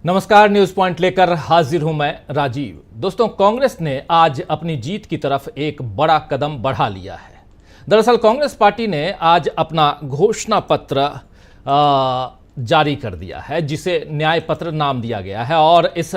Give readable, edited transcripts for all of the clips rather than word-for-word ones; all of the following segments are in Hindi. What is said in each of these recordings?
नमस्कार, न्यूज पॉइंट लेकर हाजिर हूं मैं राजीव। दोस्तों, कांग्रेस ने आज अपनी जीत की तरफ एक बड़ा कदम बढ़ा लिया है। दरअसल कांग्रेस पार्टी ने आज अपना घोषणा पत्र जारी कर दिया है, जिसे न्याय पत्र नाम दिया गया है। और इस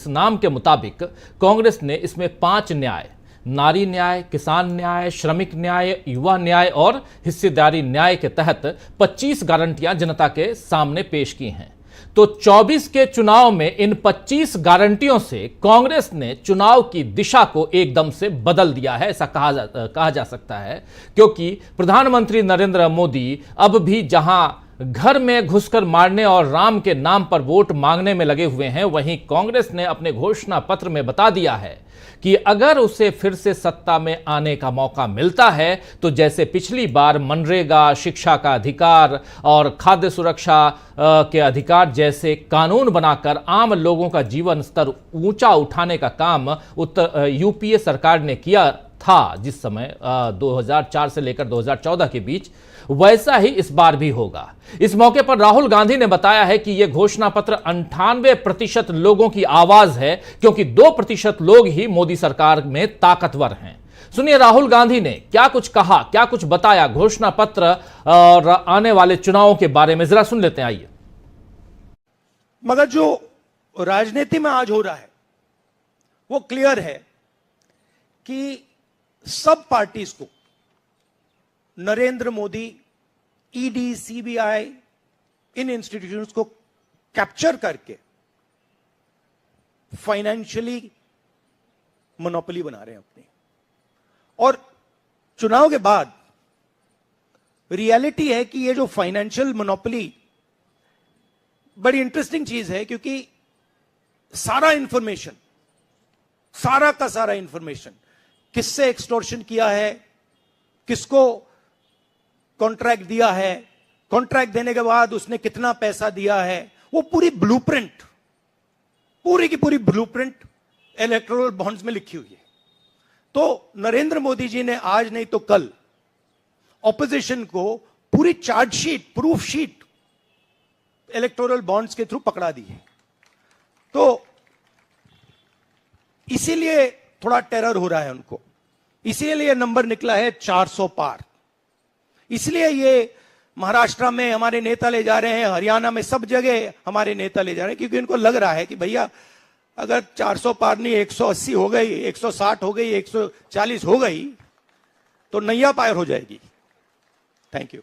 नाम के मुताबिक कांग्रेस ने इसमें 5 न्याय, नारी न्याय, किसान न्याय, श्रमिक न्याय, युवा न्याय और हिस्सेदारी न्याय के तहत 25 गारंटियां जनता के सामने पेश की हैं। तो 24 के चुनाव में इन 25 गारंटियों से कांग्रेस ने चुनाव की दिशा को एकदम से बदल दिया है, ऐसा कहा जा सकता है। क्योंकि प्रधानमंत्री नरेंद्र मोदी अब भी जहां घर में घुसकर मारने और राम के नाम पर वोट मांगने में लगे हुए हैं, वहीं कांग्रेस ने अपने घोषणा पत्र में बता दिया है कि अगर उसे फिर से सत्ता में आने का मौका मिलता है तो जैसे पिछली बार मनरेगा, शिक्षा का अधिकार और खाद्य सुरक्षा के अधिकार जैसे कानून बनाकर आम लोगों का जीवन स्तर ऊंचा उठाने का काम यूपीए सरकार ने किया था, जिस समय 2004 से लेकर 2014 के बीच, वैसा ही इस बार भी होगा। इस मौके पर राहुल गांधी ने बताया है कि यह घोषणा पत्र 98% लोगों की आवाज है, क्योंकि 2% लोग ही मोदी सरकार में ताकतवर हैं। सुनिए राहुल गांधी ने क्या कुछ कहा, क्या कुछ बताया घोषणा पत्र और आने वाले चुनावों के बारे में, जरा सुन लेते हैं, आइए। मगर जो राजनीति में आज हो रहा है वो क्लियर है कि सब पार्टीज को नरेंद्र मोदी, ईडी, सीबीआई, इन इंस्टीट्यूशंस को कैप्चर करके फाइनेंशियली मोनोपोली बना रहे हैं अपनी। और चुनाव के बाद रियलिटी है कि ये जो फाइनेंशियल मोनोपोली बड़ी इंटरेस्टिंग चीज है, क्योंकि सारा इंफॉर्मेशन, सारा का सारा इंफॉर्मेशन, किससे एक्सटॉर्शन किया है, किसको कॉन्ट्रैक्ट दिया है, कॉन्ट्रैक्ट देने के बाद उसने कितना पैसा दिया है, वो पूरी ब्लूप्रिंट, पूरी की पूरी ब्लूप्रिंट इलेक्टोरल बॉन्ड्स में लिखी हुई है। तो नरेंद्र मोदी जी ने आज नहीं तो कल ऑपोजिशन को पूरी chargesheet, proof sheet electoral bonds के थ्रू पकड़ा दी है। तो इसीलिए थोड़ा टेरर हो रहा है उनको, इसीलिए नंबर निकला है 400 पार। इसलिए ये महाराष्ट्र में हमारे नेता ले जा रहे हैं, हरियाणा में सब जगह हमारे नेता ले जा रहे हैं, क्योंकि इनको लग रहा है कि भैया अगर 400 पार नहीं 180 हो गई, 160 हो गई, 140 हो गई तो नैया पार हो जाएगी। Thank you.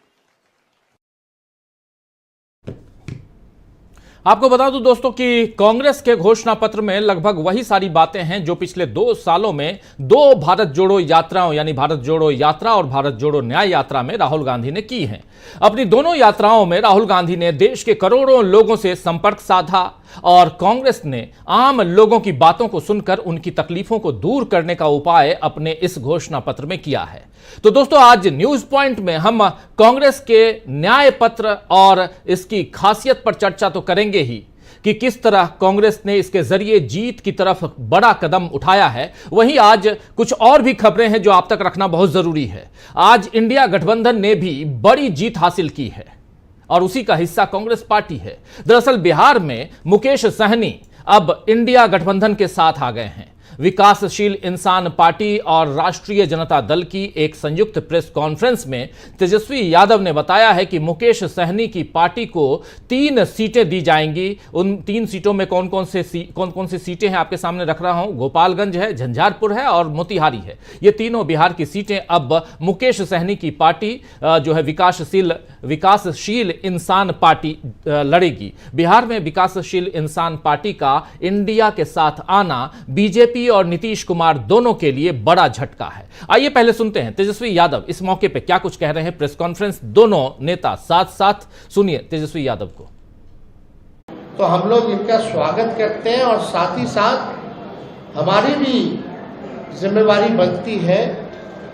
आपको बता दूं दोस्तों कि कांग्रेस के घोषणा पत्र में लगभग वही सारी बातें हैं जो पिछले 2 सालों में 2 भारत जोड़ो यात्राओं, यानी भारत जोड़ो यात्रा और भारत जोड़ो न्याय यात्रा में राहुल गांधी ने की हैं। अपनी दोनों यात्राओं में राहुल गांधी ने देश के करोड़ों लोगों से संपर्क साधा और कांग्रेस ने आम लोगों की बातों को सुनकर उनकी तकलीफों को दूर करने का उपाय अपने इस घोषणा पत्र में किया है। तो दोस्तों, आज न्यूज पॉइंट में हम कांग्रेस के न्याय पत्र और इसकी खासियत पर चर्चा तो करेंगे ही कि किस तरह कांग्रेस ने इसके जरिए जीत की तरफ बड़ा कदम उठाया है। वहीं आज कुछ और भी खबरें हैं जो आप तक रखना बहुत जरूरी है। आज इंडिया गठबंधन ने भी बड़ी जीत हासिल की है और उसी का हिस्सा कांग्रेस पार्टी है। दरअसल बिहार में मुकेश सहनी अब इंडिया गठबंधन के साथ आ गए हैं। विकासशील इंसान पार्टी और राष्ट्रीय जनता दल की एक संयुक्त प्रेस कॉन्फ्रेंस में तेजस्वी यादव ने बताया है कि मुकेश सहनी की पार्टी को 3 सीटें दी जाएंगी। उन 3 सीटों में कौन कौन सी सीटें हैं आपके सामने रख रहा हूं। गोपालगंज है, झंझारपुर है और मोतिहारी है। ये तीनों बिहार की सीटें अब मुकेश सहनी की पार्टी जो है विकासशील इंसान पार्टी लड़ेगी। बिहार में विकासशील इंसान पार्टी का इंडिया के साथ आना बीजेपी और नीतीश कुमार दोनों के लिए बड़ा झटका है। आइए पहले सुनते हैं तेजस्वी यादव इस मौके पे क्या कुछ कह रहे हैं। प्रेस कॉन्फ्रेंस दोनों नेता साथ साथ, सुनिए तेजस्वी यादव को। तो हम लोग इनका स्वागत करते हैं और साथ ही साथ हमारी भी जिम्मेवारी बनती है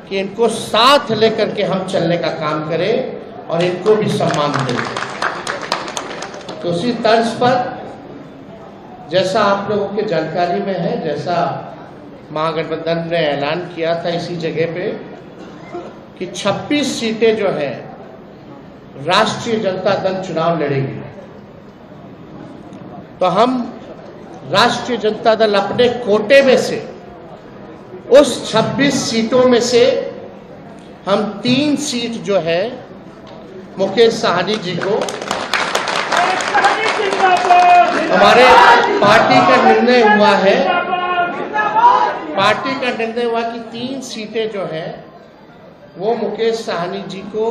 कि इनको साथ लेकर के हम चलने का काम करें और इनको भी सम्मान दें। तो उसी तर्ज पर जैसा आप लोगों के जानकारी में है, जैसा महागठबंधन ने ऐलान किया था इसी जगह पे कि 26 सीटें जो है राष्ट्रीय जनता दल चुनाव लड़ेगी। तो हम राष्ट्रीय जनता दल अपने कोटे में से उस 26 सीटों में से हम 3 सीट जो है मुकेश साहनी जी को हमारे पार्टी का निर्णय हुआ है, कि 3 सीटें जो है वो मुकेश साहनी जी को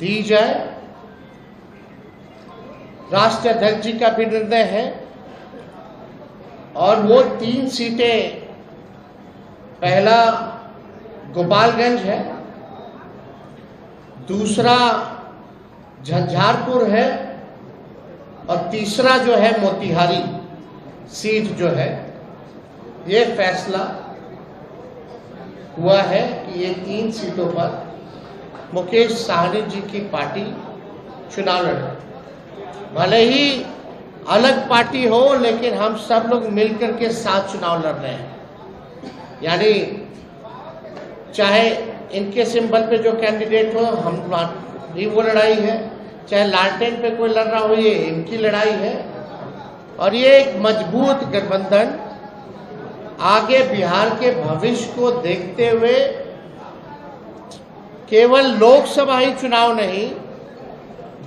दी जाए। राष्ट्रीय अध्यक्ष जी का भी निर्णय है और वो 3 सीटें, पहला गोपालगंज है, दूसरा झंझारपुर है और तीसरा जो है मोतिहारी सीट जो है। ये फैसला हुआ है कि ये 3 सीटों पर मुकेश साहनी जी की पार्टी चुनाव लड़े। भले ही अलग पार्टी हो, लेकिन हम सब लोग मिलकर के साथ चुनाव लड़ रहे हैं। यानी चाहे इनके सिंबल पे जो कैंडिडेट हो, हम भी वो लड़ाई है, चाहे लालटेन पे कोई लड़ रहा हो, ये इनकी लड़ाई है। और ये एक मजबूत गठबंधन आगे बिहार के भविष्य को देखते हुए केवल लोकसभा ही चुनाव नहीं,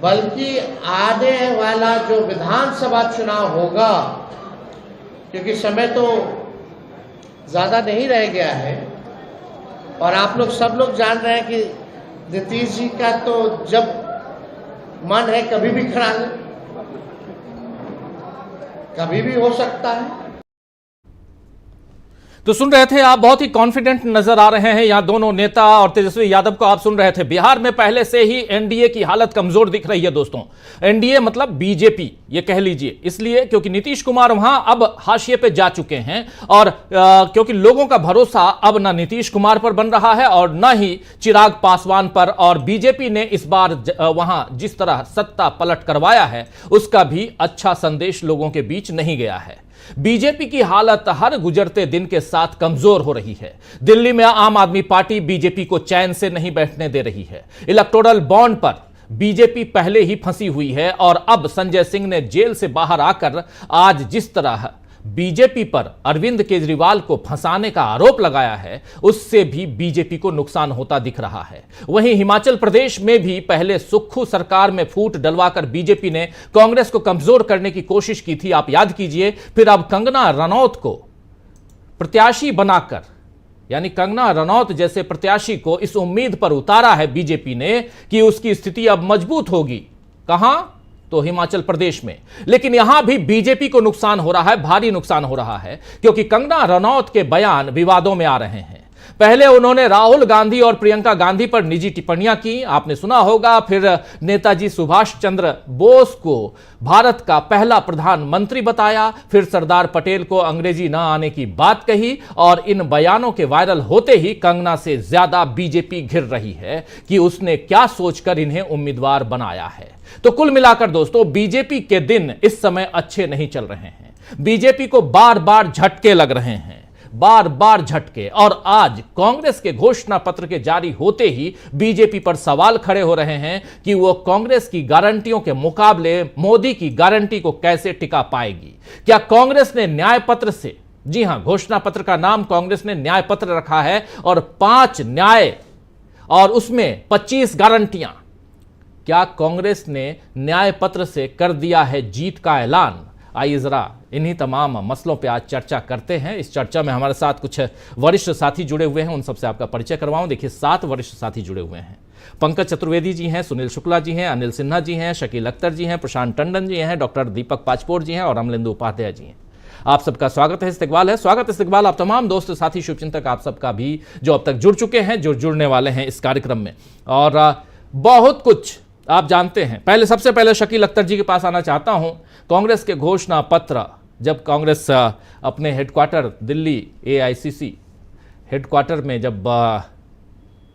बल्कि आने वाला जो विधानसभा चुनाव होगा, क्योंकि समय तो ज्यादा नहीं रह गया है और आप लोग सब लोग जान रहे हैं कि नीतीश जी का तो जब मन है कभी भी खड़ा है, कभी भी हो सकता है। तो सुन रहे थे आप, बहुत ही कॉन्फिडेंट नजर आ रहे हैं यहां दोनों नेता, और तेजस्वी यादव को आप सुन रहे थे। बिहार में पहले से ही एनडीए की हालत कमजोर दिख रही है दोस्तों। एनडीए मतलब बीजेपी ये कह लीजिए, इसलिए क्योंकि नीतीश कुमार वहां अब हाशिए पे जा चुके हैं और क्योंकि लोगों का भरोसा अब ना नीतीश कुमार पर बन रहा है और न ही चिराग पासवान पर, और बीजेपी ने इस बार वहां जिस तरह सत्ता पलट करवाया है उसका भी अच्छा संदेश लोगों के बीच नहीं गया है। बीजेपी की हालत हर गुजरते दिन के साथ कमजोर हो रही है। दिल्ली में आम आदमी पार्टी बीजेपी को चैन से नहीं बैठने दे रही है। इलेक्टोरल बॉन्ड पर बीजेपी पहले ही फंसी हुई है और अब संजय सिंह ने जेल से बाहर आकर आज जिस तरह बीजेपी पर अरविंद केजरीवाल को फंसाने का आरोप लगाया है, उससे भी बीजेपी को नुकसान होता दिख रहा है। वहीं हिमाचल प्रदेश में भी पहले सुक्खू सरकार में फूट डलवाकर बीजेपी ने कांग्रेस को कमजोर करने की कोशिश की थी, आप याद कीजिए। फिर अब कंगना रनौत को प्रत्याशी बनाकर, यानी कंगना रनौत जैसे प्रत्याशी को इस उम्मीद पर उतारा है बीजेपी ने कि उसकी स्थिति अब मजबूत होगी। कहां? तो हिमाचल प्रदेश में। लेकिन यहां भी बीजेपी को नुकसान हो रहा है, भारी नुकसान हो रहा है, क्योंकि कंगना रनौत के बयान विवादों में आ रहे हैं। पहले उन्होंने राहुल गांधी और प्रियंका गांधी पर निजी टिप्पणियां की, आपने सुना होगा। फिर नेताजी सुभाष चंद्र बोस को भारत का पहला प्रधानमंत्री बताया, फिर सरदार पटेल को अंग्रेजी ना आने की बात कही, और इन बयानों के वायरल होते ही कंगना से ज्यादा बीजेपी घिर रही है कि उसने क्या सोचकर इन्हें उम्मीदवार बनाया है। तो कुल मिलाकर दोस्तों, बीजेपी के दिन इस समय अच्छे नहीं चल रहे हैं। बीजेपी को बार बार झटके लग रहे हैं, बार बार झटके। और आज कांग्रेस के घोषणा पत्र के जारी होते ही बीजेपी पर सवाल खड़े हो रहे हैं कि वो कांग्रेस की गारंटियों के मुकाबले मोदी की गारंटी को कैसे टिका पाएगी। क्या कांग्रेस ने न्याय पत्र से, जी हां, घोषणा पत्र का नाम कांग्रेस ने न्याय पत्र रखा है, और 5 न्याय और उसमें 25 गारंटियां, क्या कांग्रेस ने न्याय पत्र से कर दिया है जीत का ऐलान? आइए जरा इन्हीं तमाम मसलों पे आज चर्चा करते हैं। इस चर्चा में हमारे साथ कुछ वरिष्ठ साथी जुड़े हुए हैं, उन सबसे आपका परिचय करवाऊं। देखिए, 7 वरिष्ठ साथी जुड़े हुए हैं। पंकज चतुर्वेदी जी हैं, सुनील शुक्ला जी हैं, अनिल सिन्हा जी हैं, शकील अख्तर जी हैं, प्रशांत टंडन जी हैं, डॉक्टर दीपक पाचपोर जी हैं और अमलेंदु उपाध्याय जी हैं। आप सबका स्वागत है, इस्तकबाल है। स्वागत इस्तकबाल आप तमाम दोस्त साथी शुभचिंतक आप सबका भी जो अब तक जुड़ चुके हैं, जो जुड़ने वाले हैं इस कार्यक्रम में, और बहुत कुछ आप जानते हैं। सबसे पहले शकील अख्तर जी के पास आना चाहता हूं। कांग्रेस के घोषणा पत्र, जब कांग्रेस अपने हेडक्वार्टर दिल्ली एआईसीसी हेडक्वार्टर में जब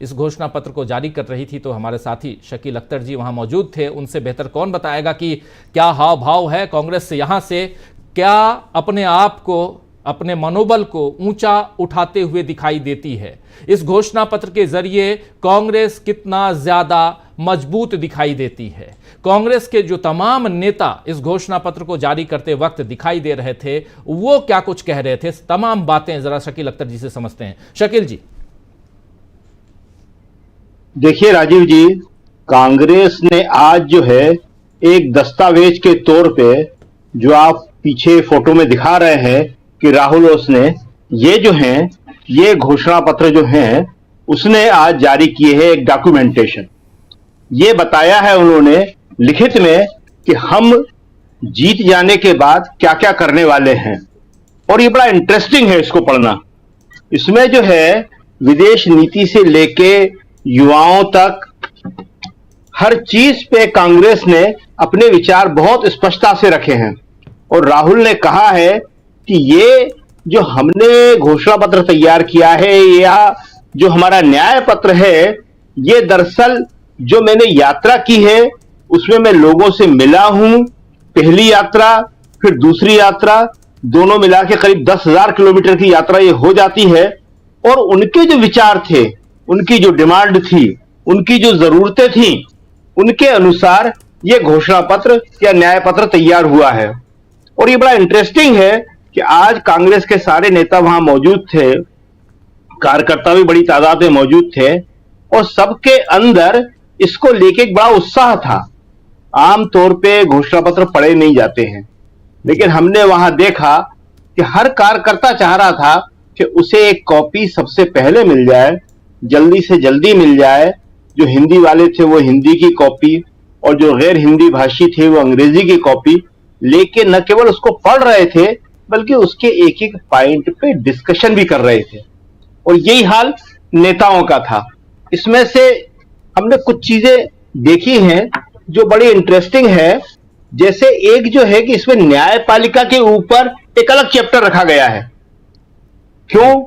इस घोषणा पत्र को जारी कर रही थी, तो हमारे साथी शकील अख्तर जी वहां मौजूद थे। उनसे बेहतर कौन बताएगा कि क्या हाव भाव है कांग्रेस से, यहां से क्या अपने आप को अपने मनोबल को ऊंचा उठाते हुए दिखाई देती है। इस घोषणा पत्र के जरिए कांग्रेस कितना ज्यादा मजबूत दिखाई देती है। कांग्रेस के जो तमाम नेता इस घोषणा पत्र को जारी करते वक्त दिखाई दे रहे थे, वो क्या कुछ कह रहे थे, तमाम बातें जरा शकील अख्तर जी से समझते हैं। शकील जी। देखिए राजीव जी, कांग्रेस ने आज जो है एक दस्तावेज के तौर पे, जो आप पीछे फोटो में दिखा रहे हैं कि राहुल उसने ये जो हैं, ये घोषणा पत्र जो हैं उसने आज जारी किए हैं। एक डॉक्यूमेंटेशन ये बताया है उन्होंने लिखित में कि हम जीत जाने के बाद क्या क्या करने वाले हैं। और ये बड़ा इंटरेस्टिंग है इसको पढ़ना। इसमें जो है विदेश नीति से लेके युवाओं तक हर चीज पे कांग्रेस ने अपने विचार बहुत स्पष्टता से रखे हैं। और राहुल ने कहा है कि ये जो हमने घोषणा पत्र तैयार किया है या जो हमारा न्याय पत्र है, ये दरअसल जो मैंने यात्रा की है उसमें मैं लोगों से मिला हूं। पहली यात्रा फिर दूसरी यात्रा, दोनों मिला के करीब 10,000 किलोमीटर की यात्रा ये हो जाती है। और उनके जो विचार थे, उनकी जो डिमांड थी, उनकी जो जरूरतें थी, उनके अनुसार ये घोषणा पत्र या न्याय पत्र तैयार हुआ है। और ये बड़ा इंटरेस्टिंग है कि आज कांग्रेस के सारे नेता वहां मौजूद थे, कार्यकर्ता भी बड़ी तादाद में मौजूद थे और सबके अंदर इसको लेके एक बड़ा उत्साह था। आमतौर पे घोषणा पत्र पढ़े नहीं जाते हैं, लेकिन हमने वहां देखा कि हर कार्यकर्ता चाह रहा था कि उसे एक कॉपी सबसे पहले मिल जाए, जल्दी से जल्दी मिल जाए। जो हिंदी वाले थे वो हिंदी की कॉपी और जो गैर हिंदी भाषी थे वो अंग्रेजी की कॉपी लेके न केवल उसको पढ़ रहे थे बल्कि उसके एक एक पॉइंट पे डिस्कशन भी कर रहे थे। और यही हाल नेताओं का था। इसमें से हमने कुछ चीजें देखी हैं जो बड़ी इंटरेस्टिंग है। जैसे एक जो है कि इसमें न्यायपालिका के ऊपर एक अलग चैप्टर रखा गया है। क्यों?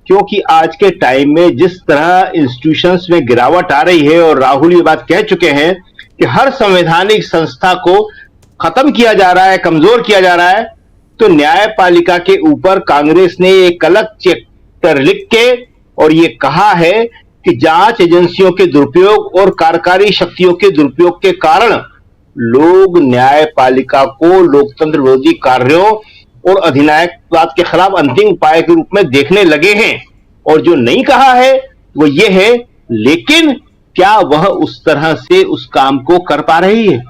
क्योंकि आज के टाइम में जिस तरह इंस्टीट्यूशंस में गिरावट आ रही है, और राहुल ये बात कह चुके हैं कि हर संवैधानिक संस्था को खत्म किया जा रहा है, कमजोर किया जा रहा है, तो न्यायपालिका के ऊपर कांग्रेस ने एक अलग चैप्टर लिख के और ये कहा है कि जांच एजेंसियों के दुरुपयोग और कार्यकारी शक्तियों के दुरुपयोग के कारण लोग न्यायपालिका को लोकतंत्र विरोधी कार्यों और अधिनायकवाद के खिलाफ अंतिम उपाय के रूप में देखने लगे हैं। और जो नहीं कहा है वो ये है, लेकिन क्या वह उस तरह से उस काम को कर पा रही है?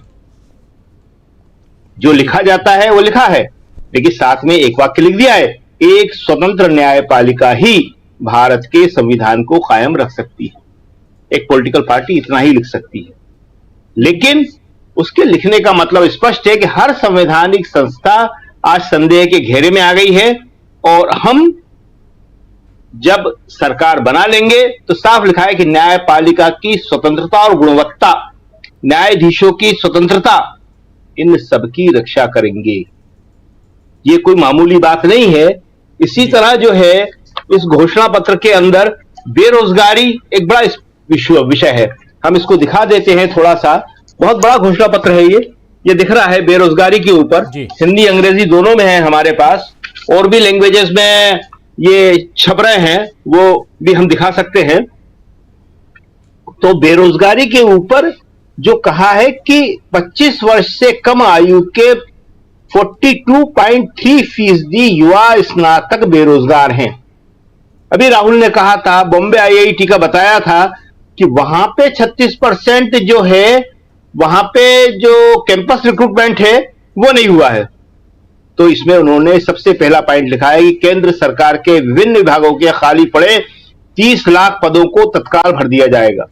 जो लिखा जाता है वो लिखा है, लेकिन साथ में एक वाक्य लिख दिया है, एक स्वतंत्र न्यायपालिका ही भारत के संविधान को कायम रख सकती है। एक पॉलिटिकल पार्टी इतना ही लिख सकती है। लेकिन उसके लिखने का मतलब स्पष्ट है कि हर संवैधानिक संस्था आज संदेह के घेरे में आ गई है। और हम जब सरकार बना लेंगे तो साफ लिखा है कि न्यायपालिका की स्वतंत्रता और गुणवत्ता, न्यायाधीशों की स्वतंत्रता, इन सबकी रक्षा करेंगे। ये कोई मामूली बात नहीं है। इसी तरह जो है इस घोषणा पत्र के अंदर बेरोजगारी एक बड़ा विषय है। हम इसको दिखा देते हैं थोड़ा सा। बहुत बड़ा घोषणा पत्र है ये दिख रहा है बेरोजगारी के ऊपर। हिंदी अंग्रेजी दोनों में है हमारे पास, और भी लैंग्वेजेस में ये छप रहे हैं, वो भी हम दिखा सकते हैं। तो बेरोजगारी के ऊपर जो कहा है कि 25 वर्ष से कम आयु के 42.3% युवा स्नातक बेरोजगार हैं। अभी राहुल ने कहा था, बॉम्बे IIT का बताया था कि वहां पे 36% जो है, वहां पे जो कैंपस रिक्रूटमेंट है वो नहीं हुआ है। तो इसमें उन्होंने सबसे पहला पॉइंट लिखा है कि केंद्र सरकार के विभिन्न विभागों के खाली पड़े 30 लाख पदों को तत्काल भर दिया जाएगा।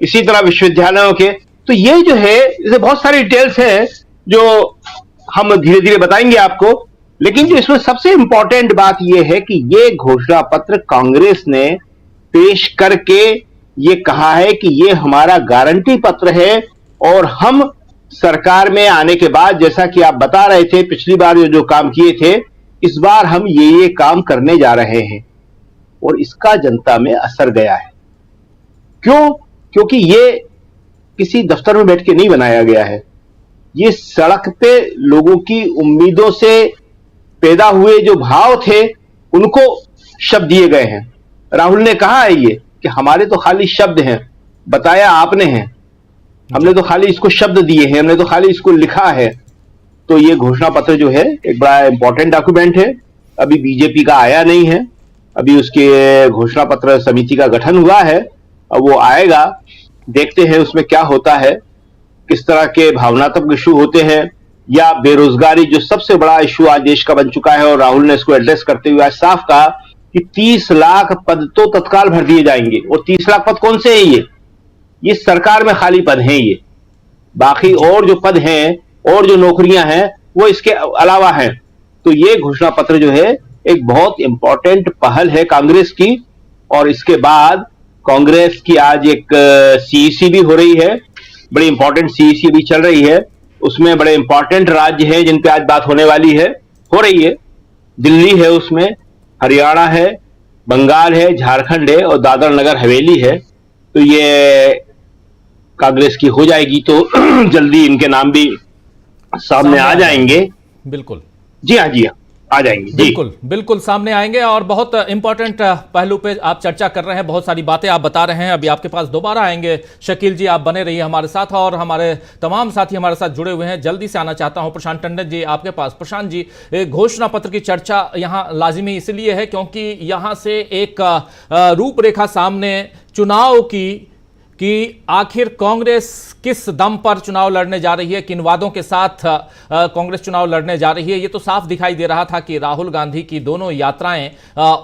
इसी तरह विश्वविद्यालयों के, तो ये जो है इसे बहुत सारी डिटेल्स हैं जो हम धीरे धीरे बताएंगे आपको। लेकिन जो इसमें सबसे इंपॉर्टेंट बात यह है कि ये घोषणा पत्र कांग्रेस ने पेश करके ये कहा है कि ये हमारा गारंटी पत्र है और हम सरकार में आने के बाद, जैसा कि आप बता रहे थे पिछली बार जो काम किए थे, इस बार हम ये काम करने जा रहे हैं और इसका जनता में असर गया है। क्यों? क्योंकि ये किसी दफ्तर में बैठ के नहीं बनाया गया है। ये सड़क पे लोगों की उम्मीदों से पैदा हुए जो भाव थे उनको शब्द दिए गए हैं। राहुल ने कहा है ये कि हमारे तो खाली शब्द हैं, बताया आपने हैं, हमने तो खाली इसको शब्द दिए हैं, हमने तो खाली इसको लिखा है। तो ये घोषणा पत्र जो है एक बड़ा इंपॉर्टेंट डॉक्यूमेंट है। अभी बीजेपी का आया नहीं है, अभी उसके घोषणा पत्र समिति का गठन हुआ है, अब वो आएगा, देखते हैं उसमें क्या होता है, किस तरह के भावनात्मक इशू होते हैं, या बेरोजगारी जो सबसे बड़ा इशू आज देश का बन चुका है। और राहुल ने इसको एड्रेस करते हुए आज साफ कहा कि 30 लाख पद तो तत्काल भर दिए जाएंगे। और 30 लाख पद कौन से हैं? ये सरकार में खाली पद हैं, ये बाकी और जो पद हैं और जो नौकरियां हैं वो इसके अलावा हैं। तो ये घोषणा पत्र जो है एक बहुत इंपॉर्टेंट पहल है कांग्रेस की। और इसके बाद कांग्रेस की आज एक सीईसी भी हो रही है, बड़ी इंपॉर्टेंट सीईसी भी चल रही है। उसमें बड़े इंपॉर्टेंट राज्य हैं जिन पे आज बात होने वाली है, हो रही है। दिल्ली है, उसमें हरियाणा है, बंगाल है, झारखंड है और दादरा नगर हवेली है। तो ये कांग्रेस की हो जाएगी तो जल्दी इनके नाम भी सामने आ जाएंगे। बिल्कुल, जी हाँ, जी हाँ, आ जाएंगे जी। बिल्कुल बिल्कुल सामने आएंगे। और बहुत इंपॉर्टेंट पहलू पे आप चर्चा कर रहे हैं, बहुत सारी बातें आप बता रहे हैं। अभी आपके पास दोबारा आएंगे शकील जी, आप बने रहिए हमारे साथ। और हमारे तमाम साथी हमारे साथ जुड़े हुए हैं, जल्दी से आना चाहता हूं प्रशांत टंडन जी आपके पास। प्रशांत जी, घोषणा पत्र की चर्चा यहाँ लाजिमी इसलिए है क्योंकि यहाँ से एक रूपरेखा सामने चुनाव की कि आखिर कांग्रेस किस दम पर चुनाव लड़ने जा रही है, किन वादों के साथ कांग्रेस चुनाव लड़ने जा रही है। ये तो साफ दिखाई दे रहा था कि राहुल गांधी की दोनों यात्राएं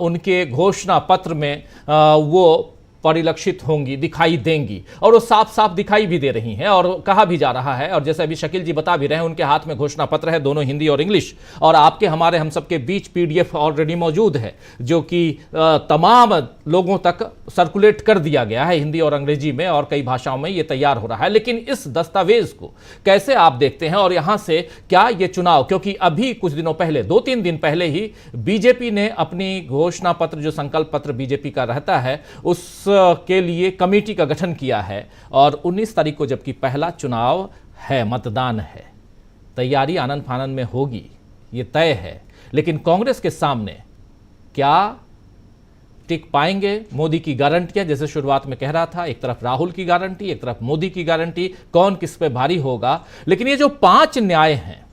उनके घोषणा पत्र में वो परिलक्षित होंगी, दिखाई देंगी। और वो साफ साफ दिखाई भी दे रही हैं और कहा भी जा रहा है। और जैसे अभी शकील जी बता भी रहे हैं, उनके हाथ में घोषणा पत्र है, दोनों हिंदी और इंग्लिश। और आपके हमारे हम सबके बीच पीडीएफ ऑलरेडी मौजूद है जो कि तमाम लोगों तक सर्कुलेट कर दिया गया है हिंदी और अंग्रेजी में, और कई भाषाओं में ये तैयार हो रहा है। लेकिन इस दस्तावेज को कैसे आप देखते हैं और यहां से क्या ये चुनाव, क्योंकि अभी कुछ दिनों पहले, 2-3 दिन पहले ही बीजेपी ने अपनी घोषणा पत्र, जो संकल्प पत्र बीजेपी का रहता है, उस के लिए कमेटी का गठन किया है। और 19 तारीख को जबकि पहला चुनाव है, मतदान है, तैयारी आनन फानन में होगी, ये तय है। लेकिन कांग्रेस के सामने क्या टिक पाएंगे मोदी की गारंटियां? जैसे शुरुआत में कह रहा था, एक तरफ राहुल की गारंटी, एक तरफ मोदी की गारंटी, कौन किस पे भारी होगा। लेकिन ये जो 5 न्याय हैं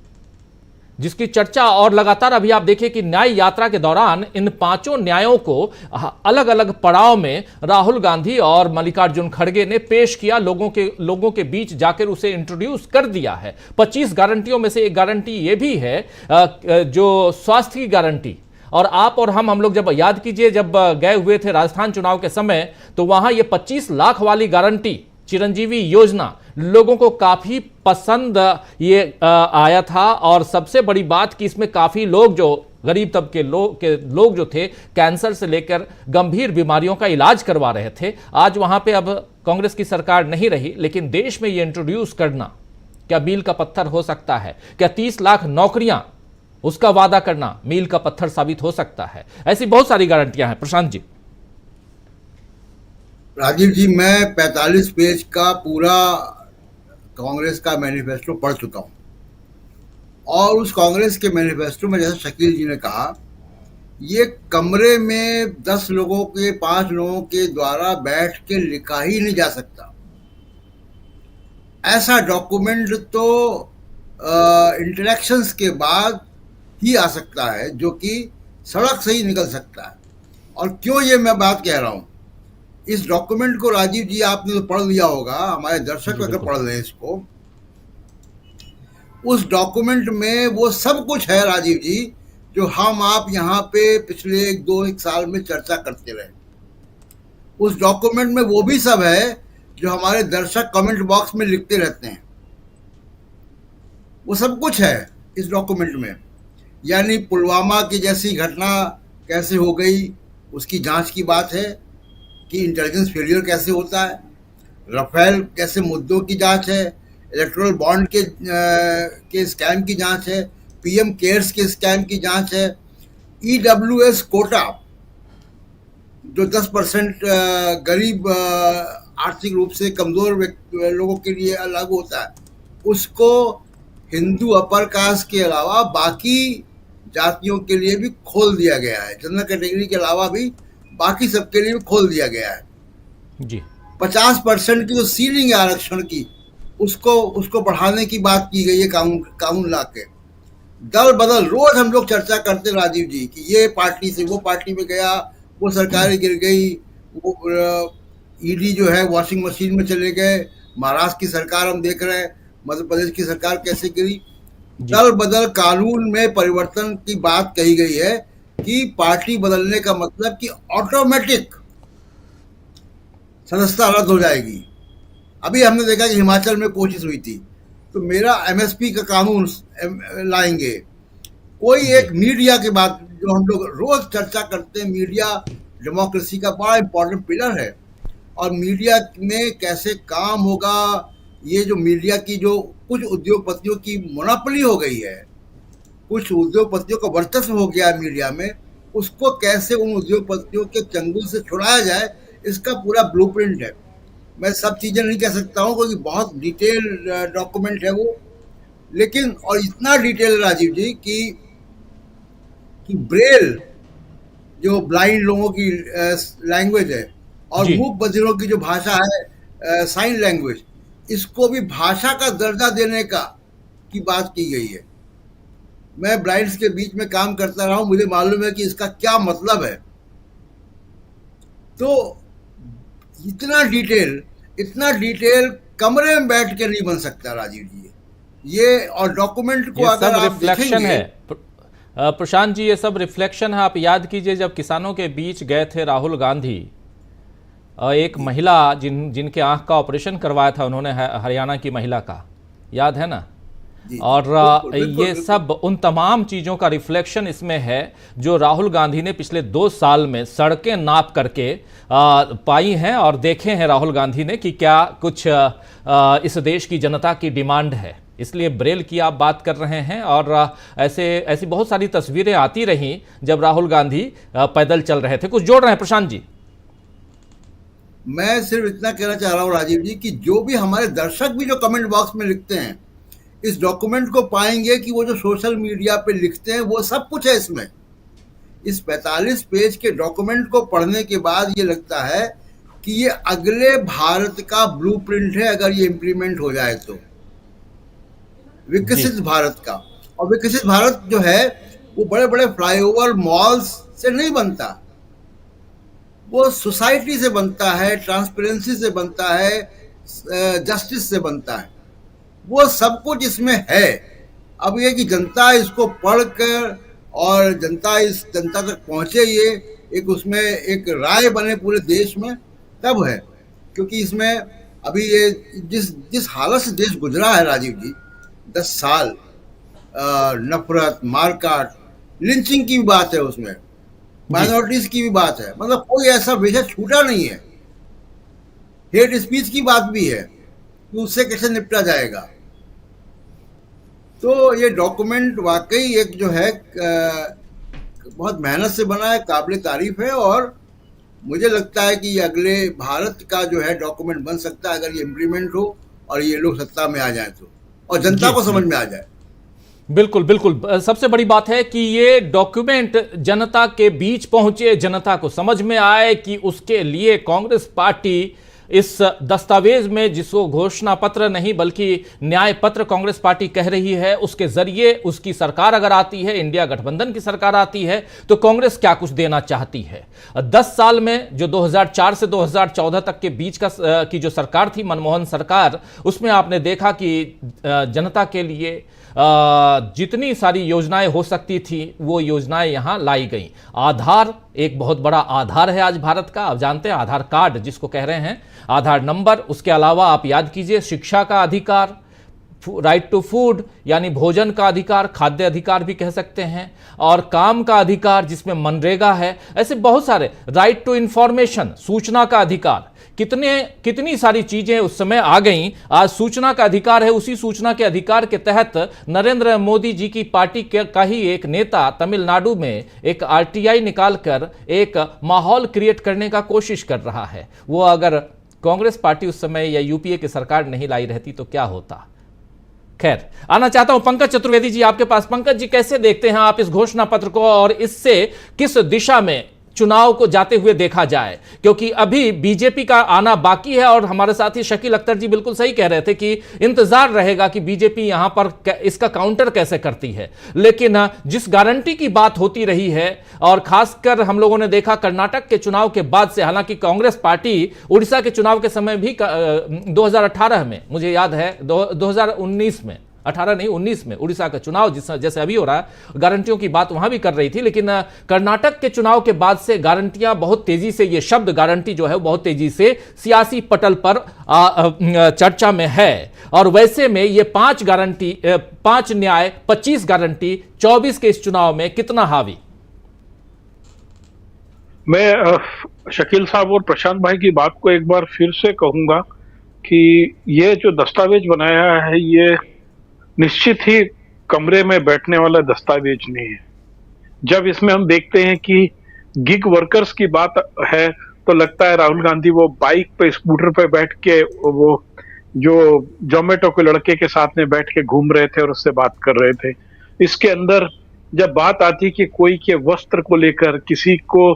जिसकी चर्चा, और लगातार अभी आप देखिए कि न्याय यात्रा के दौरान इन 5 न्यायों को अलग अलग पड़ाव में राहुल गांधी और मल्लिकार्जुन खड़गे ने पेश किया, लोगों के बीच जाकर उसे इंट्रोड्यूस कर दिया है। 25 गारंटियों में से एक गारंटी ये भी है जो स्वास्थ्य की गारंटी। और आप और हम लोग जब याद कीजिए, जब गए हुए थे राजस्थान चुनाव के समय, तो वहां ये 25 लाख वाली गारंटी, चिरंजीवी योजना, लोगों को काफी पसंद ये आया था। और सबसे बड़ी बात कि इसमें काफी लोग, जो गरीब तबके लोग जो थे, कैंसर से लेकर गंभीर बीमारियों का इलाज करवा रहे थे। आज वहां पे अब कांग्रेस की सरकार नहीं रही, लेकिन देश में ये इंट्रोड्यूस करना क्या मील का पत्थर हो सकता है? क्या 30 लाख नौकरियां, उसका वादा करना मील का पत्थर साबित हो सकता है? ऐसी बहुत सारी गारंटियां हैं। प्रशांत जी। राजीव जी, मैं 45 पेज का पूरा कांग्रेस का मैनिफेस्टो पढ़ चुका हूं। और उस कांग्रेस के मैनिफेस्टो में, जैसे शकील जी ने कहा, ये कमरे में 10 लोगों के, 5 लोगों के द्वारा बैठ के लिखा ही नहीं जा सकता। ऐसा डॉक्यूमेंट तो इंटरेक्शंस के बाद ही आ सकता है, जो कि सड़क से ही निकल सकता है। और क्यों ये मैं बात कह रहा हूं, इस डॉक्यूमेंट को राजीव जी आपने तो पढ़ लिया होगा, हमारे दर्शक अगर पढ़ लें इसको, उस डॉक्यूमेंट में वो सब कुछ है राजीव जी जो हम आप यहाँ पे पिछले 1-2 साल में चर्चा करते रहे। उस डॉक्यूमेंट में वो भी सब है जो हमारे दर्शक कमेंट बॉक्स में लिखते रहते हैं, वो सब कुछ है इस डॉक्यूमेंट में। यानी पुलवामा की जैसी घटना कैसे हो गई, उसकी जांच की बात है कि इंटेलिजेंस फेलियर कैसे होता है, राफेल कैसे मुद्दों की जांच है, इलेक्टोरल बॉन्ड के स्कैम की जांच है, पीएम केयर्स के स्कैम की जांच है, ईडब्ल्यूएस कोटा जो 10% गरीब आर्थिक रूप से कमजोर लोगों के लिए लागू होता है, उसको हिंदू अपर कास्ट के अलावा बाकी जातियों के लिए भी खोल दिया गया है। जनरल कैटेगरी के अलावा भी बाकी सबके लिए भी खोल दिया गया है। जी 50% की जो सीलिंग है आरक्षण की, उसको बढ़ाने की बात की गई है कानून ला के। दल बदल रोज हम लोग चर्चा करते राजीव जी कि ये पार्टी से वो पार्टी में गया, वो सरकारें गिर गई, वो ईडी जो है वॉशिंग मशीन में चले गए, महाराष्ट्र की सरकार हम देख रहे हैं, मध्य प्रदेश की सरकार कैसे गिरी। दल बदल कानून में परिवर्तन की बात कही गई है कि पार्टी बदलने का मतलब कि ऑटोमेटिक सदस्यता रद्द हो जाएगी। अभी हमने देखा कि हिमाचल में कोशिश हुई थी, तो मेरा एमएसपी का कानून लाएंगे। कोई एक मीडिया के बात जो हम लोग रोज चर्चा करते हैं, मीडिया डेमोक्रेसी का बड़ा इंपॉर्टेंट पिलर है, और मीडिया में कैसे काम होगा, ये जो मीडिया की जो कुछ उद्योगपतियों की मोनोपोली हो गई है, कुछ उद्योगपतियों का वर्चस्व हो गया है मीडिया में, उसको कैसे उन उद्योगपतियों के चंगुल से छुड़ाया जाए, इसका पूरा ब्लूप्रिंट है। मैं सब चीज़ें नहीं कह सकता हूँ क्योंकि बहुत डिटेल डॉक्यूमेंट है वो, लेकिन और इतना डिटेल राजीव जी कि ब्रेल जो ब्लाइंड लोगों की लैंग्वेज है और मूक बधिरों की जो भाषा है साइन लैंग्वेज, इसको भी भाषा का दर्जा देने की बात की गई है। मैं ब्लाइंड्स के बीच में काम करता रहा हूँ, मुझे मालूम है कि इसका क्या मतलब है। तो इतना डिटेल कमरे में बैठ के नहीं बन सकता राजीव जी। ये और डॉक्यूमेंट को अगर आप रिफ्लेक्शन है प्रशांत जी, ये सब रिफ्लेक्शन है। आप याद कीजिए जब किसानों के बीच गए थे राहुल गांधी, एक महिला जिनके आंख का ऑपरेशन करवाया था उन्होंने, हरियाणा की महिला का, याद है ना? और ये सब उन तमाम चीज़ों का रिफ्लेक्शन इसमें है जो राहुल गांधी ने पिछले 2 साल में सड़कें नाप करके पाई हैं और देखे हैं राहुल गांधी ने कि क्या कुछ इस देश की जनता की डिमांड है। इसलिए ब्रेल की आप बात कर रहे हैं, और ऐसी बहुत सारी तस्वीरें आती रहीं जब राहुल गांधी पैदल चल रहे थे। कुछ जोड़ रहे हैं प्रशांत जी? मैं सिर्फ इतना कहना चाह रहा हूँ राजीव जी कि जो भी हमारे दर्शक भी जो कमेंट बॉक्स में लिखते हैं, इस डॉक्यूमेंट को पाएंगे कि वो जो सोशल मीडिया पे लिखते हैं वो सब कुछ है इसमें। इस 45 पेज के डॉक्यूमेंट को पढ़ने के बाद ये लगता है कि ये अगले भारत का ब्लूप्रिंट है, अगर ये इम्प्लीमेंट हो जाए तो, विकसित भारत का। और विकसित भारत जो है वो बड़े बड़े फ्लाईओवर मॉल्स से नहीं बनता, वो सोसाइटी से बनता है, ट्रांसपेरेंसी से बनता है, जस्टिस से बनता है। वो सब कुछ इसमें है। अब ये कि जनता इसको पढ़कर और जनता तक पहुंचे, ये एक उसमें एक राय बने पूरे देश में, तब है। क्योंकि इसमें अभी ये जिस हालत से देश गुजरा है राजीव जी, 10 साल नफरत, मारकाट, लिंचिंग की भी बात है उसमें, माइनॉरिटीज की भी बात है, मतलब कोई ऐसा विषय छूटा नहीं है। हेट स्पीच की बात भी है कि उससे कैसे निपटा जाएगा। तो ये डॉक्यूमेंट वाकई एक जो है बहुत मेहनत से बना है, काबिल तारीफ है, और मुझे लगता है कि ये अगले भारत का जो है डॉक्यूमेंट बन सकता है अगर ये इम्प्लीमेंट हो और ये लोग सत्ता में आ जाए तो, और जनता को समझ में आ जाए। बिल्कुल बिल्कुल, सबसे बड़ी बात है कि ये डॉक्यूमेंट जनता के बीच पहुंचे, जनता को समझ में आए कि उसके लिए कांग्रेस पार्टी इस दस्तावेज में, जिसको घोषणा पत्र नहीं बल्कि न्याय पत्र कांग्रेस पार्टी कह रही है, उसके जरिए उसकी सरकार अगर आती है, इंडिया गठबंधन की सरकार आती है, तो कांग्रेस क्या कुछ देना चाहती है। 10 साल में जो 2004 से 2014 तक के बीच की जो सरकार थी, मनमोहन सरकार, उसमें आपने देखा कि जनता के लिए जितनी सारी योजनाएं हो सकती थी वो योजनाएं यहां लाई गई। आधार एक बहुत बड़ा आधार है आज भारत का, आप जानते हैं, आधार कार्ड जिसको कह रहे हैं, आधार नंबर। उसके अलावा आप याद कीजिए शिक्षा का अधिकार, राइट टू फूड यानी भोजन का अधिकार, खाद्य अधिकार भी कह सकते हैं, और काम का अधिकार जिसमें मनरेगा है, ऐसे बहुत सारे, राइट टू इंफॉर्मेशन, सूचना का अधिकार, कितनी सारी चीजें उस समय आ गईं। आज सूचना का अधिकार है, उसी सूचना के अधिकार के तहत नरेंद्र मोदी जी की पार्टी का ही एक नेता तमिलनाडु में एक आरटीआई निकालकर एक माहौल क्रिएट करने का कोशिश कर रहा है। वो अगर कांग्रेस पार्टी उस समय या यूपीए की सरकार नहीं लाई रहती तो क्या होता? खैर, आना चाहता हूं पंकज चतुर्वेदी जी आपके पास। पंकज जी, कैसे देखते हैं आप इस घोषणा पत्र को और इससे किस दिशा में चुनाव को जाते हुए देखा जाए? क्योंकि अभी बीजेपी का आना बाकी है और हमारे साथी शकील अख्तर जी बिल्कुल सही कह रहे थे कि इंतजार रहेगा कि बीजेपी यहां पर इसका काउंटर कैसे करती है। लेकिन जिस गारंटी की बात होती रही है और खासकर हम लोगों ने देखा कर्नाटक के चुनाव के बाद से, हालांकि कांग्रेस पार्टी उड़ीसा के चुनाव के समय भी 2018 में, मुझे याद है 2019 में, 18 नहीं 19 में उड़ीसा का चुनाव जिस जैसे अभी हो रहा है, गारंटियों की बात वहां भी कर रही थी। लेकिन कर्नाटक के चुनाव के बाद से गारंटियां बहुत तेजी से, ये शब्द गारंटी जो है बहुत तेजी से सियासी पटल पर चर्चा में है। और वैसे में ये 5 गारंटी, 5 न्याय, 25 गारंटी 24 के इस चुनाव में कितना हावी? मैं शकील साहब और प्रशांत भाई की बात को एक बार फिर से कहूंगा कि ये जो दस्तावेज बनाया है ये निश्चित ही कमरे में बैठने वाला दस्तावेज नहीं है। जब इसमें हम देखते हैं कि गिग वर्कर्स की बात है तो लगता है राहुल गांधी वो बाइक पे, स्कूटर पे बैठ के वो जो जोमेटो के लड़के के साथ में बैठ के घूम रहे थे और उससे बात कर रहे थे। इसके अंदर जब बात आती कि कोई के वस्त्र को लेकर, किसी को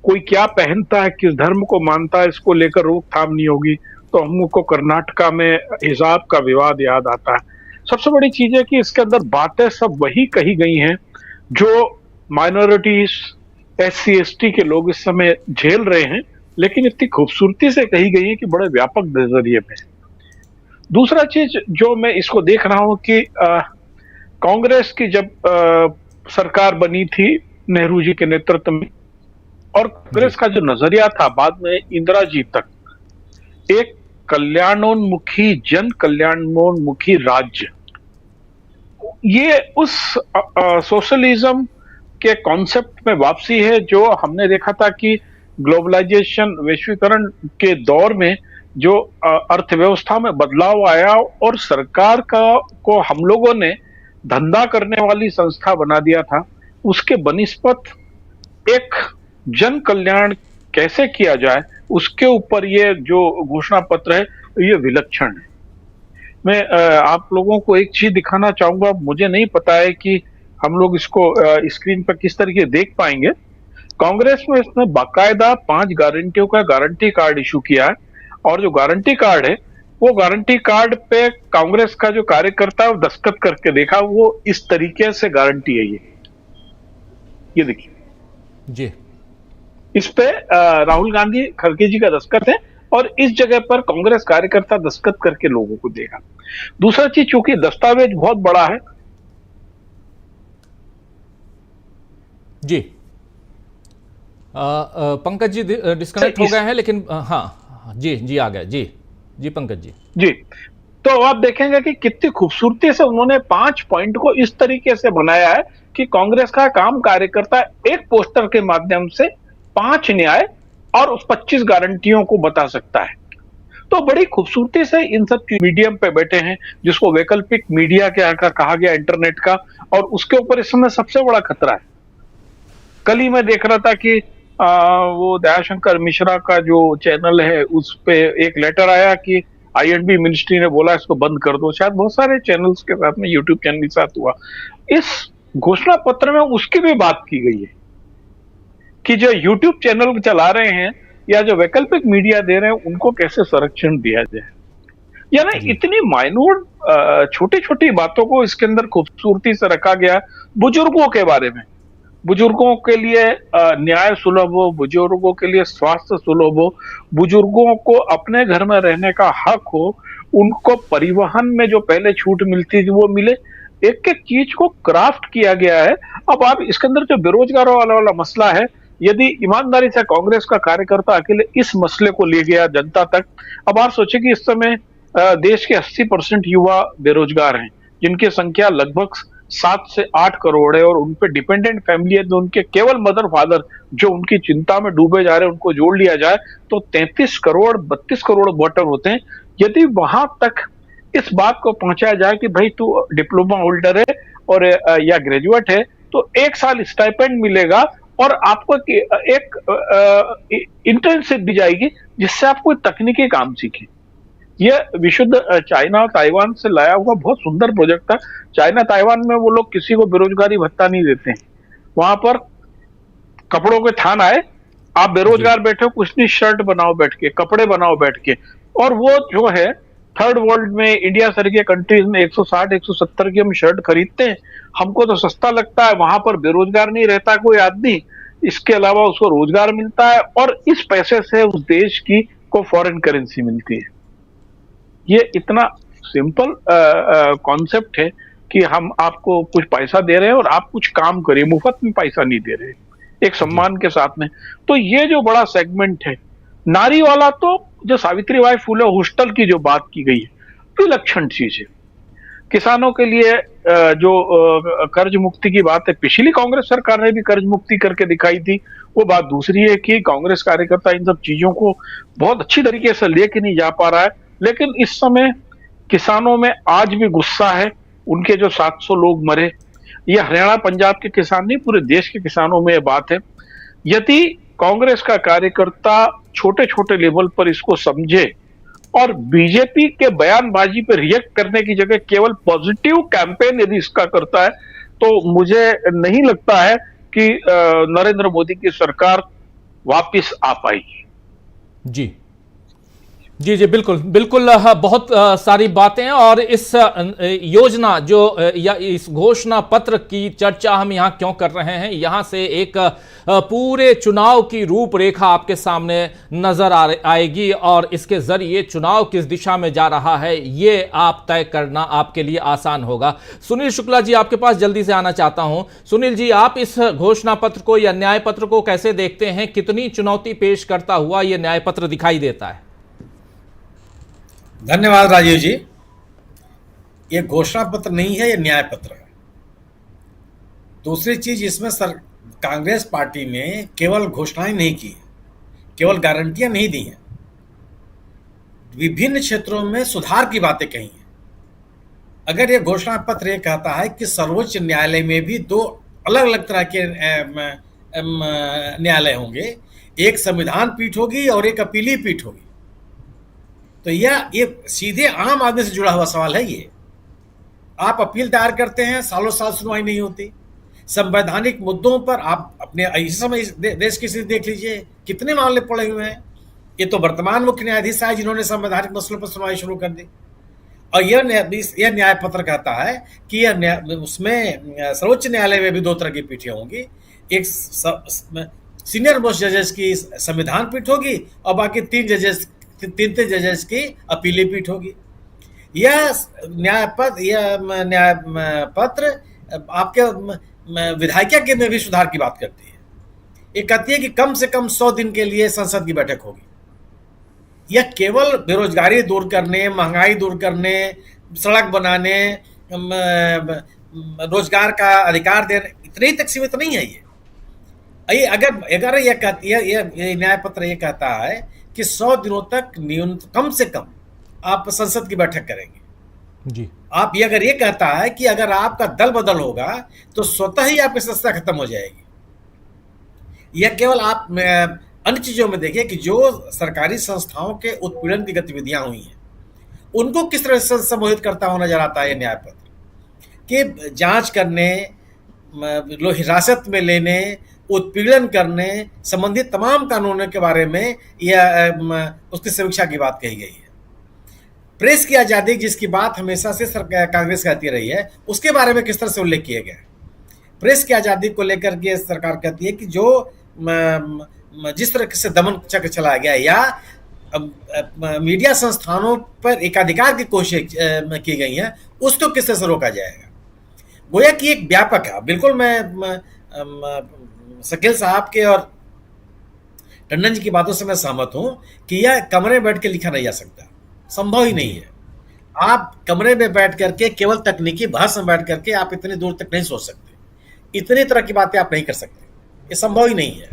कोई क्या पहनता है, किस धर्म को मानता है, इसको लेकर रोकथाम नहीं होगी, तो हमको कर्नाटका में हिजाब का विवाद याद आता है। सबसे बड़ी चीज है कि इसके अंदर बातें सब वही कही गई हैं जो माइनॉरिटीज, SC ST के लोग इस समय झेल रहे हैं, लेकिन इतनी खूबसूरती से कही गई है कि बड़े व्यापक नजरिए में। दूसरा चीज जो मैं इसको देख रहा हूं कि कांग्रेस की जब सरकार बनी थी नेहरू जी के नेतृत्व में, और कांग्रेस का जो नजरिया था बाद में इंदिरा जी तक, एक कल्याणोन्मुखी, जन कल्याणोन्मुखी राज्य, ये उस सोशलिज्म के कॉन्सेप्ट में वापसी है जो हमने देखा था कि ग्लोबलाइजेशन, वैश्वीकरण के दौर में जो अर्थव्यवस्था में बदलाव आया और सरकार को हम लोगों ने धंधा करने वाली संस्था बना दिया था, उसके बनिस्पत एक जन कल्याण कैसे किया जाए उसके ऊपर ये जो घोषणा पत्र है ये विलक्षण है। मैं आप लोगों को एक चीज दिखाना चाहूंगा, मुझे नहीं पता है कि हम लोग इसको स्क्रीन पर किस तरीके देख पाएंगे। कांग्रेस में इसने बाकायदा 5 गारंटियों का गारंटी कार्ड इशू किया है, और जो गारंटी कार्ड है वो गारंटी कार्ड पे कांग्रेस का जो कार्यकर्ता है वो दस्तखत करके देखा, वो इस तरीके से गारंटी है। ये देखिए जी, इस पे राहुल गांधी, खड़गे जी का दस्तखत है और इस जगह पर कांग्रेस कार्यकर्ता दस्तखत करके लोगों को देगा। दूसरा चीज, चूंकि दस्तावेज बहुत बड़ा है जी, पंकज जी डिस्कनेक्ट हो गए हैं, लेकिन हाँ जी आ गए जी पंकज जी। तो आप देखेंगे कि कितनी खूबसूरती से उन्होंने 5 पॉइंट को इस तरीके से बनाया है कि कांग्रेस का काम कार्यकर्ता एक पोस्टर के माध्यम से 5 न्याय और उस 25 गारंटियों को बता सकता है। तो बड़ी खूबसूरती से इन सब मीडियम पे बैठे हैं, जिसको वैकल्पिक मीडिया के कहा गया, इंटरनेट का, और उसके ऊपर इस समय सबसे बड़ा खतरा है। कल ही मैं देख रहा था कि वो दयाशंकर मिश्रा का जो चैनल है उस पे एक लेटर आया कि INB मिनिस्ट्री ने बोला इसको बंद कर दो। शायद बहुत सारे चैनल्स के साथ में, यूट्यूब चैनल के साथ हुआ। इस घोषणा पत्र में उसकी भी बात की गई है कि जो यूट्यूब चैनल चला रहे हैं या जो वैकल्पिक मीडिया दे रहे हैं उनको कैसे संरक्षण दिया जाए। यानी इतनी माइन्यूट छोटी छोटी बातों को इसके अंदर खूबसूरती से रखा गया। बुजुर्गों के बारे में, बुजुर्गों के लिए न्याय सुलभ हो, बुजुर्गों के लिए स्वास्थ्य सुलभ हो, बुजुर्गों को अपने घर में रहने का हक हो, उनको परिवहन में जो पहले छूट मिलती थी वो मिले। एक एक चीज को क्राफ्ट किया गया है। अब आप इसके अंदर जो बेरोजगारों वाला मसला है, यदि ईमानदारी से कांग्रेस का कार्यकर्ता अकेले इस मसले को ले गया जनता तक, अब आप सोचिए कि इस समय देश के 80% युवा बेरोजगार हैं, जिनकी संख्या लगभग 7 से 8 करोड़ है, और उन पे डिपेंडेंट फैमिली है, तो उनके केवल मदर फादर जो उनकी चिंता में डूबे जा रहे हैं, उनको जोड़ लिया जाए तो 33 करोड़ 32 करोड़ वोटर होते हैं। यदि वहां तक इस बात को पहुंचाया जाए कि भाई तू डिप्लोमा होल्डर है और या ग्रेजुएट है तो 1 साल स्टाइपेंड मिलेगा और आपको एक इंटर्नशिप दी जाएगी जिससे आप कोई तकनीकी काम सीखें। ये विशुद्ध चाइना और ताइवान से लाया हुआ बहुत सुंदर प्रोजेक्ट था। चाइना ताइवान में वो लोग किसी को बेरोजगारी भत्ता नहीं देते हैं। वहां पर कपड़ों के थान आए, आप बेरोजगार बैठे हो, कुछ नहीं, शर्ट बनाओ बैठ के, कपड़े बनाओ बैठ के। और वो जो है थर्ड वर्ल्ड में, इंडिया सर के कंट्रीज में 160-170 की हम शर्ट खरीदते हैं, हमको तो सस्ता लगता है, वहां पर बेरोजगार नहीं रहता कोई आदमी, इसके अलावा उसको रोजगार मिलता है और इस पैसे से उस देश की को फॉरेन करेंसी मिलती है। ये इतना सिंपल कॉन्सेप्ट है कि हम आपको कुछ पैसा दे रहे हैं और आप कुछ काम करिए, मुफ्त में पैसा नहीं दे रहे, एक सम्मान के साथ में। तो ये जो बड़ा सेगमेंट है नारी वाला, तो जो सावित्रीबाई फुले हॉस्टल की जो बात की गई है, विलक्षण चीज है। किसानों के लिए जो कर्ज मुक्ति की बात है, पिछली कांग्रेस सरकार ने भी कर्ज मुक्ति करके दिखाई थी। वो बात दूसरी है कि कांग्रेस कार्यकर्ता इन सब चीजों को बहुत अच्छी तरीके से लेके नहीं जा पा रहा है। लेकिन इस समय किसानों में आज भी गुस्सा है। उनके जो 700 लोग मरे, ये हरियाणा पंजाब के किसान नहीं, पूरे देश के किसानों में ये बात है। यदि कांग्रेस का कार्यकर्ता छोटे छोटे लेवल पर इसको समझे और बीजेपी के बयानबाजी पर रिएक्ट करने की जगह केवल पॉजिटिव कैंपेन यदि इसका करता है, तो मुझे नहीं लगता है कि नरेंद्र मोदी की सरकार वापस आ पाएगी। जी जी जी, बिल्कुल बिल्कुल। बहुत सारी बातें हैं और इस योजना जो या इस घोषणा पत्र की चर्चा हम यहाँ क्यों कर रहे हैं, यहाँ से एक पूरे चुनाव की रूपरेखा आपके सामने नजर आएगी और इसके जरिए चुनाव किस दिशा में जा रहा है ये आप तय करना आपके लिए आसान होगा। सुनील शुक्ला जी, आपके पास जल्दी से आना चाहता हूं। सुनील जी, आप इस घोषणा पत्र को या न्याय पत्र को कैसे देखते हैं? कितनी चुनौती पेश करता हुआ ये न्याय पत्र दिखाई देता है? धन्यवाद राजीव जी। ये घोषणा पत्र नहीं है, ये न्याय पत्र है। दूसरी चीज, इसमें कांग्रेस पार्टी ने केवल घोषणाएं नहीं की, केवल गारंटियां नहीं दी हैं, विभिन्न क्षेत्रों में सुधार की बातें कही हैं। अगर ये घोषणा पत्र ये कहता है कि सर्वोच्च न्यायालय में भी दो अलग अलग तरह के न्यायालय होंगे, एक संविधान पीठ होगी और एक अपीली पीठ होगी, तो ये सीधे आम आदमी से जुड़ा हुआ सवाल है। ये आप अपील दायर करते हैं, सालों साल सुनवाई नहीं होती। संवैधानिक मुद्दों पर आप अपने इस समय देश की स्थिति देख लीजिए, कितने मामले पड़े हुए हैं। ये तो वर्तमान मुख्य न्यायाधीश है जिन्होंने संवैधानिक मसलों पर सुनवाई शुरू कर दी। और यह न्याय पत्र कहता है कि यह उसमें सर्वोच्च न्यायालय में भी दो तरह की पीठें होंगी, एक सीनियर मोस्ट जजेस की संविधान पीठ होगी और बाकी तीन जजेस की अपीली पीठ होगी। यह न्याय पत्र आपके विधायिका के में भी सुधार की बात करती है। ये कहती है कि कम से कम 100 दिन के लिए संसद की बैठक होगी। यह केवल बेरोजगारी दूर करने, महंगाई दूर करने, सड़क बनाने, रोजगार का अधिकार देने इतने ही तक सीमित नहीं है। ये अगर यह न्याय पत्र ये कहता है कि 100 दिनों तक न्यूनतम कम से कम आप संसद की बैठक करेंगे जी। आप ये अगर ये कहता है कि अगर आपका दल बदल होगा तो स्वतः ही आपकी सदस्यता खत्म हो जाएगी। यह केवल आप अन्य चीजों में देखिए कि जो सरकारी संस्थाओं के उत्पीड़न की गतिविधियां हुई हैं उनको किस तरह से संबोधित करता हुआ नजर आता है ये न्याय पत्र कि जांच करने, हिरासत में लेने, उत्पीड़न करने संबंधित तमाम कानूनों के बारे में यह उसकी समीक्षा की बात कही गई है। प्रेस की आज़ादी जिसकी बात हमेशा से कांग्रेस कहती रही है, उसके बारे में किस तरह से उल्लेख किया गया है। प्रेस की आज़ादी को लेकर के सरकार कहती है कि जो जिस तरह से दमन चक्र चलाया गया या मीडिया संस्थानों पर एकाधिकार की कोशिश की गई है, उसको किस तरह से रोका जाएगा। गोया कि एक व्यापक है। बिल्कुल मैं शकील साहब के और टंडन जी की बातों से मैं सहमत हूं कि यह कमरे में बैठ के लिखा नहीं जा सकता, संभव ही नहीं है। आप कमरे में बैठ करके केवल तकनीकी बहस में बैठ करके आप इतनी दूर तक नहीं सोच सकते, इतनी तरह की बातें आप नहीं कर सकते, ये संभव ही नहीं है।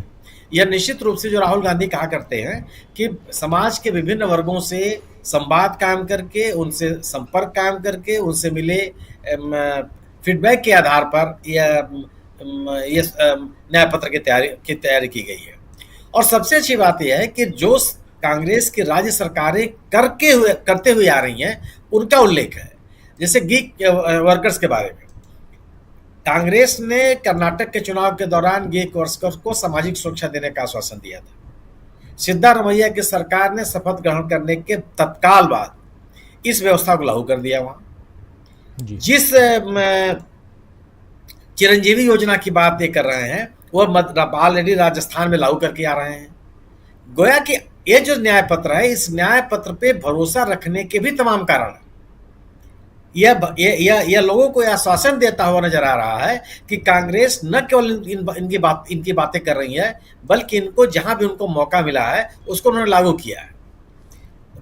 यह निश्चित रूप से जो राहुल गांधी कहा करते हैं कि समाज के विभिन्न वर्गों से संवाद कायम करके, उनसे संपर्क कायम करके, उनसे मिले फीडबैक के आधार पर यह न्याय पत्र की तैयारी की गई है। और सबसे अच्छी बात यह है कि जो कांग्रेस की राज्य सरकारें करते हुए आ रही हैं, उनका उल्लेख है। जैसे गीग वर्कर्स के बारे में कांग्रेस ने कर्नाटक के चुनाव के दौरान गीग वर्कर्स को सामाजिक सुरक्षा देने का आश्वासन दिया था। सिद्धारमैया की सरकार ने शपथ ग्रहण करने के तत्काल बाद इस व्यवस्था को लागू कर दिया। वहां जिस चिरंजीवी योजना की बात ये कर रहे हैं वह ऑलरेडी राजस्थान में लागू करके आ रहे हैं। गोया कि ये जो न्याय पत्र है, इस न्याय पत्र पे भरोसा रखने के भी तमाम कारण है। यह लोगों को यह आश्वासन देता हुआ नजर आ रहा है कि कांग्रेस न केवल इनकी बातें कर रही है, बल्कि इनको जहां भी उनको मौका मिला है उसको उन्होंने लागू किया है।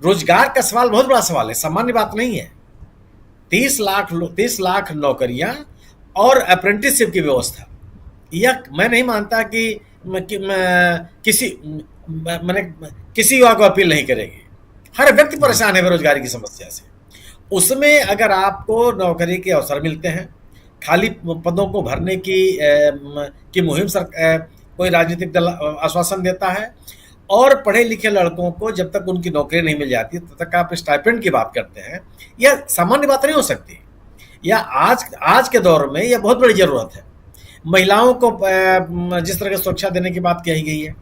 रोजगार का सवाल बहुत बड़ा सवाल है, सामान्य बात नहीं है। 30 लाख नौकरियां और अप्रेंटिसशिप की व्यवस्था, यह मैं नहीं मानता कि किसी युवा को अपील नहीं करेगी। हर व्यक्ति परेशान है बेरोजगारी की समस्या से। उसमें अगर आपको नौकरी के अवसर मिलते हैं, खाली पदों को भरने की मुहिम कोई राजनीतिक दल आश्वासन देता है, और पढ़े लिखे लड़कों को जब तक उनकी नौकरी नहीं मिल जाती तब तक आप स्टाइपेंड की बात करते हैं, यह सामान्य बात नहीं हो सकती। यह आज के दौर में यह बहुत बड़ी जरूरत है। महिलाओं को जिस तरह की सुरक्षा देने की बात कही गई है,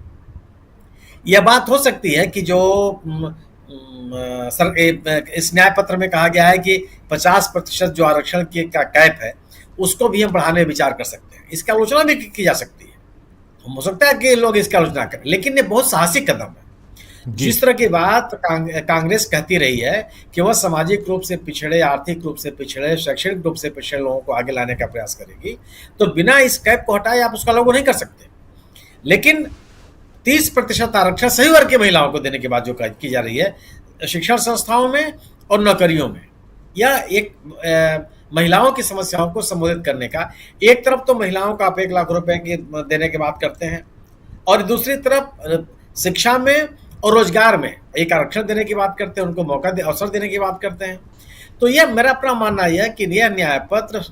यह बात हो सकती है कि जो इस न्याय पत्र में कहा गया है कि 50% जो आरक्षण का कैप है उसको भी हम बढ़ाने विचार कर सकते हैं। इसकी आलोचना भी की जा सकती है, हो सकता है कि लोग इसकी आलोचना करें, लेकिन ये बहुत साहसिक कदम है। जिस तरह की बात कांग्रेस कहती रही है कि वह सामाजिक रूप से पिछड़े, आर्थिक रूप से पिछड़े, शैक्षणिक रूप से पिछड़े लोगों को आगे लाने का प्रयास करेगी, तो बिना इस कैप को हटाए आप उसका लागू नहीं कर सकते। लेकिन 30% आरक्षण सही वर्ग की महिलाओं को देने की बात जो की जा रही है शिक्षण संस्थाओं में और नौकरियों में, यह एक महिलाओं की समस्याओं को संबोधित करने का, एक तरफ तो महिलाओं को आप 1 लाख रुपए की देने की बात करते हैं, और दूसरी तरफ शिक्षा में और रोजगार में एक आरक्षण देने की बात करते हैं, उनको अवसर देने की बात करते हैं। तो यह मेरा अपना मानना यह है कि यह न्याय पत्र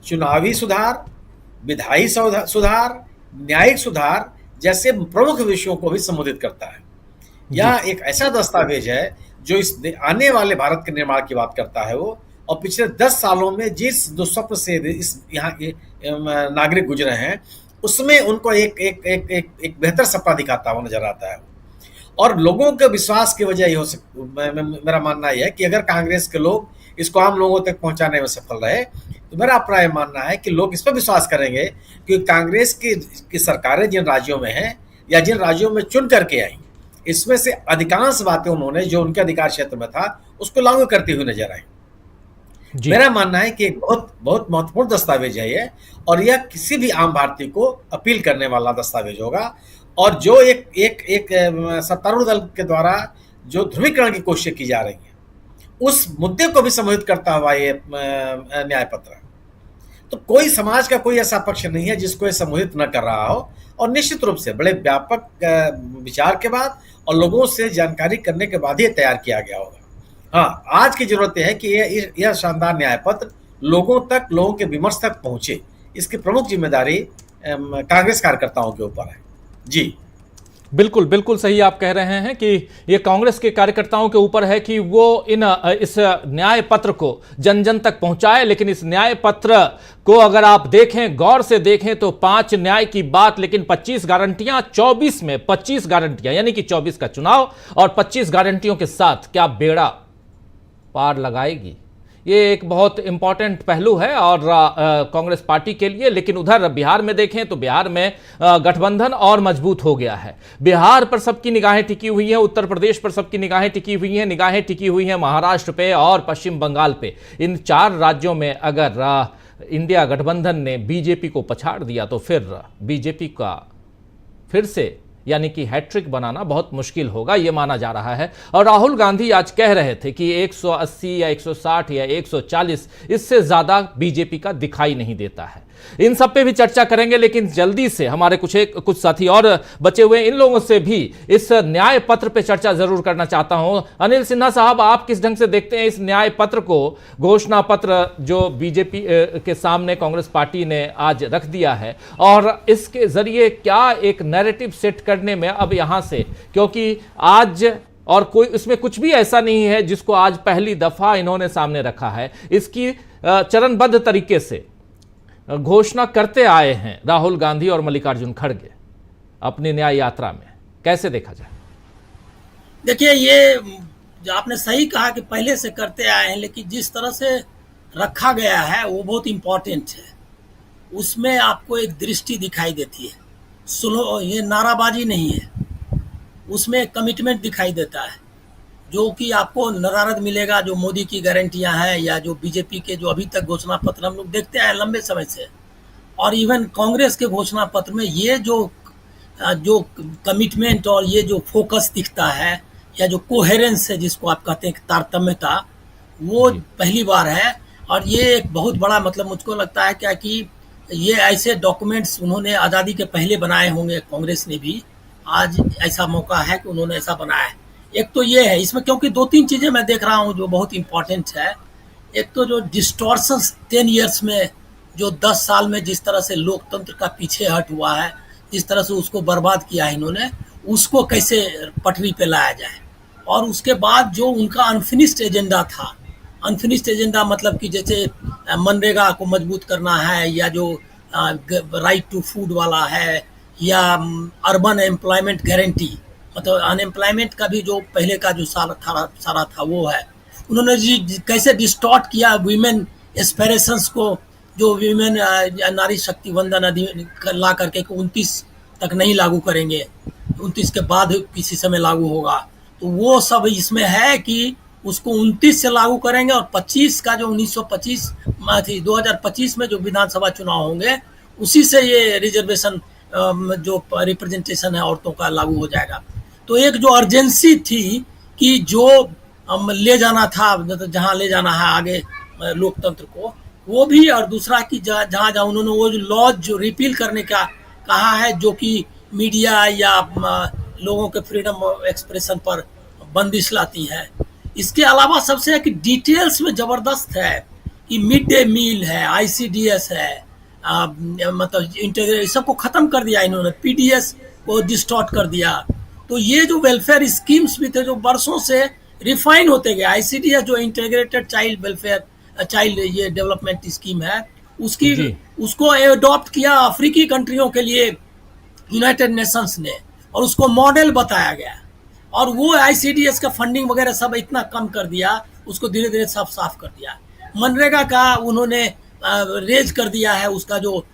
चुनावी सुधार, विधायी सुधार, न्यायिक सुधार जैसे प्रमुख विषयों को भी संबोधित करता है। यह एक ऐसा दस्तावेज है जो इस आने वाले भारत के निर्माण की बात करता है वो, और पिछले 10 सालों में जिस दुस्वप्न से इस यहाँ के नागरिक गुजरे हैं उसमें उनको एक बेहतर सपना दिखाता हुआ नजर आता है। और लोगों के विश्वास की वजह ये हो मेरा मानना यह है कि अगर कांग्रेस के लोग इसको आम लोगों तक पहुंचाने में सफल रहे, तो मेरा अपना यह मानना है कि लोग इस पर विश्वास करेंगे कि कांग्रेस की सरकारें जिन राज्यों में हैं या जिन राज्यों में चुन करके आई, इसमें से अधिकांश बातें उन्होंने जो उनके अधिकार क्षेत्र में था उसको लागू करती हुई नजर आई। मेरा मानना है कि एक बहुत महत्वपूर्ण दस्तावेज है ये, और यह किसी भी आम भारतीय को अपील करने वाला दस्तावेज होगा, और जो एक सत्तारूढ़ दल के द्वारा जो ध्रुवीकरण की कोशिश की जा रही है उस मुद्दे को भी संबोधित करता हुआ ये न्याय पत्र है। तो कोई समाज का कोई ऐसा पक्ष नहीं है जिसको ये संबोधित न कर रहा हो, और निश्चित रूप से बड़े व्यापक विचार के बाद और लोगों से जानकारी करने के बाद ही तैयार किया गया होगा। हाँ, आज की जरूरत है कि यह शानदार न्याय पत्र लोगों के विमर्श तक पहुंचे। इसकी प्रमुख जिम्मेदारी कांग्रेस कार्यकर्ताओं के ऊपर है। जी बिल्कुल बिल्कुल सही आप कह रहे हैं कि ये कांग्रेस के कार्यकर्ताओं के ऊपर है कि वो इस न्याय पत्र को जन जन तक पहुंचाए। लेकिन इस न्याय पत्र को अगर आप देखें, गौर से देखें, तो 5 न्याय की बात, लेकिन 25 गारंटियां, 24 में 25 गारंटियां, यानी कि 24 का चुनाव और 25 गारंटियों के साथ क्या बेड़ा पार लगाएगी। ये एक बहुत इंपॉर्टेंट पहलू है और कांग्रेस पार्टी के लिए। लेकिन उधर बिहार में देखें तो बिहार में गठबंधन और मजबूत हो गया है। बिहार पर सबकी निगाहें टिकी हुई हैं, उत्तर प्रदेश पर सबकी निगाहें टिकी हुई हैं, निगाहें टिकी हुई हैं महाराष्ट्र पे और पश्चिम बंगाल पे। इन 4 राज्यों में अगर इंडिया गठबंधन ने बीजेपी को पछाड़ दिया तो फिर बीजेपी का फिर से यानी कि हैट्रिक बनाना बहुत मुश्किल होगा, यह माना जा रहा है। और राहुल गांधी आज कह रहे थे कि 180 या 160 या 140 इससे ज्यादा बीजेपी का दिखाई नहीं देता है। इन सब पे भी चर्चा करेंगे, लेकिन जल्दी से हमारे कुछ साथी और बचे हुए, इन लोगों से भी इस न्याय पत्र पे चर्चा जरूर करना चाहता हूं। अनिल सिन्हा साहब, आप किस ढंग से देखते हैं इस न्याय पत्र को, घोषणा पत्र जो बीजेपी के सामने कांग्रेस पार्टी ने आज रख दिया है, और इसके जरिए क्या एक नैरेटिव सेट करने में अब यहां से, क्योंकि आज और कोई इसमें कुछ भी ऐसा नहीं है जिसको आज पहली दफा इन्होंने सामने रखा है। इसकी चरणबद्ध तरीके से घोषणा करते आए हैं राहुल गांधी और मल्लिकार्जुन खड़गे अपनी न्याय यात्रा में। कैसे देखा जाए? देखिए, ये जो आपने सही कहा कि पहले से करते आए हैं, लेकिन जिस तरह से रखा गया है वो बहुत इम्पोर्टेंट है। उसमें आपको एक दृष्टि दिखाई देती है, ये नाराबाजी नहीं है, उसमें कमिटमेंट दिखाई देता है, जो कि आपको नरारद मिलेगा जो मोदी की गारंटियां हैं या जो बीजेपी के जो अभी तक घोषणा पत्र हम लोग देखते आए लंबे समय से, और इवन कांग्रेस के घोषणा पत्र में ये जो कमिटमेंट और ये जो फोकस दिखता है या जो कोहेरेंस है जिसको आप कहते हैं तारतम्यता, वो पहली बार है। और ये एक बहुत बड़ा मतलब मुझको लगता है क्या कि ये ऐसे डॉक्यूमेंट्स उन्होंने आज़ादी के पहले बनाए होंगे, कांग्रेस ने भी, आज ऐसा मौका है कि उन्होंने ऐसा बनाया है। एक तो ये है इसमें, क्योंकि 2-3 चीज़ें मैं देख रहा हूँ जो बहुत इंपॉर्टेंट है। एक तो जो डिस्टॉर्शन 10 ईयर्स में, जो 10 साल में जिस तरह से लोकतंत्र का पीछे हट हुआ है, जिस तरह से उसको बर्बाद किया है इन्होंने, उसको कैसे पटरी पे लाया जाए। और उसके बाद जो उनका अनफिनिश्ड एजेंडा था, अनफिनिश्ड एजेंडा मतलब कि जैसे मनरेगा को मजबूत करना है, या जो राइट टू फूड वाला है, या अर्बन एम्प्लॉयमेंट गारंटी, मतलब अनएम्प्लॉयमेंट का भी जो पहले का जो सारा था वो है। उन्होंने कैसे डिस्टॉर्ट किया वीमेन एस्पिरेशंस को, जो वीमेन नारी शक्ति वंदन ला करके 29 तक नहीं लागू करेंगे, 29 के बाद किसी समय लागू होगा, तो वो सब इसमें है कि उसको 29 से लागू करेंगे। और 25 का जो 2025 में जो विधानसभा चुनाव होंगे उसी से ये रिजर्वेशन जो रिप्रेजेंटेशन है औरतों का लागू हो जाएगा। तो एक जो अर्जेंसी थी कि जो ले जाना था, जहाँ ले जाना है आगे लोकतंत्र को, वो भी, और दूसरा कि जहाँ जहाँ उन्होंने वो जो लॉज जो रिपील करने का कहा है, जो कि मीडिया या लोगों के फ्रीडम ऑफ एक्सप्रेशन पर बंदिश लाती है। इसके अलावा सबसे है कि डिटेल्स में ज़बरदस्त है कि मिड डे मील है, ICDS है, मतलब इंटीग्रेट, सबको ख़त्म कर दिया इन्होंने, PDS को डिस्टॉर्ट कर दिया। तो ये जो वेलफेयर स्कीम्स भी थे जो बरसों से रिफाइन होते गए, ICDS जो इंटीग्रेटेड चाइल्ड वेलफेयर चाइल्ड ये डेवलपमेंट स्कीम है, उसको एडॉप्ट किया अफ्रीकी कंट्रियों के लिए यूनाइटेड नेशंस ने, और उसको मॉडल बताया गया। और वो ICDS का फंडिंग वगैरह सब इतना कम कर दिया, उसको धीरे धीरे सब साफ कर दिया। मनरेगा का उन्होंने रेज कर दिया है, उसका जो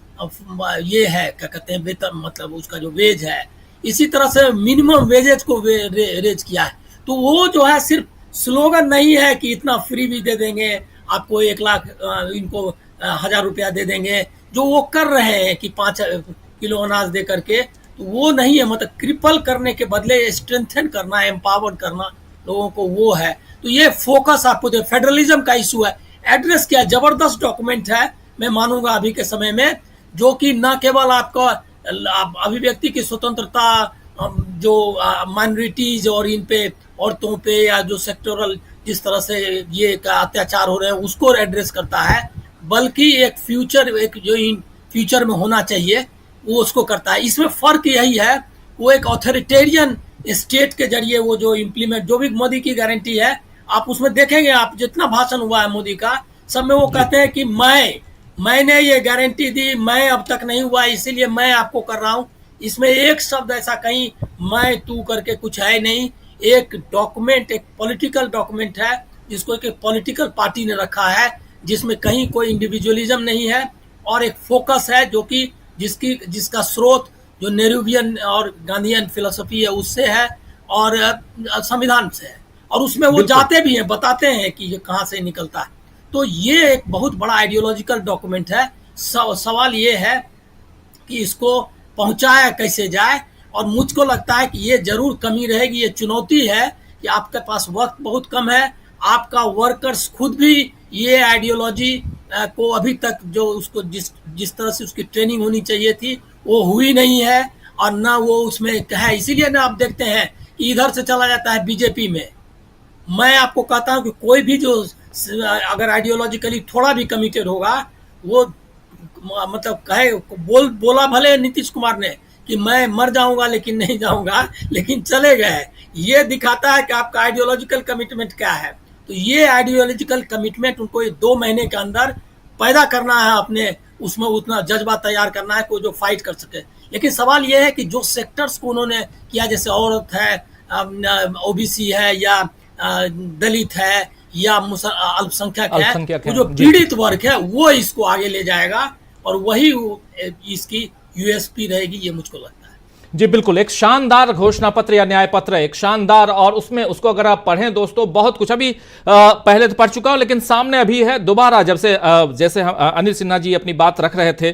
ये है क्या कहते हैं वेतन, मतलब उसका जो वेज है, इसी तरह से मिनिमम वेजेज को रेज किया है। तो वो जो है सिर्फ स्लोगन नहीं है कि इतना फ्री भी दे देंगे आपको, 1 लाख इनको 1000 रुपया दे देंगे, जो वो कर रहे हैं कि 5 किलो अनाज दे करके, तो वो नहीं है। मतलब क्रिपल करने के बदले स्ट्रेंथन करना, एम्पावर्ड करना लोगों को, वो है। तो ये फोकस आपको फेडरलिज्म का इशू है, एड्रेस किया, जबरदस्त डॉक्यूमेंट है मैं मानूंगा अभी के समय में, जो कि न केवल आपको अभिव्यक्ति की स्वतंत्रता, जो माइनॉरिटीज और इन पे औरतों पे या जो सेक्टोरल जिस तरह से ये अत्याचार हो रहे हैं उसको एड्रेस करता है, बल्कि एक फ्यूचर, एक जो इन फ्यूचर में होना चाहिए वो उसको करता है। इसमें फर्क यही है, वो एक ऑथोरिटेरियन स्टेट के जरिए वो जो इम्प्लीमेंट, जो भी मोदी की गारंटी है, आप उसमें देखेंगे, आप जितना भाषण हुआ है मोदी का, सब में वो कहते हैं कि मैंने ये गारंटी दी, मैं अब तक नहीं हुआ इसीलिए मैं आपको कर रहा हूँ। इसमें एक शब्द ऐसा कहीं मैं तू करके कुछ है नहीं। एक डॉक्यूमेंट, एक पॉलिटिकल डॉक्यूमेंट है जिसको एक पॉलिटिकल पार्टी ने रखा है, जिसमें कहीं कोई इंडिविजुअलिज्म नहीं है, और एक फोकस है जो कि जिसका स्रोत जो नेहरूवियन और गांधीयन फिलोसफी है उससे है, और संविधान से है, और उसमें वो जाते भी हैं, बताते हैं कि ये कहाँ से निकलता है। तो ये एक बहुत बड़ा आइडियोलॉजिकल डॉक्यूमेंट है। सवाल ये है कि इसको पहुंचाया कैसे जाए, और मुझको लगता है कि ये जरूर कमी रहेगी, ये चुनौती है कि आपके पास वक्त बहुत कम है, आपका वर्कर्स खुद भी ये आइडियोलॉजी को अभी तक जो उसको जिस तरह से उसकी ट्रेनिंग होनी चाहिए थी वो हुई नहीं है, और ना वो उसमें है। इसीलिए ना आप देखते हैं कि इधर से चला जाता है बीजेपी में। मैं आपको कहता हूं कि कोई भी जो अगर आइडियोलॉजिकली थोड़ा भी कमिटेड होगा, वो मतलब बोला भले नीतीश कुमार ने कि मैं मर जाऊंगा लेकिन नहीं जाऊंगा, लेकिन चले गए। ये दिखाता है कि आपका आइडियोलॉजिकल कमिटमेंट क्या है। तो ये आइडियोलॉजिकल कमिटमेंट उनको 2 महीने के अंदर पैदा करना है, अपने उसमें उतना जज्बा तैयार करना है, कोई जो फाइट कर सके। लेकिन सवाल ये है कि जो सेक्टर्स को उन्होंने किया, जैसे औरत है, ओबीसी है, या दलित है, या अल्पसंख्यक है, वो जो पीड़ित वर्ग है वो इसको आगे ले जाएगा और वही इसकी यूएसपी रहेगी, ये मुझको लगता है। जी बिल्कुल, एक शानदार घोषणा पत्र या न्याय पत्र, एक शानदार, और उसमें उसको अगर आप पढ़ें दोस्तों, बहुत कुछ अभी पहले तो पढ़ चुका हूं, लेकिन सामने अभी है दोबारा, जब से जैसे अनिल सिन्हा जी अपनी बात रख रहे थे,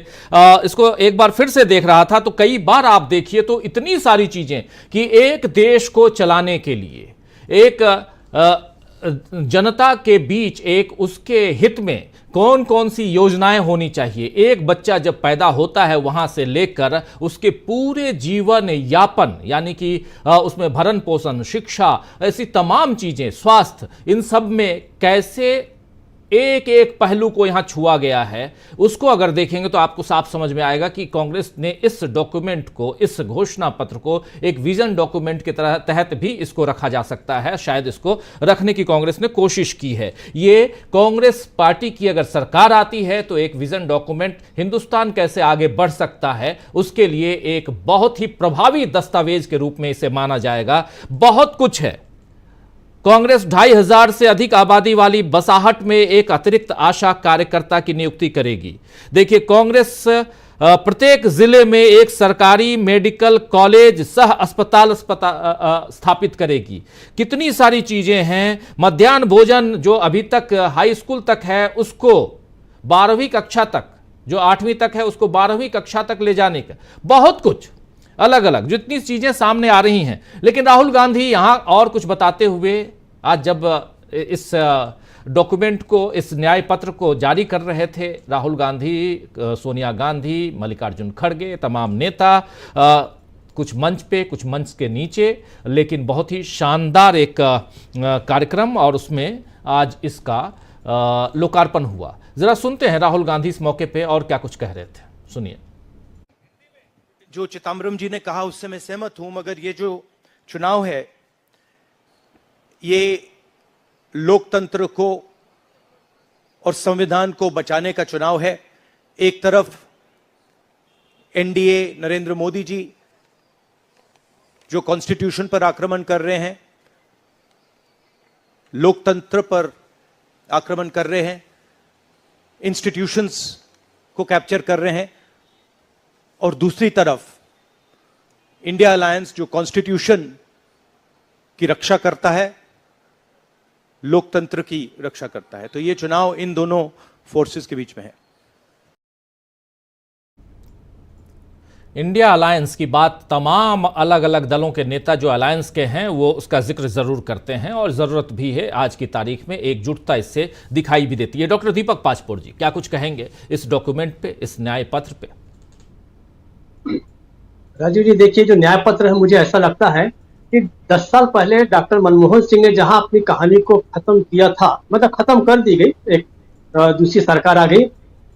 इसको एक बार फिर से देख रहा था, तो कई बार आप देखिए तो इतनी सारी चीजें कि एक देश को चलाने के लिए, एक जनता के बीच, एक उसके हित में कौन कौन सी योजनाएं होनी चाहिए, एक बच्चा जब पैदा होता है वहां से लेकर उसके पूरे जीवन यापन, यानी कि उसमें भरण पोषण, शिक्षा, ऐसी तमाम चीजें, स्वास्थ्य, इन सब में कैसे एक एक पहलू को यहां छुआ गया है, उसको अगर देखेंगे तो आपको साफ समझ में आएगा कि कांग्रेस ने इस डॉक्यूमेंट को, इस घोषणा पत्र को एक विजन डॉक्यूमेंट के तहत भी इसको रखा जा सकता है। शायद इसको रखने की कांग्रेस ने कोशिश की है। ये कांग्रेस पार्टी की अगर सरकार आती है तो एक विजन डॉक्यूमेंट हिंदुस्तान कैसे आगे बढ़ सकता है, उसके लिए एक बहुत ही प्रभावी दस्तावेज के रूप में इसे माना जाएगा। बहुत कुछ है। कांग्रेस 2500 से अधिक आबादी वाली बसाहट में एक अतिरिक्त आशा कार्यकर्ता की नियुक्ति करेगी। देखिए, कांग्रेस प्रत्येक जिले में एक सरकारी मेडिकल कॉलेज सह अस्पताल स्थापित करेगी। कितनी सारी चीजें हैं। मध्याह्न भोजन जो अभी तक हाई स्कूल तक है उसको 12वीं कक्षा तक, जो 8वीं तक है उसको 12वीं कक्षा तक ले जाने का, बहुत कुछ अलग अलग जितनी चीजें सामने आ रही हैं। लेकिन राहुल गांधी यहां और कुछ बताते हुए आज जब इस डॉक्यूमेंट को, इस न्याय पत्र को जारी कर रहे थे, राहुल गांधी, सोनिया गांधी, मल्लिकार्जुन खड़गे, तमाम नेता, कुछ मंच पे, कुछ मंच के नीचे, लेकिन बहुत ही शानदार एक कार्यक्रम, और उसमें आज इसका लोकार्पण हुआ। जरा सुनते हैं राहुल गांधी इस मौके पे और क्या कुछ कह रहे थे, सुनिए। जो चिदम्बरम जी ने कहा उससे मैं सहमत हूं, मगर ये जो चुनाव है ये लोकतंत्र को और संविधान को बचाने का चुनाव है। एक तरफ एनडीए, नरेंद्र मोदी जी जो कॉन्स्टिट्यूशन पर आक्रमण कर रहे हैं, लोकतंत्र पर आक्रमण कर रहे हैं, इंस्टीट्यूशंस को कैप्चर कर रहे हैं, और दूसरी तरफ इंडिया अलायंस जो कॉन्स्टिट्यूशन की रक्षा करता है, लोकतंत्र की रक्षा करता है। तो ये चुनाव इन दोनों फोर्सेस के बीच में है। इंडिया अलायंस की बात तमाम अलग अलग दलों के नेता जो अलायंस के हैं वो उसका जिक्र जरूर करते हैं, और जरूरत भी है। आज की तारीख में एकजुटता इससे दिखाई भी देती है। डॉक्टर दीपक पाचपोर जी क्या कुछ कहेंगे इस डॉक्यूमेंट पे, इस न्याय पत्र पे? राजीव जी, देखिए, जो न्याय पत्र है, मुझे ऐसा लगता है कि 10 साल पहले डॉक्टर मनमोहन सिंह ने जहां अपनी कहानी को खत्म किया था, मतलब खत्म कर दी गई, एक दूसरी सरकार आ गई,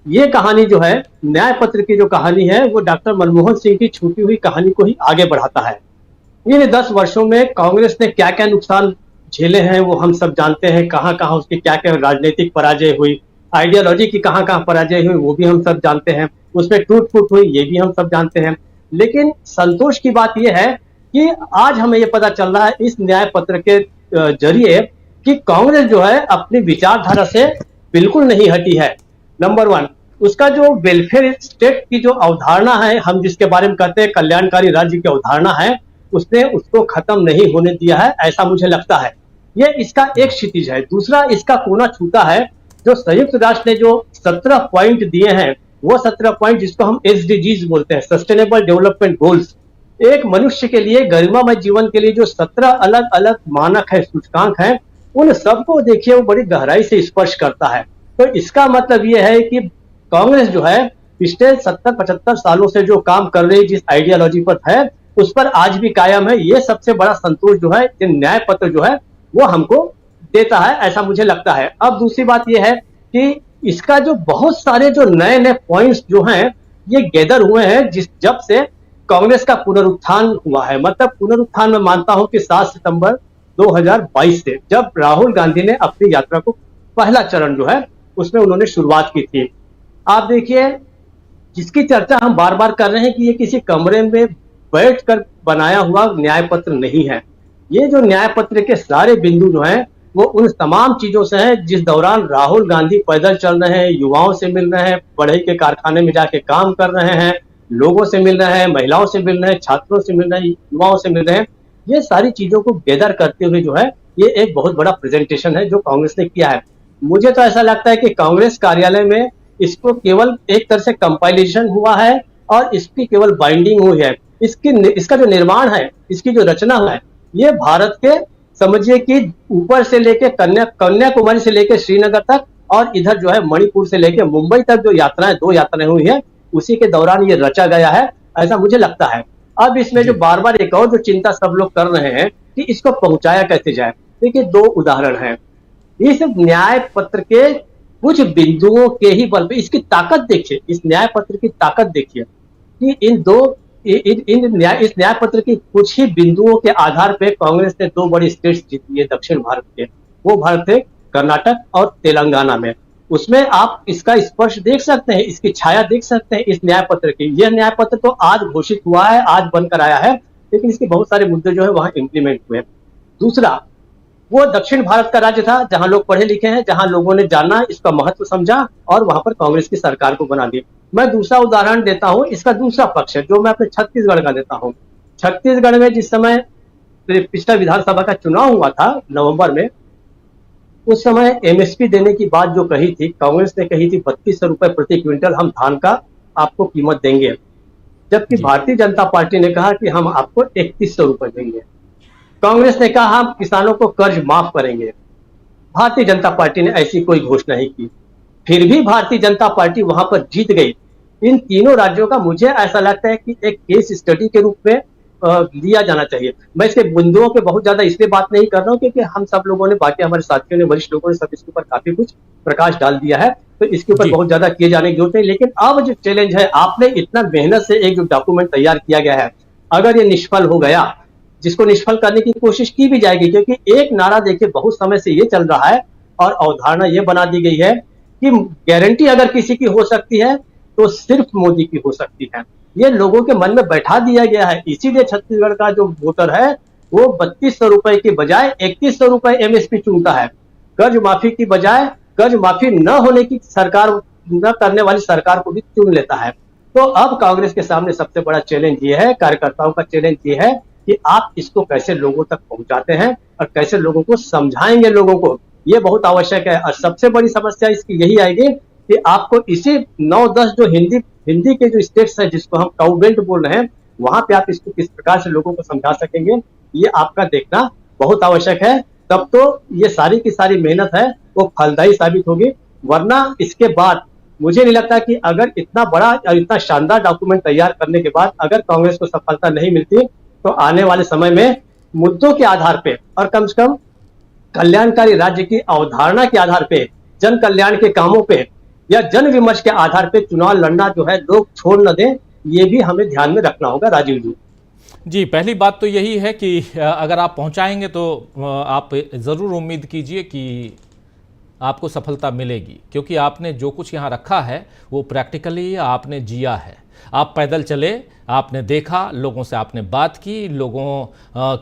ये कहानी जो है, न्याय पत्र की जो कहानी है, वो डॉक्टर मनमोहन सिंह की छूटी हुई कहानी को ही आगे बढ़ाता है। इन 10 वर्षों में कांग्रेस ने क्या क्या नुकसान झेले हैं वो हम सब जानते हैं। कहां कहां उसकी क्या क्या राजनीतिक पराजय हुई, आइडियोलॉजी की कहां कहां पराजय हुई वो भी हम सब जानते हैं, उसमें टूट फूट हुई ये भी हम सब जानते हैं। लेकिन संतोष की बात यह है कि आज हमें यह पता चल रहा है इस न्याय पत्र के जरिए कि कांग्रेस जो है अपनी विचारधारा से बिल्कुल नहीं हटी है। नंबर 1, उसका जो वेलफेयर स्टेट की जो अवधारणा है, हम जिसके बारे में कहते हैं कल्याणकारी राज्य की अवधारणा है, उसने उसको खत्म नहीं होने दिया है, ऐसा मुझे लगता है। ये इसका एक क्षितिज है। दूसरा, इसका कोना छूता है जो संयुक्त राष्ट्र ने जो 17 पॉइंट दिए हैं, वो 17 पॉइंट जिसको हम SDGs बोलते हैं, सस्टेनेबल डेवलपमेंट गोल्स, एक मनुष्य के लिए गरिमामय जीवन के लिए जो 17 अलग अलग मानक है, सूचकांक है, उन सबको देखिए वो बड़ी गहराई से स्पर्श करता है। तो इसका मतलब ये है कि कांग्रेस जो है पिछले 70-75 सालों से जो काम कर रही, जिस आइडियोलॉजी पर है, उस पर आज भी कायम है। ये सबसे बड़ा संतोष जो है न्याय पत्र जो है वो हमको देता है, ऐसा मुझे लगता है। अब दूसरी बात यह है कि इसका जो बहुत सारे जो नए नए पॉइंट्स जो हैं ये गैदर हुए हैं जब से कांग्रेस का पुनरुत्थान हुआ है। मतलब पुनरुत्थान में मानता हूं कि 7 सितंबर 2022 से, जब राहुल गांधी ने अपनी यात्रा को पहला चरण जो है उसमें उन्होंने शुरुआत की थी। आप देखिए, जिसकी चर्चा हम बार बार कर रहे हैं कि ये किसी कमरे में बैठकर बनाया हुआ न्याय पत्र नहीं है। ये जो न्याय पत्र के सारे बिंदु जो हैं वो उन तमाम चीजों से हैं जिस दौरान राहुल गांधी पैदल चल रहे हैं, युवाओं से मिल रहे हैं, बढ़ई के कारखाने में जाके काम कर रहे हैं, लोगों से मिल रहे हैं, महिलाओं से मिल रहे हैं, छात्रों से मिल रहे हैं, युवाओं से मिल रहे हैं। ये सारी चीजों को गैदर करते हुए जो है ये एक बहुत बड़ा प्रेजेंटेशन है जो कांग्रेस ने किया है। मुझे तो ऐसा लगता है कि कांग्रेस कार्यालय में इसको केवल एक तरह से कंपाइलेशन हुआ है और इसकी केवल बाइंडिंग हुई है। इसका जो निर्माण है, इसकी जो रचना है, ये भारत के समझिए कि ऊपर से लेके कन्याकुमारी से लेके श्रीनगर तक और इधर जो है मणिपुर से लेके मुंबई तक जो यात्राएं, 2 यात्राएं हुई है, उसी के दौरान ये रचा गया है, ऐसा मुझे लगता है। अब इसमें जो बार बार एक और जो चिंता सब लोग कर रहे हैं कि इसको पहुंचाया कैसे जाए। देखिए, 2 उदाहरण हैं। इस न्याय पत्र के कुछ बिंदुओं के ही बल पे इसकी ताकत देखिए, इस न्याय पत्र की ताकत देखिए कि इस न्याय पत्र की कुछ ही बिंदुओं के आधार पे कांग्रेस ने 2 बड़ी स्टेट्स जीती है दक्षिण भारत के। वो भारत थे कर्नाटक और तेलंगाना में। उसमें आप इसका स्पर्श देख सकते हैं, इसकी छाया देख सकते हैं इस न्याय पत्र की। यह न्याय पत्र तो आज घोषित हुआ है, आज बनकर आया है, लेकिन इसके बहुत सारे मुद्दे जो है वहां इंप्लीमेंट हुए। दूसरा, वो दक्षिण भारत का राज्य था जहां लोग पढ़े लिखे हैं, जहां लोगों ने जाना, इसका महत्व समझा और वहां पर कांग्रेस की सरकार को बना दी। मैं दूसरा उदाहरण देता हूं, इसका दूसरा पक्ष है जो मैं अपने छत्तीसगढ़ का देता हूं। छत्तीसगढ़ में जिस समय पिछला विधानसभा का चुनाव हुआ था नवंबर में, उस समय एमएसपी देने की बात जो कही थी, कांग्रेस ने कही थी 3200 रुपए प्रति क्विंटल हम धान का आपको कीमत देंगे, जबकि भारतीय जनता पार्टी ने कहा कि हम आपको 3100 रुपए देंगे। कांग्रेस ने कहा हम किसानों को कर्ज माफ करेंगे। भारतीय जनता पार्टी ने ऐसी कोई घोषणा नहीं की, फिर भी भारतीय जनता पार्टी वहां पर जीत गई। इन तीनों राज्यों का मुझे ऐसा लगता है कि एक केस स्टडी के रूप में लिया जाना चाहिए। मैं इसके बिंदुओं पे बहुत ज्यादा इसलिए बात नहीं कर रहा हूं क्योंकि हम सब लोगों ने, बाकी हमारे साथियों ने, वरिष्ठ लोगों ने सब इसके ऊपर काफी कुछ प्रकाश डाल दिया है, तो इसके ऊपर बहुत ज्यादा किए जाने की जरूरत नहीं। लेकिन अब जो चैलेंज है, आपने इतना मेहनत से एक जो डॉक्यूमेंट तैयार किया गया है, अगर ये निष्फल हो गया, जिसको निष्फल करने की कोशिश की भी जाएगी, क्योंकि एक नारा देखिए बहुत समय से ये चल रहा है और अवधारणा ये बना दी गई है कि गारंटी अगर किसी की हो सकती है तो सिर्फ मोदी की हो सकती है। ये लोगों के मन में बैठा दिया गया है। इसीलिए छत्तीसगढ़ का जो वोटर है वो 3200 रुपए के बजाय 3100 रुपए एमएसपी चुनता है। कर्ज माफी की बजाय कर्ज माफी न होने की सरकार, न करने वाली सरकार को भी चुन लेता है। तो अब कांग्रेस के सामने सबसे बड़ा चैलेंज ये है, कार्यकर्ताओं का चैलेंज ये है कि आप इसको कैसे लोगों तक पहुंचाते हैं और कैसे लोगों को समझाएंगे। लोगों को ये बहुत आवश्यक है। और सबसे बड़ी समस्या इसकी यही आएगी कि आपको इसी 9-10 जो हिंदी के जो स्टेट्स है, जिसको हम काउ बेल्ट बोल रहे हैं, वहां पे आप इसको किस प्रकार से लोगों को समझा सकेंगे, ये आपका देखना बहुत आवश्यक है। तब तो ये सारी की सारी मेहनत है वो फलदायी साबित होगी। वरना इसके बाद मुझे नहीं लगता कि अगर इतना बड़ा और इतना शानदार डॉक्यूमेंट तैयार करने के बाद अगर कांग्रेस को सफलता नहीं मिलती तो आने वाले समय में मुद्दों के आधार पे और कम से कम कल्याणकारी राज्य की अवधारणा के आधार पे, जन कल्याण के कामों पे या जन विमर्श के आधार पे चुनाव लड़ना जो है लोग छोड़ न दें, ये भी हमें ध्यान में रखना होगा। राजीव जी जी, पहली बात तो यही है कि अगर आप पहुंचाएंगे तो आप ज़रूर उम्मीद कीजिए कि आपको सफलता मिलेगी, क्योंकि आपने जो कुछ यहाँ रखा है वो प्रैक्टिकली आपने जिया है। आप पैदल चले, आपने देखा, लोगों से आपने बात की, लोगों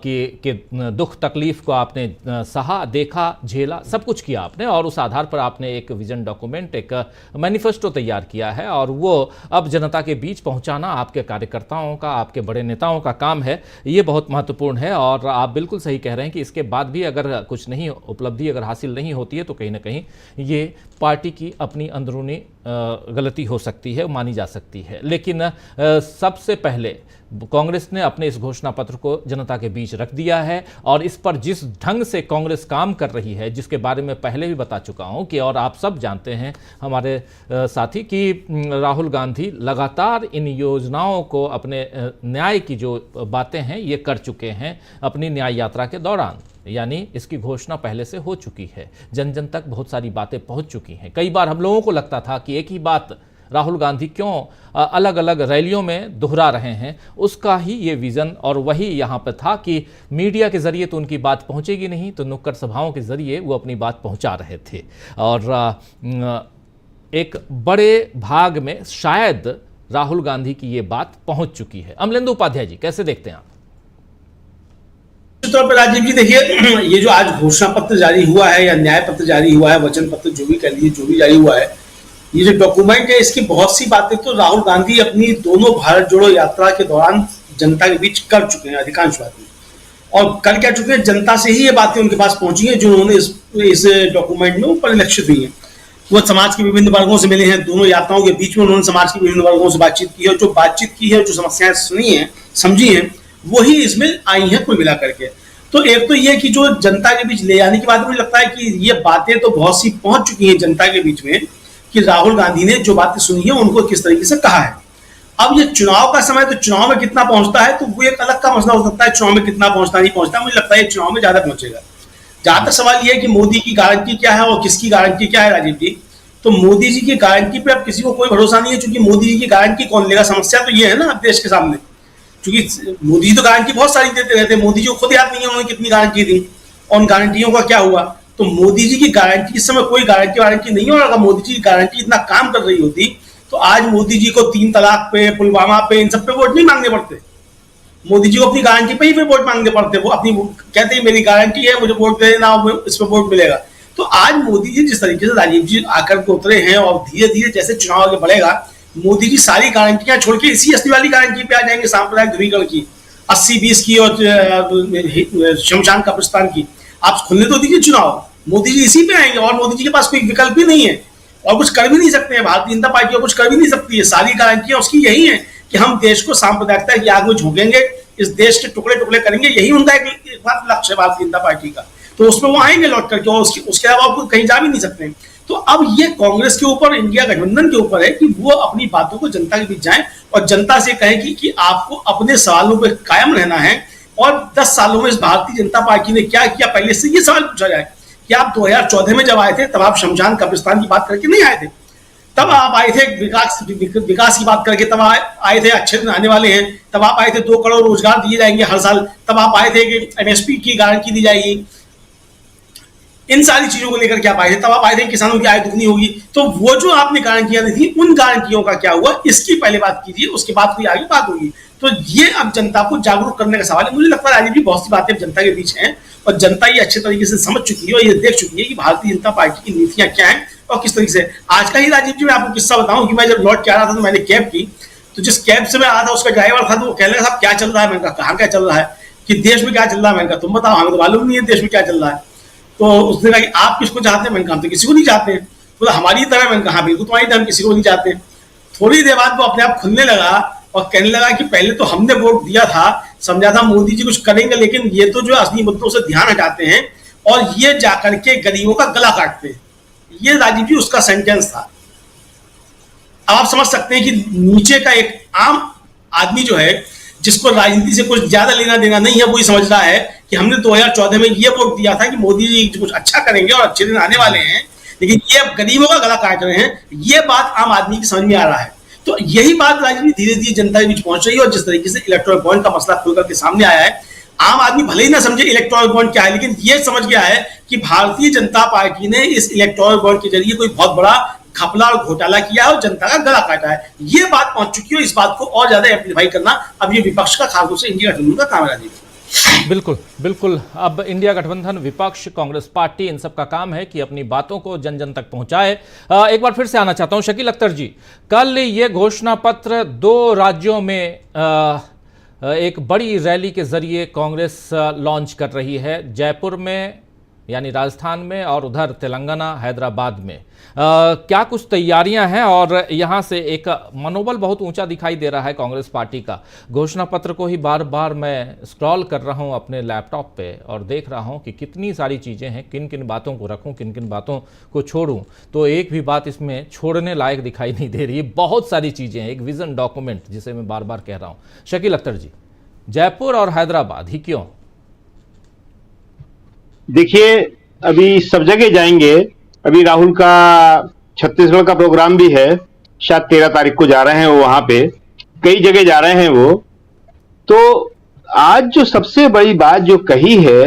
के दुख तकलीफ को आपने सहा, देखा, झेला, सब कुछ किया आपने, और उस आधार पर आपने एक विजन डॉक्यूमेंट, एक मैनिफेस्टो तैयार किया है, और वो अब जनता के बीच पहुंचाना आपके कार्यकर्ताओं का, आपके बड़े नेताओं का काम है। ये बहुत महत्वपूर्ण है और आप बिल्कुल सही कह रहे हैं कि इसके बाद भी अगर कुछ नहीं, उपलब्धि अगर हासिल नहीं होती है तो कहीं ना कहीं ये पार्टी की अपनी अंदरूनी गलती हो सकती है, मानी जा सकती है। लेकिन सबसे पहले कांग्रेस ने अपने इस घोषणा पत्र को जनता के बीच रख दिया है, और इस पर जिस ढंग से कांग्रेस काम कर रही है, जिसके बारे में पहले भी बता चुका हूं कि, और आप सब जानते हैं हमारे साथी, कि राहुल गांधी लगातार इन योजनाओं को, अपने न्याय की जो बातें हैं ये कर चुके हैं अपनी न्याय यात्रा के दौरान। यानी इसकी घोषणा पहले से हो चुकी है, जन जन तक बहुत सारी बातें पहुंच चुकी हैं। कई बार हम लोगों को लगता था कि एक ही बात राहुल गांधी क्यों अलग अलग रैलियों में दोहरा रहे हैं, उसका ही ये विजन और वही यहाँ पर था कि मीडिया के जरिए तो उनकी बात पहुँचेगी नहीं, तो नुक्कड़ सभाओं के जरिए वो अपनी बात पहुँचा रहे थे। और एक बड़े भाग में शायद राहुल गांधी की ये बात पहुंच चुकी है। अमलेंदु उपाध्याय जी, कैसे देखते हैं आप? तौर पर राजीव जी देखिए, ये जो आज घोषणा पत्र जारी हुआ है या न्याय पत्र जारी हुआ है, वचन पत्र जो भी कह लीजिए, जो भी जारी हुआ है, ये जो डॉक्यूमेंट है, इसकी बहुत सी बातें तो राहुल गांधी अपनी दोनों भारत जोड़ो यात्रा के दौरान जनता के बीच कर चुके हैं, अधिकांश बातें। और कर क्या चुके हैं, जनता से ही ये बातें उनके पास पहुंची हैं जो उन्होंने इस डॉक्यूमेंट में परिलक्षित हुई हैं। वो समाज के विभिन्न वर्गों से मिले हैं, दोनों यात्राओं के बीच में उन्होंने समाज के विभिन्न वर्गों से बातचीत की है, जो बातचीत की है, जो समस्याएं सुनी हैं, समझी हैं, वही इसमें आई हैं कुल मिला करके। तो एक तो ये कि जो जनता के बीच ले जाने की बात, मुझे लगता है कि ये बातें तो बहुत सी पहुंच चुकी हैं जनता के बीच में कि राहुल गांधी ने जो बातें सुनी है उनको किस तरीके से कहा है। अब ये चुनाव का समय, तो चुनाव में कितना पहुंचता है तो वो एक अलग का मसला हो सकता है, चुनाव में कितना पहुंचता नहीं पहुंचता, मुझे लगता है चुनाव में ज्यादा पहुंचेगा। जहां तक सवाल ये है कि मोदी की गारंटी क्या है और किसकी गारंटी क्या है राजीव जी, तो मोदी जी की गारंटी पे अब किसी को कोई भरोसा नहीं है, क्योंकि मोदी जी की गारंटी कौन लेगा। समस्या तो ये है ना देश के सामने, क्योंकि मोदी जी तो गारंटी बहुत सारी देते रहते हैं, मोदी जी को खुद याद नहीं है उन्होंने कितनी गारंटी दी और उन गारंटियों का क्या हुआ। तो मोदी जी की गारंटी इस समय कोई गारंटी नहीं है। और अगर मोदी जी की गारंटी इतना काम कर रही होती तो आज मोदी जी को 3 तलाक पे, पुलवामा पे, इन सब पे वोट नहीं मांगने पड़ते। मोदी जी को अपनी गारंटी पे ही पे वोट मांगने पड़ते। वो अपनी कहते हैं मेरी गारंटी है, मुझे वोट दे देना, इस पर वोट मिलेगा। तो आज मोदी जी जिस तरीके से राजीव जी आकर के उतरे हैं और धीरे धीरे जैसे चुनाव आगे बढ़ेगा, मोदी जी सारी गारंटियां छोड़ के इसी असली वाली गारंटी पे आ जाएंगे, सांप्रदायिक ध्रुवीकरण की, 80-20 की और शमशान कब्रिस्तान की। आप खुलने तो दीजिए चुनाव, मोदी जी इसी पे आएंगे और मोदी जी के पास कोई विकल्प भी नहीं है और कुछ कर भी नहीं सकते हैं। भारतीय जनता पार्टी कुछ कर भी नहीं सकती है। सारी गारंटियां उसकी यही है कि हम देश को सांप्रदायिकता की आग में झोंकेंगे, इस देश के टुकड़े टुकड़े करेंगे, यही उनका एक लक्ष्य है भारतीय जनता पार्टी का। तो उसमें वो आएंगे लौट करके और उसके अलावा वो कहीं जा भी नहीं सकते। तो अब ये कांग्रेस के ऊपर, इंडिया गठबंधन के ऊपर है कि वो अपनी बातों को जनता के बीच जाएं और जनता से कहें कि आपको अपने सवालों पर कायम रहना है। और 10 सालों में इस भारतीय जनता पार्टी ने क्या किया, पहले से ये सवाल पूछा जाए कि आप 2014 में जब आए थे तब आप शमशान कब्रिस्तान की बात करके नहीं आए थे, तब आप आए थे विकास की बात करके, तब आए थे अच्छे दिन आने वाले हैं, तब आप आए थे 2 करोड़ रोजगार दिए जाएंगे हर साल, तब आप आए थे कि एमएसपी की गारंटी दी जाएगी, इन सारी चीजों को लेकर क्या आए थे, तब आप आए थे किसानों की आय दुगनी होगी। तो वो जो आपने गारंटियां दी थी, उन गारंटियों का क्या हुआ, इसकी पहले बात कीजिए, उसके बाद कोई आगे बात होगी। तो ये अब जनता को जागरूक करने का सवाल है। मुझे लगता है राजीव जी बहुत सी बातें जनता के बीच हैं और जनता ये अच्छे तरीके से समझ चुकी है और ये देख चुकी है कि भारतीय जनता पार्टी की नीतियां क्या हैं और किस तरीके से। आज का ही राजीव जी मैं आपको किस्सा बताऊं कि मैं जब लौट के आ रहा था तो मैंने कैब की, तो जिस कैब से मैं आ रहा था उसका ड्राइवर था, तो वो कह रहा था क्या चल रहा है। मैंने कहा कहाँ क्या चल रहा है, कि देश में क्या चल रहा है। मैंने कहा तुम बताओ, हमें तो मालूम नहीं है देश में क्या चल रहा है। तो उसने कहा कि आप किसको चाहते हैं। मैंने कहा हम तो किसी को नहीं चाहते। बोला हमारी तरह। मैंने कहा बिल्कुल तुम्हारी तरह, हम किसी को नहीं चाहते। थोड़ी देर बाद वो अपने आप खुलने लगा और कहने लगा कि पहले तो हमने वोट दिया था, समझा था मोदी जी कुछ करेंगे, लेकिन ये तो जो असली मुद्दों से ध्यान हटाते हैं और ये जाकर के गरीबों का गला काटते हैं। ये राजीव जी उसका सेंटेंस था। अब आप समझ सकते हैं कि नीचे का एक आम आदमी जो है, जिसको राजनीति से कुछ ज्यादा लेना देना नहीं है, वो ही समझ रहा है कि हमने 2014 में ये वोट दिया था कि मोदी जी कुछ अच्छा करेंगे और अच्छे दिन आने वाले हैं, लेकिन ये अब गरीबों का गला काट रहे हैं। ये बात आम आदमी की समझ में आ रहा है। तो यही बात राजनीति धीरे धीरे जनता के बीच पहुंच रही है। और जिस तरीके से इलेक्टोरल बॉन्ड का मसला खुलकर के सामने आया है, आम आदमी भले ही ना समझे इलेक्टोरल बॉन्ड क्या है, लेकिन ये समझ गया है कि भारतीय जनता पार्टी ने इस इलेक्टोरल बॉन्ड के जरिए कोई बहुत बड़ा घपला और घोटाला किया है और जनता का गला काटा है। ये बात पहुंच चुकी है। इस बात को और ज्यादा एम्प्लीफाई करना अब ये विपक्ष का, खासतौर से इंडिया गठबंधन का काम है। बिल्कुल बिल्कुल। अब इंडिया गठबंधन, विपक्ष, कांग्रेस पार्टी, इन सब का काम है कि अपनी बातों को जन जन तक पहुंचाए। एक बार फिर से आना चाहता हूं शकील अख्तर जी, कल ये घोषणा पत्र 2 राज्यों में एक बड़ी रैली के जरिए कांग्रेस लॉन्च कर रही है, जयपुर में यानी राजस्थान में और उधर तेलंगाना हैदराबाद में। क्या कुछ तैयारियां हैं और यहां से एक मनोबल बहुत ऊंचा दिखाई दे रहा है कांग्रेस पार्टी का। घोषणा पत्र को ही बार बार मैं स्क्रॉल कर रहा हूं अपने लैपटॉप पे और देख रहा हूं कि कितनी सारी चीज़ें हैं, किन किन बातों को रखूं, किन किन बातों को छोड़ूं, तो एक भी बात इसमें छोड़ने लायक दिखाई नहीं दे रही है। बहुत सारी चीज़ें हैं, एक विजन डॉक्यूमेंट जिसे मैं बार बार कह रहा हूँ। शकील अख्तर जी, जयपुर और हैदराबाद ही क्यों? देखिए, अभी सब जगह जाएंगे। अभी राहुल का छत्तीसगढ़ का प्रोग्राम भी है, शायद 13 तारीख को जा रहे हैं वो, वहां पे कई जगह जा रहे हैं वो। तो आज जो सबसे बड़ी बात जो कही है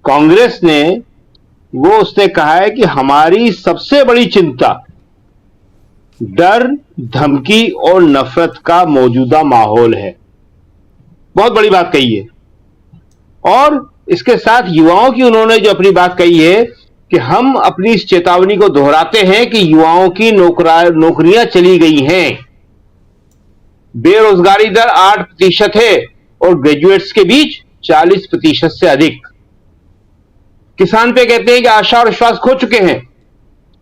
कांग्रेस ने, वो उसने कहा है कि हमारी सबसे बड़ी चिंता डर, धमकी और नफरत का मौजूदा माहौल है। बहुत बड़ी बात कही है। और इसके साथ युवाओं की उन्होंने जो अपनी बात कही है कि हम अपनी इस चेतावनी को दोहराते हैं कि युवाओं की नौकरियां चली गई हैं। बेरोजगारी दर 8% है और ग्रेजुएट्स के बीच 40% से अधिक। किसान पे कहते हैं कि आशा और विश्वास खो चुके हैं।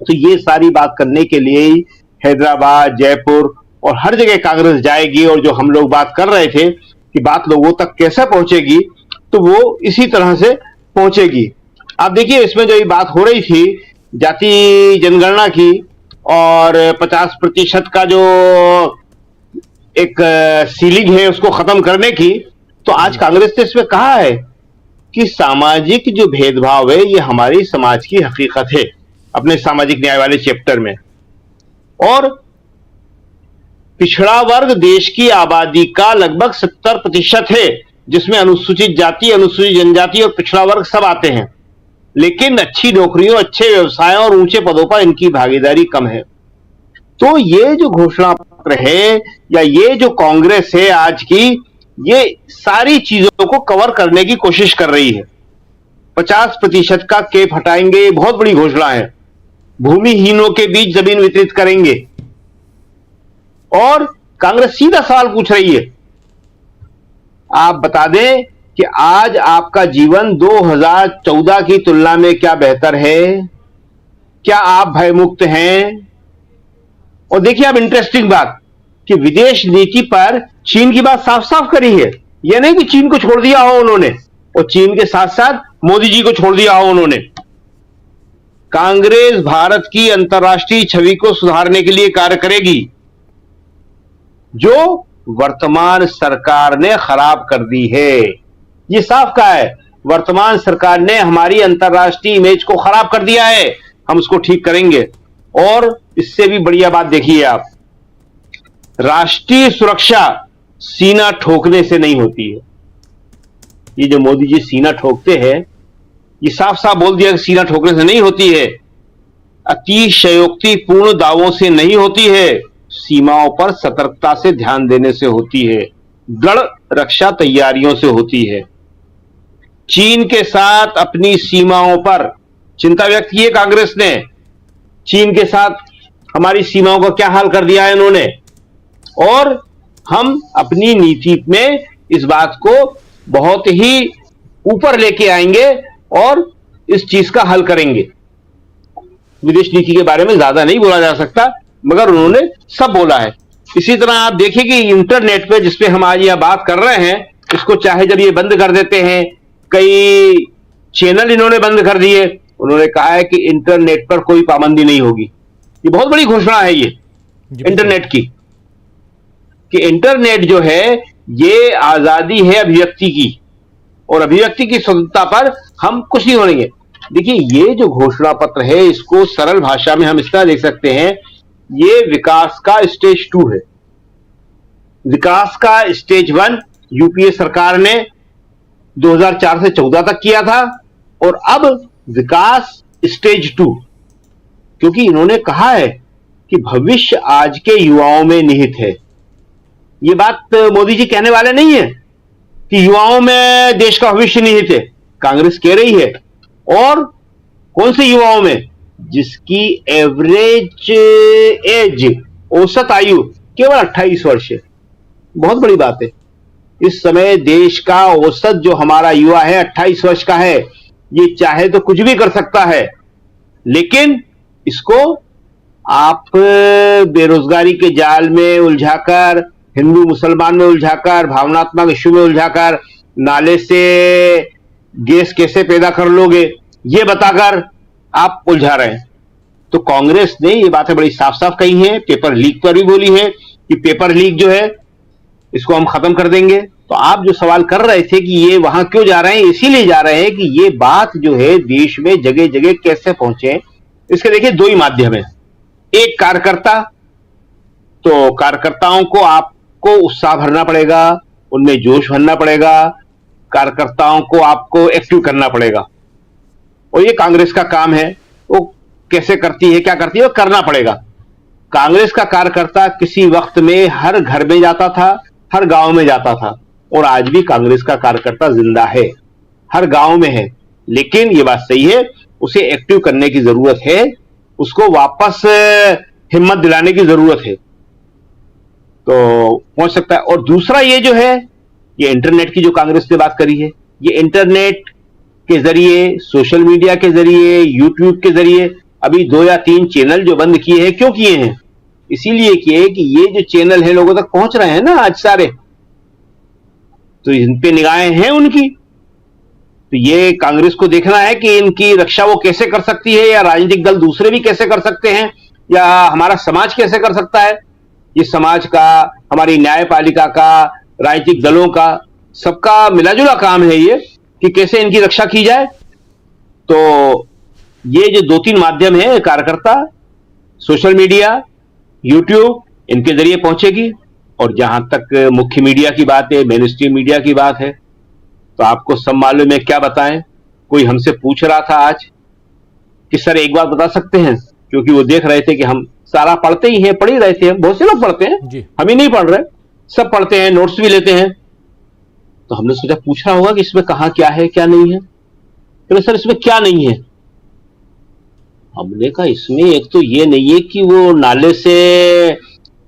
तो ये सारी बात करने के लिए ही हैदराबाद, जयपुर और हर जगह कांग्रेस जाएगी। और जो हम लोग बात कर रहे थे कि बात लोगों तक कैसे पहुंचेगी, तो वो इसी तरह से पहुंचेगी। आप देखिए, इसमें जो ये बात हो रही थी जाति जनगणना की और 50% का जो एक सीलिंग है उसको खत्म करने की, तो आज कांग्रेस ने इसमें कहा है कि सामाजिक जो भेदभाव है ये हमारी समाज की हकीकत है, अपने सामाजिक न्याय वाले चैप्टर में। और पिछड़ा वर्ग देश की आबादी का लगभग 70% है, जिसमें अनुसूचित जाति, अनुसूचित जनजाति और पिछड़ा वर्ग सब आते हैं। लेकिन अच्छी नौकरियों, अच्छे व्यवसायों और ऊंचे पदों पर इनकी भागीदारी कम है। तो ये जो घोषणा पत्र है या ये जो कांग्रेस है आज की, ये सारी चीजों को कवर करने की कोशिश कर रही है। 50% का कैप हटाएंगे, बहुत बड़ी घोषणा है। भूमिहीनों के बीच जमीन वितरित करेंगे। और कांग्रेस सीधा सवाल पूछ रही है, आप बता दें कि आज आपका जीवन 2014 की तुलना में क्या बेहतर है? क्या आप भयमुक्त हैं? और देखिए अब इंटरेस्टिंग बात कि विदेश नीति पर चीन की बात साफ साफ करी है। यह नहीं कि चीन को छोड़ दिया हो उन्होंने, और चीन के साथ साथ मोदी जी को छोड़ दिया हो उन्होंने। कांग्रेस भारत की अंतर्राष्ट्रीय छवि को सुधारने के लिए कार्य करेगी, जो वर्तमान सरकार ने खराब कर दी है। ये साफ कहा है, वर्तमान सरकार ने हमारी अंतर्राष्ट्रीय इमेज को खराब कर दिया है, हम उसको ठीक करेंगे। और इससे भी बढ़िया बात देखिए आप, राष्ट्रीय सुरक्षा सीना ठोकने से नहीं होती है। ये जो मोदी जी सीना ठोकते हैं, ये साफ साफ बोल दिया कि सीना ठोकने से नहीं होती है, अतिशयोक्तिपूर्ण दावों से नहीं होती है, सीमाओं पर सतर्कता से ध्यान देने से होती है, दृढ़ रक्षा तैयारियों से होती है। चीन के साथ अपनी सीमाओं पर चिंता व्यक्त की है कांग्रेस ने। चीन के साथ हमारी सीमाओं का क्या हाल कर दिया है इन्होंने, और हम अपनी नीति में इस बात को बहुत ही ऊपर लेके आएंगे और इस चीज का हल करेंगे। विदेश नीति के बारे में ज्यादा नहीं बोला जा सकता, मगर उन्होंने सब बोला है। इसी तरह आप देखिए कि इंटरनेट पे, जिसपे हम आज यह बात कर रहे हैं, इसको चाहे जब ये बंद कर देते हैं, कई चैनल इन्होंने बंद कर दिए, उन्होंने कहा है कि इंटरनेट पर कोई पाबंदी नहीं होगी। ये बहुत बड़ी घोषणा है ये इंटरनेट की, कि इंटरनेट जो है ये आजादी है अभिव्यक्ति की, और अभिव्यक्ति की स्वतंत्रता पर हम कुछ नहीं होंगे। देखिए, ये जो घोषणा पत्र है, इसको सरल भाषा में हम इस तरह देख सकते हैं, ये विकास का स्टेज 2 है। विकास का स्टेज 1 यूपीए सरकार ने 2004 से 14 तक किया था, और अब विकास स्टेज 2, क्योंकि इन्होंने कहा है कि भविष्य आज के युवाओं में निहित है। ये बात मोदी जी कहने वाले नहीं है कि युवाओं में देश का भविष्य निहित है, कांग्रेस कह रही है। और कौन से युवाओं में? जिसकी एवरेज एज, औसत आयु केवल 28 वर्ष है। बहुत बड़ी बात है। इस समय देश का औसत जो हमारा युवा है 28 वर्ष का है। ये चाहे तो कुछ भी कर सकता है, लेकिन इसको आप बेरोजगारी के जाल में उलझाकर, हिंदू मुसलमान में उलझाकर, भावनात्मक इश्यू में उलझाकर, नाले से गैस कैसे पैदा कर लोगे, ये बताकर आप उलझा रहे हैं। तो कांग्रेस ने ये बातें बड़ी साफ साफ कही हैं, पेपर लीक पर भी बोली है कि पेपर लीक जो है इसको हम खत्म कर देंगे। तो आप जो सवाल कर रहे थे कि ये वहां क्यों जा रहे हैं, इसीलिए जा रहे हैं कि ये बात जो है देश में जगह जगह कैसे पहुंचे। इसके देखिए 2 ही माध्यम है, एक कार्यकर्ता तो कार्यकर्ताओं को आपको उत्साह भरना पड़ेगा, उनमें जोश भरना पड़ेगा, कार्यकर्ताओं को आपको एक्टिव करना पड़ेगा। और ये कांग्रेस का काम है। वो कैसे करती है, क्या करती है, वो करना पड़ेगा। कांग्रेस का कार्यकर्ता किसी वक्त में हर घर में जाता था, हर गांव में जाता था, और आज भी कांग्रेस का कार्यकर्ता जिंदा है, हर गांव में है। लेकिन ये बात सही है, उसे एक्टिव करने की जरूरत है, उसको वापस हिम्मत दिलाने की जरूरत है, तो पहुंच सकता है। और दूसरा ये जो है, ये इंटरनेट की जो कांग्रेस ने बात करी है, ये इंटरनेट के जरिए, सोशल मीडिया के जरिए, यूट्यूब के जरिए अभी 2 या 3 चैनल जो बंद किए हैं, क्यों किए हैं? इसीलिए किए कि ये जो चैनल है लोगों तक पहुंच रहे हैं ना आज सारे, तो इन पे निगाहें हैं उनकी। तो ये कांग्रेस को देखना है कि इनकी रक्षा वो कैसे कर सकती है, या राजनीतिक दल दूसरे भी कैसे कर सकते हैं, या हमारा समाज कैसे कर सकता है। ये समाज का, हमारी न्यायपालिका का, राजनीतिक दलों का, सबका मिलाजुला काम है ये कि कैसे इनकी रक्षा की जाए। तो ये जो 2-3 माध्यम है, कार्यकर्ता, सोशल मीडिया, यूट्यूब, इनके जरिए पहुंचेगी। और जहां तक मुख्य मीडिया की बात है, मेन स्ट्रीम मीडिया की बात है, तो आपको सब मालूम है, क्या बताएं। कोई हमसे पूछ रहा था आज कि सर एक बात बता सकते हैं, क्योंकि वो देख रहे थे कि हम सारा पढ़ते ही हैं, पढ़ ही रहे थे, बहुत से लोग पढ़ते हैं, हम ही नहीं पढ़ रहे, सब पढ़ते हैं, नोट्स भी लेते हैं। तो हमने सोचा पूछना होगा कि इसमें कहां क्या है, क्या नहीं है। तो सर इसमें क्या नहीं है? हमने कहा इसमें एक तो ये नहीं है कि वो नाले से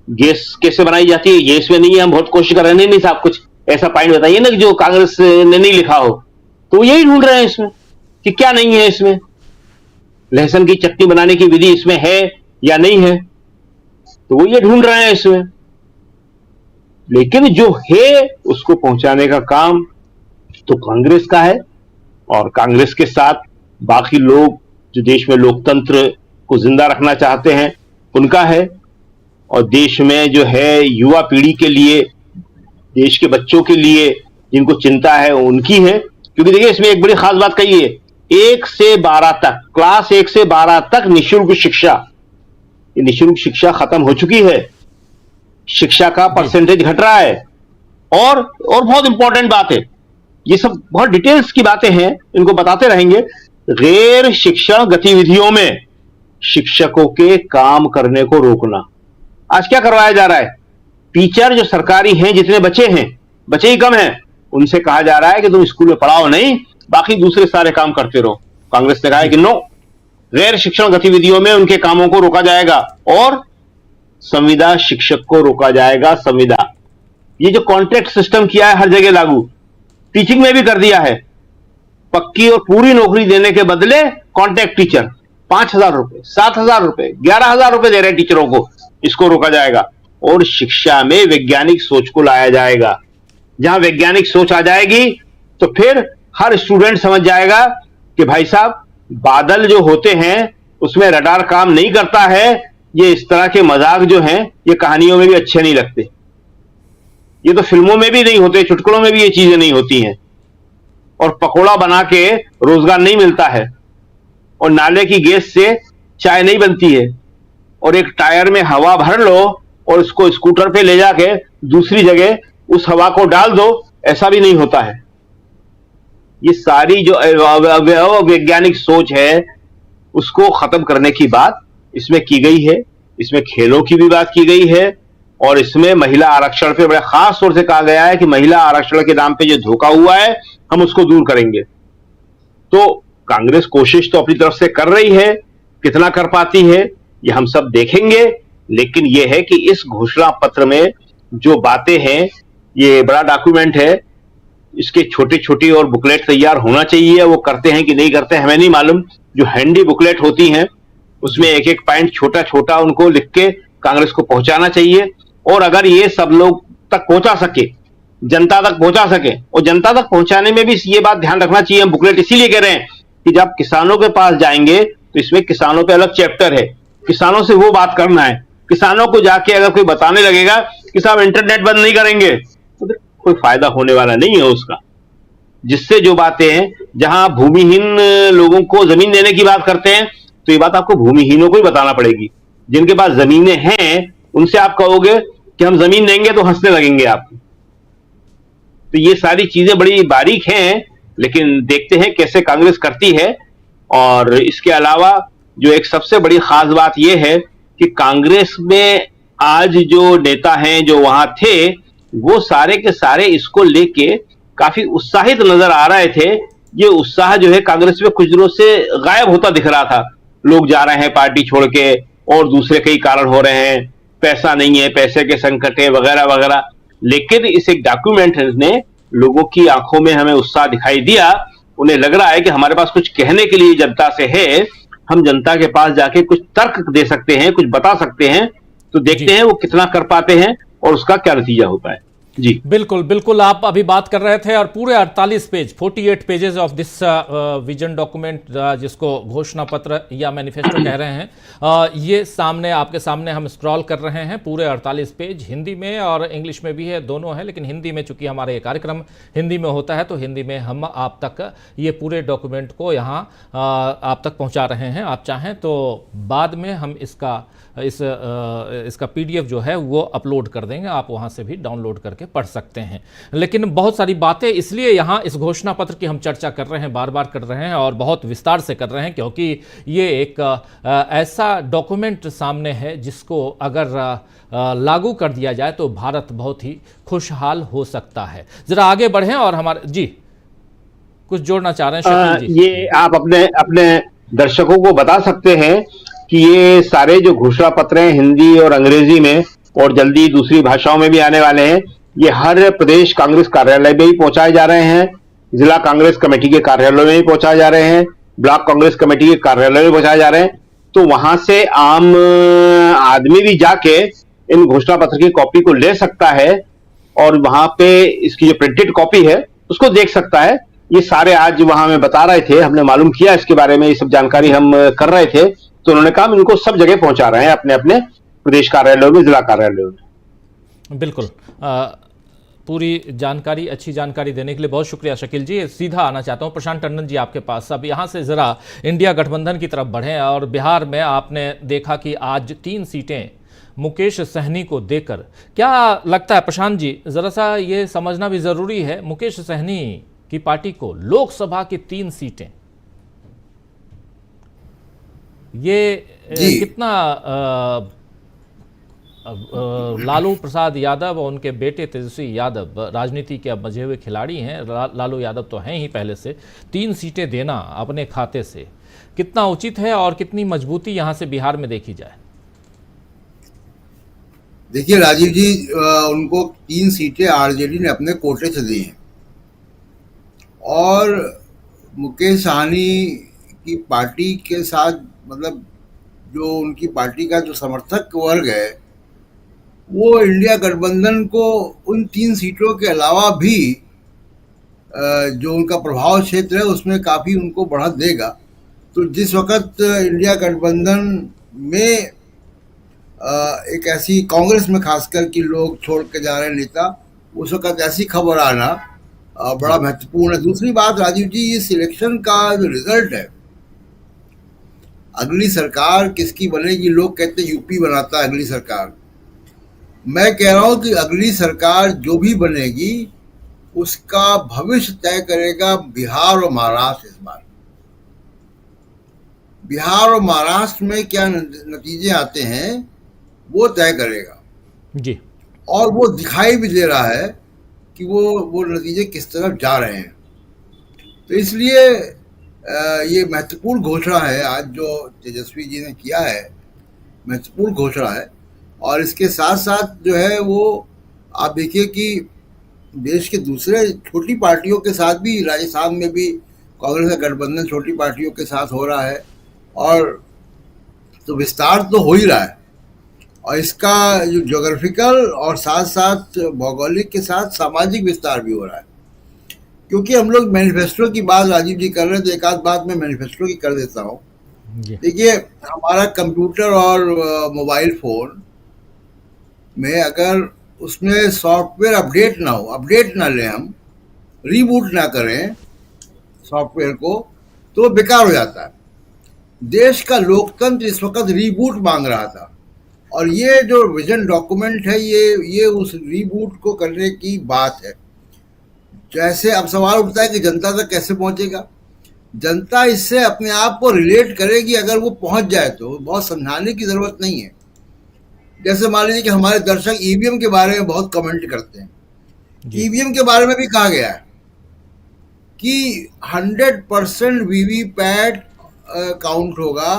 गैस कैसे बनाई जाती है, ये इसमें नहीं है। हम बहुत कोशिश कर रहे हैं, नहीं साहब कुछ ऐसा पॉइंट बताइए ना जो कांग्रेस ने नहीं लिखा हो। तो यही ढूंढ रहे हैं इसमें कि क्या नहीं है इसमें, लहसुन की चटनी बनाने की विधि इसमें है या नहीं है, तो वो ये ढूंढ रहे हैं इसमें। लेकिन जो है उसको पहुंचाने का काम तो कांग्रेस का है, और कांग्रेस के साथ बाकी लोग जो देश में लोकतंत्र को जिंदा रखना चाहते हैं उनका है। और देश में जो है युवा पीढ़ी के लिए, देश के बच्चों के लिए जिनको चिंता है उनकी है। क्योंकि देखिए इसमें एक बड़ी खास बात कही है, 1 से 12 तक, क्लास 1 से 12 तक निःशुल्क शिक्षा, ये निःशुल्क शिक्षा खत्म हो चुकी है, शिक्षा का परसेंटेज घट रहा है। और बहुत इंपॉर्टेंट बात है, ये सब बहुत डिटेल्स की बातें हैं, इनको बताते रहेंगे। गैर शिक्षण गतिविधियों में शिक्षकों के काम करने को रोकना। आज क्या करवाया जा रहा है, टीचर जो सरकारी हैं, जितने बच्चे हैं, बच्चे ही कम हैं, उनसे कहा जा रहा है कि तुम स्कूल में पढ़ाओ नहीं, बाकी दूसरे सारे काम करते रहो। कांग्रेस ने कहा है कि नो, गैर शिक्षण गतिविधियों में उनके कामों को रोका जाएगा और संविदा शिक्षक को रोका जाएगा। संविदा, ये जो कॉन्ट्रैक्ट सिस्टम किया है हर जगह लागू, टीचिंग में भी कर दिया है। पक्की और पूरी नौकरी देने के बदले कॉन्ट्रैक्ट टीचर 5,000 रुपए, 7,000 रुपए, 11,000 रुपए दे रहे टीचरों को, इसको रोका जाएगा। और शिक्षा में वैज्ञानिक सोच को लाया जाएगा। जहां वैज्ञानिक सोच आ जाएगी तो फिर हर स्टूडेंट समझ जाएगा कि भाई साहब बादल जो होते हैं उसमें रडार काम नहीं करता है, ये इस तरह के मजाक जो हैं ये कहानियों में भी अच्छे नहीं लगते, ये तो फिल्मों में भी नहीं होते, चुटकुलों में भी ये चीजें नहीं होती हैं। और पकोड़ा बना के रोजगार नहीं मिलता है, और नाले की गैस से चाय नहीं बनती है, और एक टायर में हवा भर लो और उसको स्कूटर पे ले जाके दूसरी जगह उस हवा को डाल दो, ऐसा भी नहीं होता है। ये सारी जो वैज्ञानिक सोच है उसको खत्म करने की बात इसमें की गई है। इसमें खेलों की भी बात की गई है, और इसमें महिला आरक्षण पे बड़े खास तौर से कहा गया है कि महिला आरक्षण के नाम पे जो धोखा हुआ है हम उसको दूर करेंगे। तो कांग्रेस कोशिश तो अपनी तरफ से कर रही है, कितना कर पाती है ये हम सब देखेंगे। लेकिन यह है कि इस घोषणा पत्र में जो बातें हैं, ये बड़ा डॉक्यूमेंट है, इसके छोटे छोटे और बुकलेट तैयार होना चाहिए। वो करते हैं कि नहीं करते हमें नहीं मालूम। जो हैंडी बुकलेट होती हैं उसमें एक एक पॉइंट छोटा छोटा उनको लिख के कांग्रेस को पहुंचाना चाहिए। और अगर ये सब लोग तक पहुंचा सके, जनता तक पहुंचा सके, और जनता तक पहुंचाने में भी ये बात ध्यान रखना चाहिए, हम बुकलेट इसीलिए कह रहे हैं कि जब किसानों के पास जाएंगे तो इसमें किसानों पे अलग चैप्टर है, किसानों से वो बात करना है। किसानों को जाके अगर कोई बताने लगेगा कि साहब इंटरनेट बंद नहीं करेंगे, तो कोई फायदा होने वाला नहीं है उसका। जिससे जो बातें हैं, जहां भूमिहीन लोगों को जमीन देने की बात करते हैं, तो ये बात आपको भूमिहीनों को ही बताना पड़ेगी। जिनके पास जमीनें हैं उनसे आप कहोगे कि हम जमीन देंगे तो हंसने लगेंगे आप। तो ये सारी चीजें बड़ी बारीक हैं, लेकिन देखते हैं कैसे कांग्रेस करती है। और इसके अलावा जो एक सबसे बड़ी खास बात यह है कि कांग्रेस में आज जो नेता हैं जो वहां थे, वो सारे के सारे इसको लेके काफी उत्साहित नजर आ रहे थे। ये उत्साह जो है कांग्रेस में कुछ दिनों से गायब होता दिख रहा था। लोग जा रहे हैं पार्टी छोड़ के और दूसरे कई कारण हो रहे हैं, पैसा नहीं है, पैसे के संकट है वगैरह वगैरह। लेकिन इस एक डॉक्यूमेंट ने लोगों की आंखों में हमें उत्साह दिखाई दिया। उन्हें लग रहा है कि हमारे पास कुछ कहने के लिए जनता से है, हम जनता के पास जाके कुछ तर्क दे सकते हैं, कुछ बता सकते हैं। तो देखते हैं वो कितना कर पाते हैं और उसका क्या नतीजा होता है। जी बिल्कुल बिल्कुल, आप अभी बात कर रहे थे और पूरे 48 page 48 pages of this vision document, जिसको घोषणा पत्र या मैनिफेस्टो कह रहे हैं, ये सामने आपके सामने हम स्क्रॉल कर रहे हैं। पूरे 48 पेज हिंदी में और इंग्लिश में भी है, दोनों है। लेकिन हिंदी में चूंकि हमारा ये कार्यक्रम हिंदी में होता है तो हिंदी में हम आप तक ये पूरे डॉक्यूमेंट को यहाँ आप तक पहुँचा रहे हैं। आप चाहें तो बाद में हम इसका PDF जो है वो अपलोड कर देंगे, आप वहाँ से भी डाउनलोड करके पढ़ सकते हैं। लेकिन बहुत सारी बातें इसलिए यहाँ इस घोषणा पत्र की हम चर्चा कर रहे हैं, बार बार कर रहे हैं और बहुत विस्तार से कर रहे हैं, क्योंकि ये एक ऐसा डॉक्यूमेंट सामने है जिसको अगर लागू कर दिया जाए तो भारत बहुत ही खुशहाल हो सकता है। जरा आगे बढ़ें और हमारे जी कुछ जोड़ना चाह रहे हैं शकील जी। ये आप अपने दर्शकों को बता सकते हैं कि ये सारे जो घोषणा पत्र हैं हिंदी और अंग्रेजी में और जल्दी दूसरी भाषाओं में भी आने वाले हैं, ये हर प्रदेश कांग्रेस कार्यालय में ही पहुंचाए जा रहे हैं, जिला कांग्रेस कमेटी के कार्यालय में भी पहुंचाए जा रहे हैं, ब्लॉक कांग्रेस कमेटी के कार्यालय में पहुंचाए जा रहे हैं। तो वहां से आम आदमी भी जाके इन घोषणा पत्र की कॉपी को ले सकता है और वहां पे इसकी जो प्रिंटेड कॉपी है उसको देख सकता है। ये सारे आज वहां में बता रहे थे, हमने मालूम किया इसके बारे में, ये सब जानकारी हम कर रहे थे। तो उन्होंने कहा हम इनको सब जगह पहुंचा रहे हैं, अपने अपने प्रदेश कार्यालयों में, जिला कार्यालयों में। बिल्कुल, पूरी जानकारी, अच्छी जानकारी देने के लिए बहुत शुक्रिया शकील जी। सीधा आना चाहता हूं प्रशांत टंडन जी आपके पास। अब यहां से जरा इंडिया गठबंधन की तरफ बढ़ें और बिहार में आपने देखा कि आज 3 सीटें मुकेश सहनी को देकर, क्या लगता है प्रशांत जी, जरा सा ये समझना भी जरूरी है, मुकेश सहनी की पार्टी को लोकसभा की 3 सीटें, ये कितना लालू प्रसाद यादव और उनके बेटे तेजस्वी यादव राजनीति के अब मजे हुए खिलाड़ी हैं, लालू यादव तो हैं ही पहले से, 3 सीटें देना अपने खाते से कितना उचित है और कितनी मजबूती यहां से बिहार में देखी जाए? देखिए राजीव जी, उनको 3 सीटें आरजेडी ने अपने कोटे से दी हैं और मुकेश सहनी की पार्टी के साथ, मतलब जो उनकी पार्टी का जो समर्थक वर्ग है वो इंडिया गठबंधन को उन 3 सीटों के अलावा भी जो उनका प्रभाव क्षेत्र है उसमें काफ़ी उनको बढ़त देगा। तो जिस वक्त इंडिया गठबंधन में एक ऐसी, कांग्रेस में खासकर कि लोग छोड़ के जा रहे हैं नेता, उस वक्त ऐसी खबर आना बड़ा महत्वपूर्ण है। दूसरी बात राजीव जी, इस इलेक्शन का जो रिजल्ट है, अगली सरकार किसकी बनेगी, लोग कहते हैं यूपी बनाता है अगली सरकार। मैं कह रहा हूं कि अगली सरकार जो भी बनेगी उसका भविष्य तय करेगा बिहार और महाराष्ट्र। इस बार बिहार और महाराष्ट्र में क्या नतीजे आते हैं वो तय करेगा जी, और वो दिखाई भी दे रहा है कि वो नतीजे किस तरफ जा रहे हैं। तो इसलिए ये महत्वपूर्ण घोषणा है आज जो तेजस्वी जी ने किया है, महत्वपूर्ण घोषणा है। और इसके साथ साथ जो है वो आप देखिए कि देश के दूसरे छोटी पार्टियों के साथ भी, राजस्थान में भी कांग्रेस का गठबंधन छोटी पार्टियों के साथ हो रहा है और तो विस्तार तो हो ही रहा है। और इसका जो ज्योग्राफिकल और साथ साथ भौगोलिक के साथ सामाजिक विस्तार भी हो रहा है। क्योंकि हम लोग मैनिफेस्टो की बात राजीव जी कर रहे थे, एक आध बात मैं मैनिफेस्टो की कर देता हूँ। देखिए, हमारा कंप्यूटर और मोबाइल फोन में अगर उसमें सॉफ्टवेयर अपडेट ना हो, अपडेट ना लें, हम रीबूट ना करें सॉफ्टवेयर को, तो बेकार हो जाता है। देश का लोकतंत्र इस वक्त रीबूट मांग रहा था। और ये जो विजन डॉक्यूमेंट है ये उस रीबूट को करने की बात है। जैसे अब सवाल उठता है कि जनता तक कैसे पहुंचेगा। जनता इससे अपने आप को रिलेट करेगी, अगर वो पहुंच जाए तो बहुत समझाने की जरूरत नहीं है। जैसे मान लीजिए कि हमारे दर्शक ईवीएम के बारे में बहुत कमेंट करते हैं। ईवीएम के बारे में भी कहा गया है कि 100% वीवीपैट काउंट होगा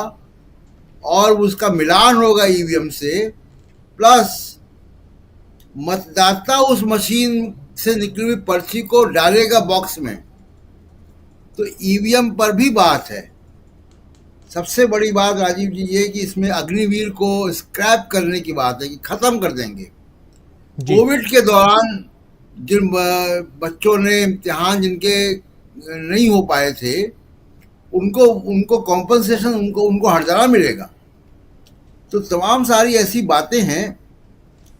और उसका मिलान होगा ईवीएम से, प्लस मतदाता उस मशीन से निकली हुई पर्ची को डालेगा बॉक्स में। तो ईवीएम पर भी बात है। सबसे बड़ी बात राजीव जी ये कि इसमें अग्निवीर को स्क्रैप करने की बात है कि खत्म कर देंगे। कोविड के दौरान जिन बच्चों ने इम्तिहान जिनके नहीं हो पाए थे उनको कॉम्पनसेशन उनको हर्जाना मिलेगा। तो तमाम सारी ऐसी बातें हैं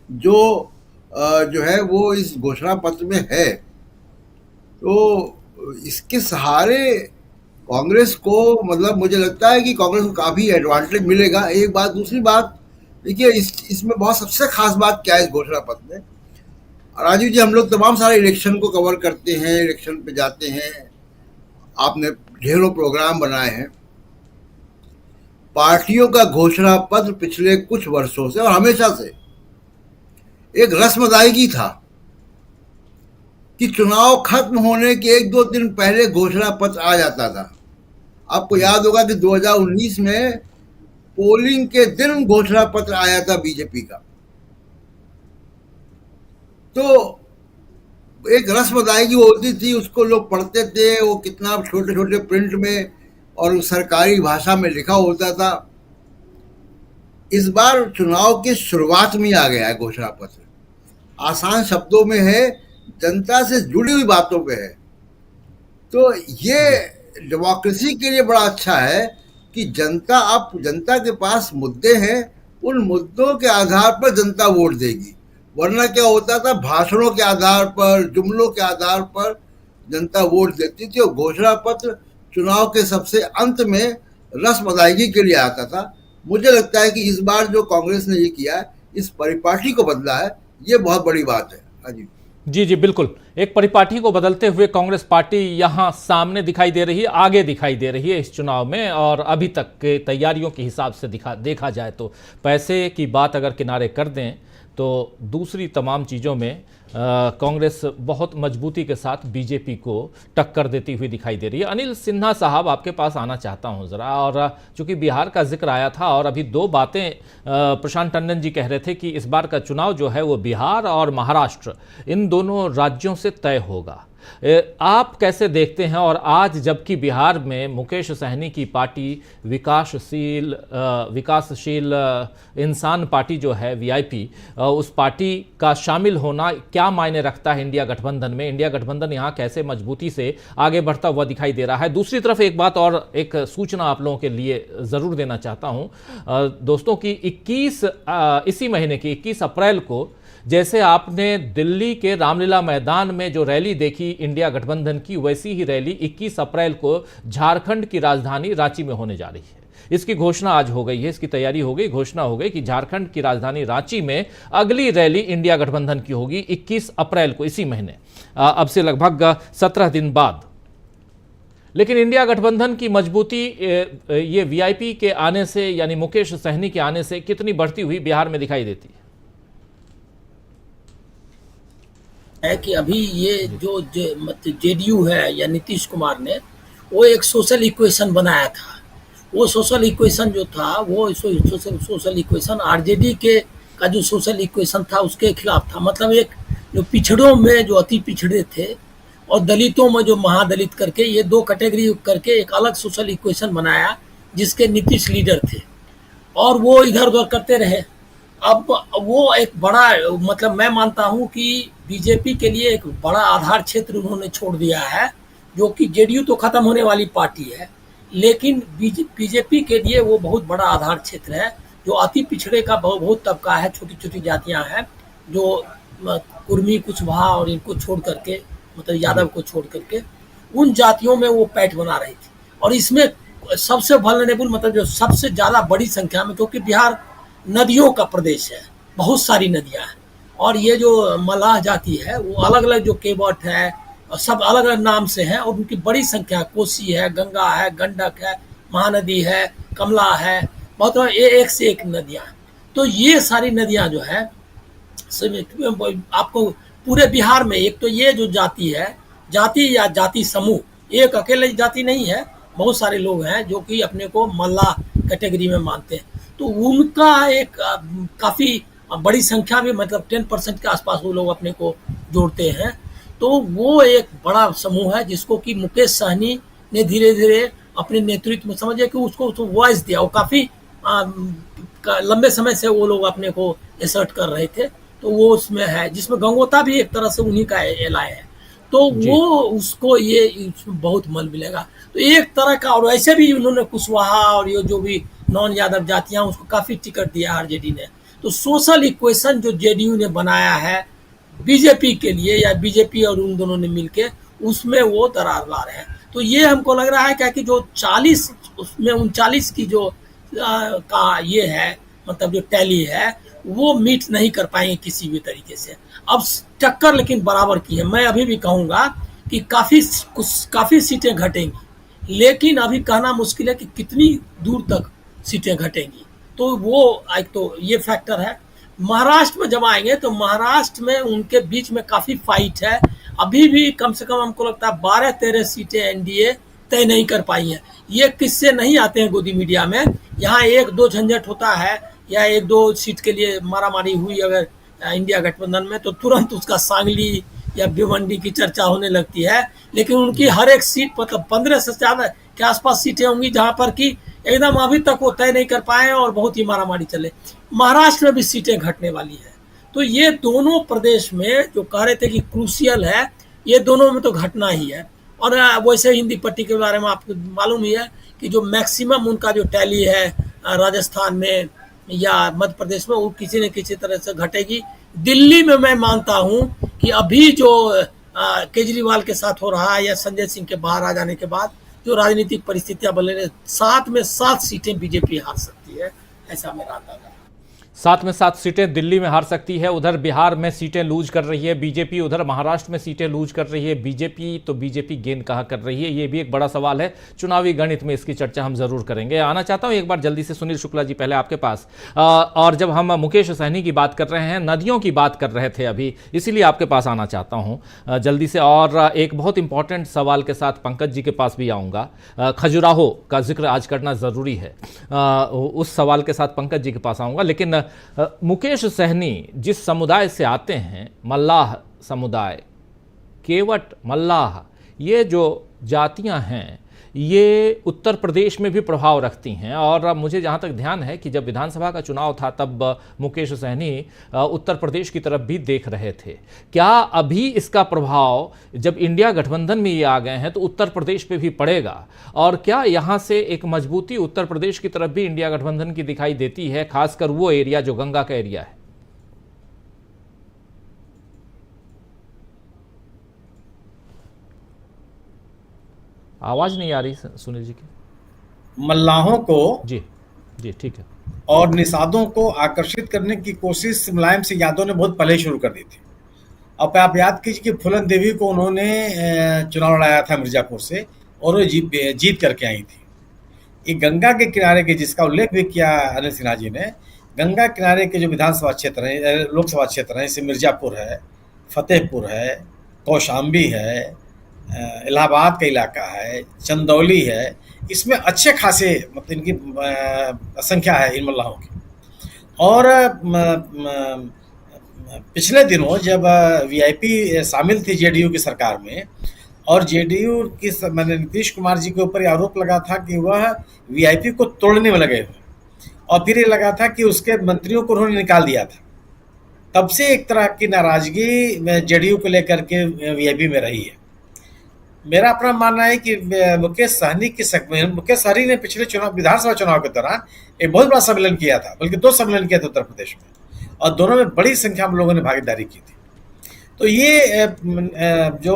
जो है वो इस घोषणा पत्र में है। तो इसके सहारे कांग्रेस को, मतलब मुझे लगता है कि कांग्रेस को काफ़ी एडवांटेज मिलेगा। एक बात। दूसरी बात देखिए, इसमें बहुत सबसे खास बात क्या है इस घोषणा पत्र में, राजीव जी, हम लोग तमाम सारे इलेक्शन को कवर करते हैं, इलेक्शन पे जाते हैं, आपने ढेरों प्रोग्राम बनाए हैं। पार्टियों का घोषणा पत्र पिछले कुछ वर्षों से और हमेशा से एक रस्म अदायगी था कि चुनाव खत्म होने के 1-2 दिन पहले घोषणा पत्र आ जाता था। आपको याद होगा कि 2019 में पोलिंग के दिन घोषणा पत्र आया था बीजेपी का। तो एक रस्म अदायगी होती थी, उसको लोग पढ़ते थे, वो कितना छोटे छोटे प्रिंट में और सरकारी भाषा में लिखा होता था। इस बार चुनाव की शुरुआत में आ गया है घोषणा पत्र। आसान शब्दों में है, जनता से जुड़ी हुई बातों पे है। तो ये डेमोक्रेसी के लिए बड़ा अच्छा है कि जनता के पास मुद्दे हैं, उन मुद्दों के आधार पर जनता वोट देगी। वरना क्या होता था, भाषणों के आधार पर, जुमलों के आधार पर जनता वोट देती थी और घोषणा पत्र चुनाव के सबसे अंत में रस्म अदायगी के लिए आता था। मुझे लगता है कि इस बार जो कांग्रेस ने ये किया है, इस परिपाटी को बदला है, ये बहुत बड़ी बात है। हाँ जी जी बिल्कुल। एक परिपाटी को बदलते हुए कांग्रेस पार्टी यहां सामने दिखाई दे रही है, आगे दिखाई दे रही है इस चुनाव में। और अभी तक के तैयारियों के हिसाब से देखा जाए तो पैसे की बात अगर किनारे कर दें तो दूसरी तमाम चीज़ों में कांग्रेस बहुत मजबूती के साथ बीजेपी को टक्कर देती हुई दिखाई दे रही है। अनिल सिन्हा साहब, आपके पास आना चाहता हूं ज़रा। और चूंकि बिहार का जिक्र आया था और अभी दो बातें प्रशांत टंडन जी कह रहे थे कि इस बार का चुनाव जो है वो बिहार और महाराष्ट्र विकास दोनों राज्यों से तय होगा। आप कैसे देखते हैं? और आज जबकि बिहार में मुकेश सहनी की पार्टी विकासशील इंसान पार्टी जो है वीआईपी, उस पार्टी का शामिल होना क्या मायने रखता है इंडिया गठबंधन में? इंडिया गठबंधन यहाँ कैसे मजबूती से आगे बढ़ता हुआ दिखाई दे रहा है? दूसरी तरफ एक बात और, एक सूचना आप लोगों के लिए ज़रूर देना चाहता हूँ दोस्तों की 21 इसी महीने की 21 अप्रैल को जैसे आपने दिल्ली के रामलीला मैदान में जो रैली देखी इंडिया गठबंधन की, वैसी ही रैली 21 अप्रैल को झारखंड की राजधानी रांची में होने जा रही है। इसकी घोषणा आज हो गई है, इसकी तैयारी हो गई, घोषणा हो गई कि झारखंड की राजधानी रांची में अगली रैली इंडिया गठबंधन की होगी 21 अप्रैल को, इसी महीने, अब से लगभग 17 दिन बाद। लेकिन इंडिया गठबंधन की मजबूती ये वीआईपी के आने से, यानी मुकेश सहनी के आने से कितनी बढ़ती हुई बिहार में दिखाई देती है कि अभी ये जो जेडीयू है या नीतीश कुमार ने वो एक सोशल इक्वेशन बनाया था। वो सोशल इक्वेशन जो था वो सोशल इक्वेशन आरजेडी के का जो सोशल इक्वेशन था उसके खिलाफ था। मतलब एक जो पिछड़ों में जो अति पिछड़े थे और दलितों में जो महादलित करके, ये दो कैटेगरी करके एक अलग सोशल इक्वेशन बनाया जिसके नीतीश लीडर थे और वो इधर उधर करते रहे। अब वो एक बड़ा, मतलब मैं मानता हूं कि बीजेपी के लिए एक बड़ा आधार क्षेत्र उन्होंने छोड़ दिया है, जो कि जेडीयू तो खत्म होने वाली पार्टी है, लेकिन बीजेपी के लिए वो बहुत बड़ा आधार क्षेत्र है। जो अति पिछड़े का बहुत तबका है, छोटी छोटी जातियां हैं, जो कुर्मी, कुशवाहा और इनको छोड़ करके, मतलब यादव को छोड़ करके, उन जातियों में वो पैठ बना रही थी। और इसमें सबसे वल्नरेबल, मतलब जो सबसे ज़्यादा बड़ी संख्या में, क्योंकि बिहार नदियों का प्रदेश है, बहुत सारी नदियां हैं। और ये जो मलाह जाति है वो अलग अलग जो केवट है और सब अलग अलग नाम से हैं और उनकी बड़ी संख्या, कोसी है, गंगा है, गंडक है, महानदी है, कमला है, बहुत एक से एक नदियां हैं। तो ये सारी नदियां जो है आपको पूरे बिहार में, एक तो ये जो जाति है, जाति या जाति समूह, एक अकेले जाति नहीं है, बहुत सारे लोग हैं जो कि अपने को मल्लाह कैटेगरी में मानते हैं। तो उनका एक काफ़ी बड़ी संख्या में, मतलब 10% के आसपास वो लोग अपने को जोड़ते हैं। तो वो एक बड़ा समूह है जिसको कि मुकेश सहनी ने धीरे धीरे अपने नेतृत्व में, समझिए कि उसको वॉइस दिया। वो काफ़ी लंबे समय से वो लोग अपने को एसर्ट कर रहे थे, तो वो उसमें है, जिसमें गंगोता भी एक तरह से उन्हीं का एलाय है। तो वो उसको ये बहुत मल मिलेगा। तो एक तरह का, और ऐसे भी उन्होंने कुशवाहा और ये जो भी नॉन यादव जातियां, उसको काफ़ी टिकट दिया आरजेडी ने। तो सोशल इक्वेशन जो जेडीयू ने बनाया है बीजेपी के लिए, या बीजेपी और उन दोनों ने मिलके, उसमें वो दरार ला रहे हैं। तो ये हमको लग रहा है क्या कि जो 40 उसमें 39 की जो का ये है, मतलब जो टैली है, वो मीट नहीं कर पाएंगे किसी भी तरीके से। अब टक्कर लेकिन बराबर की है। मैं अभी भी कहूँगा कि काफ़ी सीटें घटेंगी, लेकिन अभी कहना मुश्किल है कि कितनी दूर तक सीटें घटेंगी। तो वो एक तो ये फैक्टर है। महाराष्ट्र में जब आएंगे तो महाराष्ट्र में उनके बीच में काफ़ी फाइट है। अभी भी कम से कम हमको लगता है 12-13 सीटें एनडीए तय नहीं कर पाई हैं। ये किससे नहीं आते हैं गोदी मीडिया में, यहाँ 1-2 झंझट होता है या 1-2 सीट के लिए मारामारी हुई अगर इंडिया गठबंधन में, तो तुरंत उसका सांगली या भिवंडी की चर्चा होने लगती है। लेकिन उनकी हर एक सीट, मतलब 15 से ज़्यादा के आसपास सीटें होंगी जहाँ पर कि एकदम अभी तक वो तय नहीं कर पाए और बहुत ही मारामारी चले। महाराष्ट्र में भी सीटें घटने वाली है। तो ये दोनों प्रदेश में जो कह रहे थे कि क्रूशियल है, ये दोनों में तो घटना ही है। और वैसे हिंदी पट्टी के बारे में आपको मालूम ही है कि जो मैक्सिमम उनका जो टैली है राजस्थान में या मध्य प्रदेश में, वो किसी न किसी तरह से घटेगी। दिल्ली में मैं मानता हूँ कि अभी जो केजरीवाल के साथ हो रहा है या संजय सिंह के बाहर आ जाने के बाद जो राजनीतिक परिस्थितियां बन रही, 7 में 7 सीटें बीजेपी हार सकती है, ऐसा मेरा अंदाजा है। 7 में 7 सीटें दिल्ली में हार सकती है। उधर बिहार में सीटें लूज कर रही है बीजेपी, उधर महाराष्ट्र में सीटें लूज कर रही है बीजेपी। तो बीजेपी गेन कहाँ कर रही है, ये भी एक बड़ा सवाल है। चुनावी गणित में इसकी चर्चा हम जरूर करेंगे। आना चाहता हूं एक बार जल्दी से सुनील शुक्ला जी पहले आपके पास। और जब हम मुकेश सहनी की बात कर रहे हैं, नदियों की बात कर रहे थे अभी, इसीलिए आपके पास आना चाहता हूं जल्दी से। और एक बहुत इंपॉर्टेंट सवाल के साथ पंकज जी के पास भी आऊँगा। खजुराहो का जिक्र आज करना ज़रूरी है, उस सवाल के साथ पंकज जी के पास आऊँगा। लेकिन मुकेश सहनी जिस समुदाय से आते हैं, मल्लाह समुदाय, केवट, मल्लाह, ये जो जातियां हैं ये उत्तर प्रदेश में भी प्रभाव रखती हैं। और मुझे जहाँ तक ध्यान है कि जब विधानसभा का चुनाव था तब मुकेश सहनी उत्तर प्रदेश की तरफ भी देख रहे थे। क्या अभी इसका प्रभाव जब इंडिया गठबंधन में ये आ गए हैं तो उत्तर प्रदेश पे भी पड़ेगा? और क्या यहाँ से एक मजबूती उत्तर प्रदेश की तरफ भी इंडिया गठबंधन की दिखाई देती है, खासकर वो एरिया जो गंगा का एरिया है? आवाज नहीं आ रही सुनील जी की। मल्लाहों को जी ठीक है। और निषादों को आकर्षित करने की कोशिश मुलायम सिंह यादव ने बहुत पहले शुरू कर दी थी। अब आप याद कीजिए कि फूलन देवी को उन्होंने चुनाव लड़ाया था मिर्जापुर से और वो जीत करके आई थी। ये गंगा के किनारे के, जिसका उल्लेख भी किया अनिल सिन्हा जी ने, गंगा किनारे के जो विधानसभा क्षेत्र हैं, लोकसभा क्षेत्र हैं, जैसे मिर्जापुर है, फतेहपुर है, कौशाम्बी है, इलाहाबाद का इलाका है, चंदौली है, इसमें अच्छे खासे मतलब इनकी संख्या है इन मल्लाहों की। और पिछले दिनों जब वीआईपी शामिल थी जेडीयू की सरकार में, और जेडीयू की मैंने नीतीश कुमार जी के ऊपर आरोप लगा था कि वह वीआईपी को तोड़ने में लगे हुए, और फिर ये लगा था कि उसके मंत्रियों को उन्होंने निकाल दिया था। तब से एक तरह की नाराजगी जेडीयू को लेकर के वीआईपी में रही है। मेरा अपना मानना है कि मुकेश सहनी ने पिछले विधानसभा चुनाव के दौरान एक बहुत बड़ा सम्मेलन किया था, बल्कि 2 सम्मेलन किए थे उत्तर प्रदेश में, और दोनों में बड़ी संख्या में लोगों ने भागीदारी की थी। तो ये जो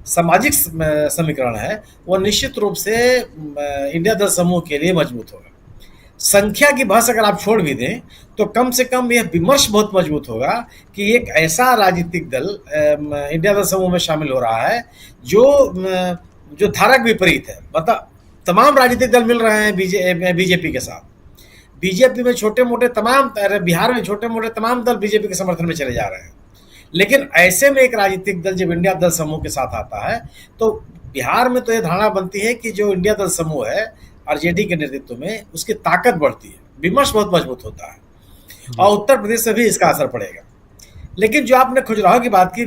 सामाजिक समीकरण है वो निश्चित रूप से इंडिया दल समूह के लिए मजबूत होगा। संख्या की बहस अगर आप छोड़ भी दें तो कम से कम यह विमर्श बहुत मजबूत होगा कि एक ऐसा राजनीतिक दल इंडिया दल समूह में शामिल हो रहा है जो धारा के विपरीत है। मतलब तमाम राजनीतिक दल मिल रहे हैं बीजेपी के साथ। बीजेपी में छोटे मोटे तमाम, बिहार में छोटे मोटे तमाम दल बीजेपी के समर्थन में चले जा रहे हैं। लेकिन ऐसे में एक राजनीतिक दल जब इंडिया दल समूह के साथ आता है तो बिहार में तो यह धारणा बनती है कि जो इंडिया दल समूह है आरजेडी के नेतृत्व में, उसकी ताकत बढ़ती है, विमर्श बहुत मजबूत होता है और उत्तर प्रदेश से भी इसका असर पड़ेगा। लेकिन जो आपने खजुराहो की बात की,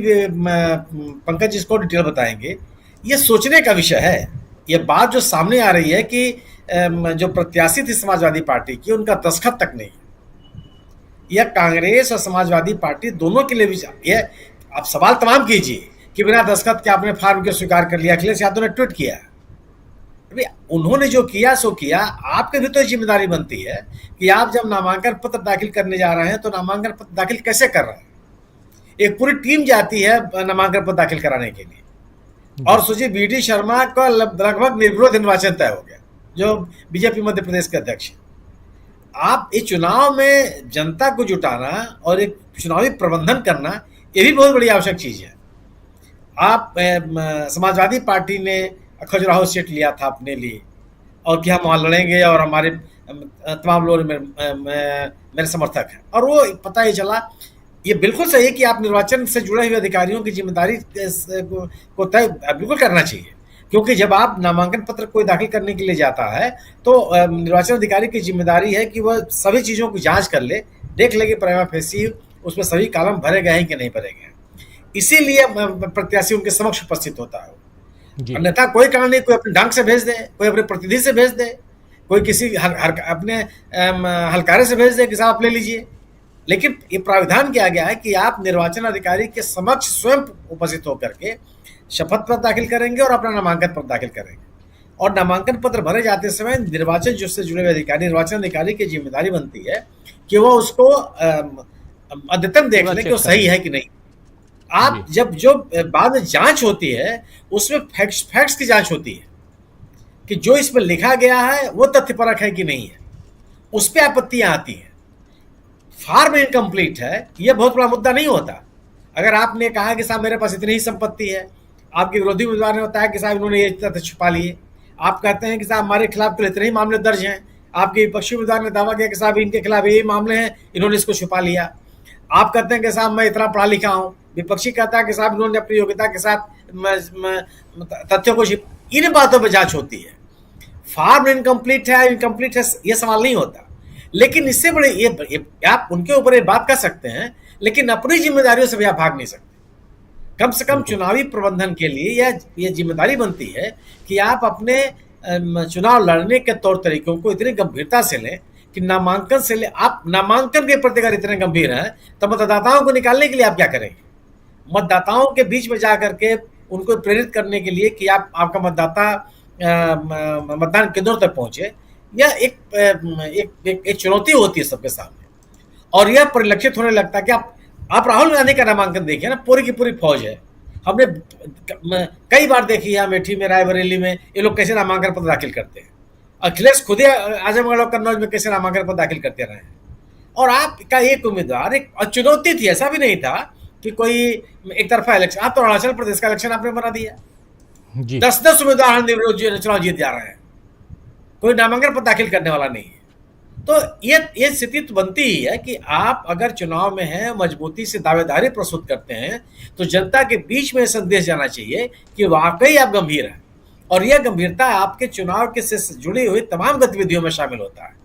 पंकज इसको डिटेल बताएंगे, ये सोचने का विषय है। ये बात जो सामने आ रही है कि जो प्रत्याशी थी समाजवादी पार्टी की, उनका दस्तखत तक नहीं। यह कांग्रेस और समाजवादी पार्टी दोनों के लिए भी ये आप सवाल तमाम कीजिए कि बिना दस्तखत के आपने फार्म को स्वीकार कर लिया। अखिलेश यादव ने ट्वीट किया, उन्होंने जो किया सो किया। आपके भी तो जिम्मेदारी बनती है कि आप जब नामांकन पत्र दाखिल करने जा रहे हैं तो नामांकन पत्र दाखिल कैसे कर रहे हैं। एक पूरी टीम जाती है नामांकन पत्र दाखिल कराने के लिए, और सोचिए बीडी शर्मा का लगभग निर्विरोध निर्वाचन तय हो गया, जो बीजेपी मध्य प्रदेश के अध्यक्ष हैं। आप इस चुनाव में जनता को जुटाना और एक चुनावी प्रबंधन करना, ये भी बहुत बड़ी आवश्यक चीज है। आप समाजवादी पार्टी ने खजुराहो सीट लिया था अपने लिए, और कि हम वहाँ लड़ेंगे और हमारे तमाम लोग मेरे समर्थक हैं, और वो पता ही चला। ये बिल्कुल सही है कि आप निर्वाचन से जुड़े हुए अधिकारियों की जिम्मेदारी को तय बिल्कुल करना चाहिए, क्योंकि जब आप नामांकन पत्र कोई दाखिल करने के लिए जाता है तो निर्वाचन अधिकारी की जिम्मेदारी है कि वह सभी चीज़ों की जांच कर ले, देख ले कि प्राइमा फेसी उसमें सभी कॉलम भरे गए हैं कि नहीं भरे गए। इसीलिए प्रत्याशी उनके समक्ष उपस्थित होता है। अन्यथा कोई कारण नहीं, कोई अपने ढंग से भेज दे, कोई अपने प्रतिनिधि से भेज दे, कोई किसी अपने हलकारे से भेज दे कि साहब आप ले लीजिए। लेकिन ये प्राविधान किया गया है कि आप निर्वाचन अधिकारी के समक्ष स्वयं उपस्थित होकर के शपथ पत्र दाखिल करेंगे और अपना नामांकन पत्र दाखिल करेंगे। और नामांकन पत्र भरे जाते समय निर्वाचन से जुड़े हुए अधिकारी, निर्वाचन अधिकारी की जिम्मेदारी बनती है कि वो उसको अद्यतन देख ले कि वो सही है कि नहीं। आप जब जो बाद में जांच होती है उसमें फैक्ट्स की जांच होती है कि जो इसमें लिखा गया है वो तथ्यपरक है कि नहीं है, उस पर आपत्तियां आती हैं। फार्म इनकम्प्लीट है, यह बहुत बड़ा मुद्दा नहीं होता। अगर आपने कहा कि साहब मेरे पास इतनी ही संपत्ति है, आपके विरोधी उम्मीदवार ने बताया कि साहब इन्होंने ये तथ्य छुपा लिए, आप कहते हैं कि साहब हमारे खिलाफ तो इतने ही मामले दर्ज हैं, आपके विपक्षी उम्मीदवार ने दावा किया कि साहब इनके खिलाफ ये मामले हैं, इन्होंने इसको छुपा लिया। आप कहते हैं कि साहब मैं इतना पढ़ा लिखा हूँ, विपक्षी कहता है कि साहब इन्होंने अपनी योग्यता के साथ तथ्यों को इन बातों पर जांच होती है। फार्म इनकम्प्लीट है ये सवाल नहीं होता। लेकिन इससे बड़े ये आप उनके ऊपर ये बात कर सकते हैं, लेकिन अपनी जिम्मेदारियों से भी आप भाग नहीं सकते। कम से कम चुनावी प्रबंधन के लिए ये जिम्मेदारी बनती है कि आप अपने चुनाव लड़ने के तौर तरीकों को इतनी गंभीरता से लें कि नामांकन से ले, आप नामांकन के प्रति अगर इतने गंभीर हैं तो मतदाताओं को निकालने के लिए आप क्या करेंगे? मतदाताओं के बीच में जाकर के उनको प्रेरित करने के लिए कि आपका मतदाता मतदान केंद्रों तक पहुंचे, यह एक चुनौती होती है सबके सामने। और यह परिलक्षित होने लगता है कि आप राहुल गांधी का नामांकन देखिए ना, पूरी की पूरी फौज है। हमने कई बार देखी है अमेठी में, रायबरेली में, ये लोग कैसे नामांकन पत्र दाखिल करते हैं। अखिलेश खुद ही आजमगढ़ और कन्नौज में कैसे नामांकन पत्र दाखिल करते रहे हैं। और आपका एक उम्मीदवार, एक चुनौती थी, ऐसा भी नहीं था कि कोई एक तरफा इलेक्शन। आप तो अरुणाचल प्रदेश का इलेक्शन आपने बना दिया, 10-10 उम्मीदवार चुनाव जीत जा रहे हैं, कोई नामांकन पत्र दाखिल करने वाला नहीं है। तो ये स्थिति तो बनती ही है कि आप अगर चुनाव में हैं, मजबूती से दावेदारी प्रस्तुत करते हैं, तो जनता के बीच में संदेश जाना चाहिए कि वाकई आप गंभीर हैं। और यह गंभीरता आपके चुनाव के से जुड़ी हुई तमाम गतिविधियों में शामिल होता है।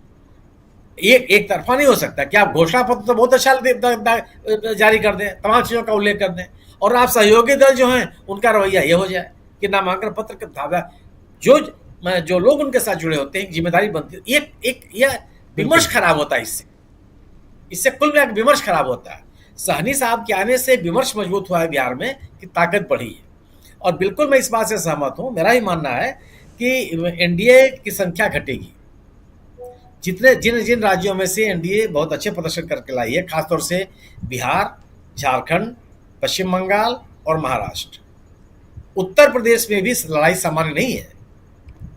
एक तरफा नहीं हो सकता कि आप घोषणा पत्र तो बहुत अच्छा जारी कर दें, तमाम चीजों का उल्लेख कर दें, और आप सहयोगी दल जो हैं उनका रवैया ये हो जाए कि नामांकन पत्र का दावा जो लोग उनके साथ जुड़े होते हैं, जिम्मेदारी बनती है। यह विमर्श खराब होता है, इससे कुल मिलाकर विमर्श खराब होता है। सहनी साहब के आने से विमर्श मजबूत हुआ है बिहार में कि ताकत बढ़ी है। और बिल्कुल मैं इस बात से सहमत हूं, मेरा ही मानना है कि एनडीए की संख्या घटेगी। जिन राज्यों में से एनडीए बहुत अच्छे प्रदर्शन करके लाई है, खासतौर से बिहार, झारखंड, पश्चिम बंगाल और महाराष्ट्र। उत्तर प्रदेश में भी लड़ाई सामान्य नहीं है।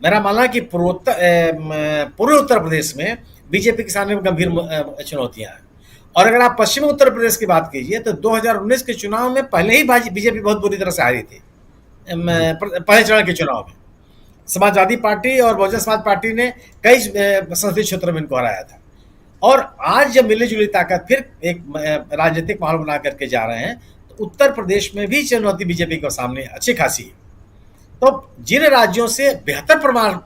मेरा मानना है कि पूर्वी उत्तर प्रदेश में बीजेपी के सामने गंभीर चुनौतियां हैं। और अगर आप पश्चिमी उत्तर प्रदेश की बात कीजिए तो 2019 के चुनाव में पहले ही बीजेपी बहुत बुरी तरह से हारी थी। पहले चरण के चुनाव में समाजवादी पार्टी और बहुजन समाज पार्टी ने कई संसदीय क्षेत्रों में इनको हराया था। और आज जब मिली जुली ताकत फिर एक राजनीतिक माहौल बना करके जा रहे हैं तो उत्तर प्रदेश में भी चुनौती बीजेपी के सामने अच्छी खासी है। तो जिन राज्यों से बेहतर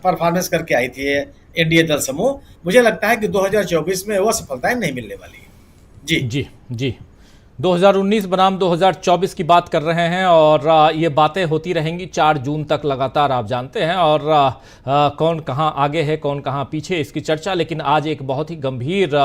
परफॉर्मेंस करके आई थी एनडीए दल समूह, मुझे लगता है कि 2024 में वो सफलताएं नहीं मिलने वाली है। जी जी जी 2019 बनाम 2024 की बात कर रहे हैं और ये बातें होती रहेंगी 4 जून तक लगातार, आप जानते हैं। और कौन कहां आगे है कौन कहां पीछे, इसकी चर्चा। लेकिन आज एक बहुत ही गंभीर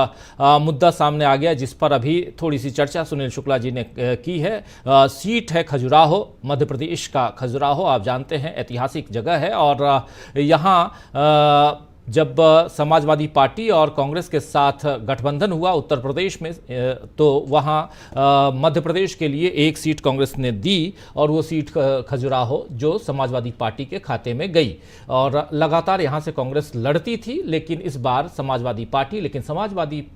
मुद्दा सामने आ गया जिस पर अभी थोड़ी सी चर्चा सुनील शुक्ला जी ने की है। सीट है खजुराहो, मध्य प्रदेश का खजुराहो, आप जानते हैं ऐतिहासिक जगह है। और यहाँ जब समाजवादी पार्टी और कांग्रेस के साथ गठबंधन हुआ उत्तर प्रदेश में, तो वहाँ मध्य प्रदेश के लिए एक सीट कांग्रेस ने दी और वो सीट खजुराहो जो समाजवादी पार्टी के खाते में गई। और लगातार यहाँ से कांग्रेस लड़ती थी, लेकिन इस बार समाजवादी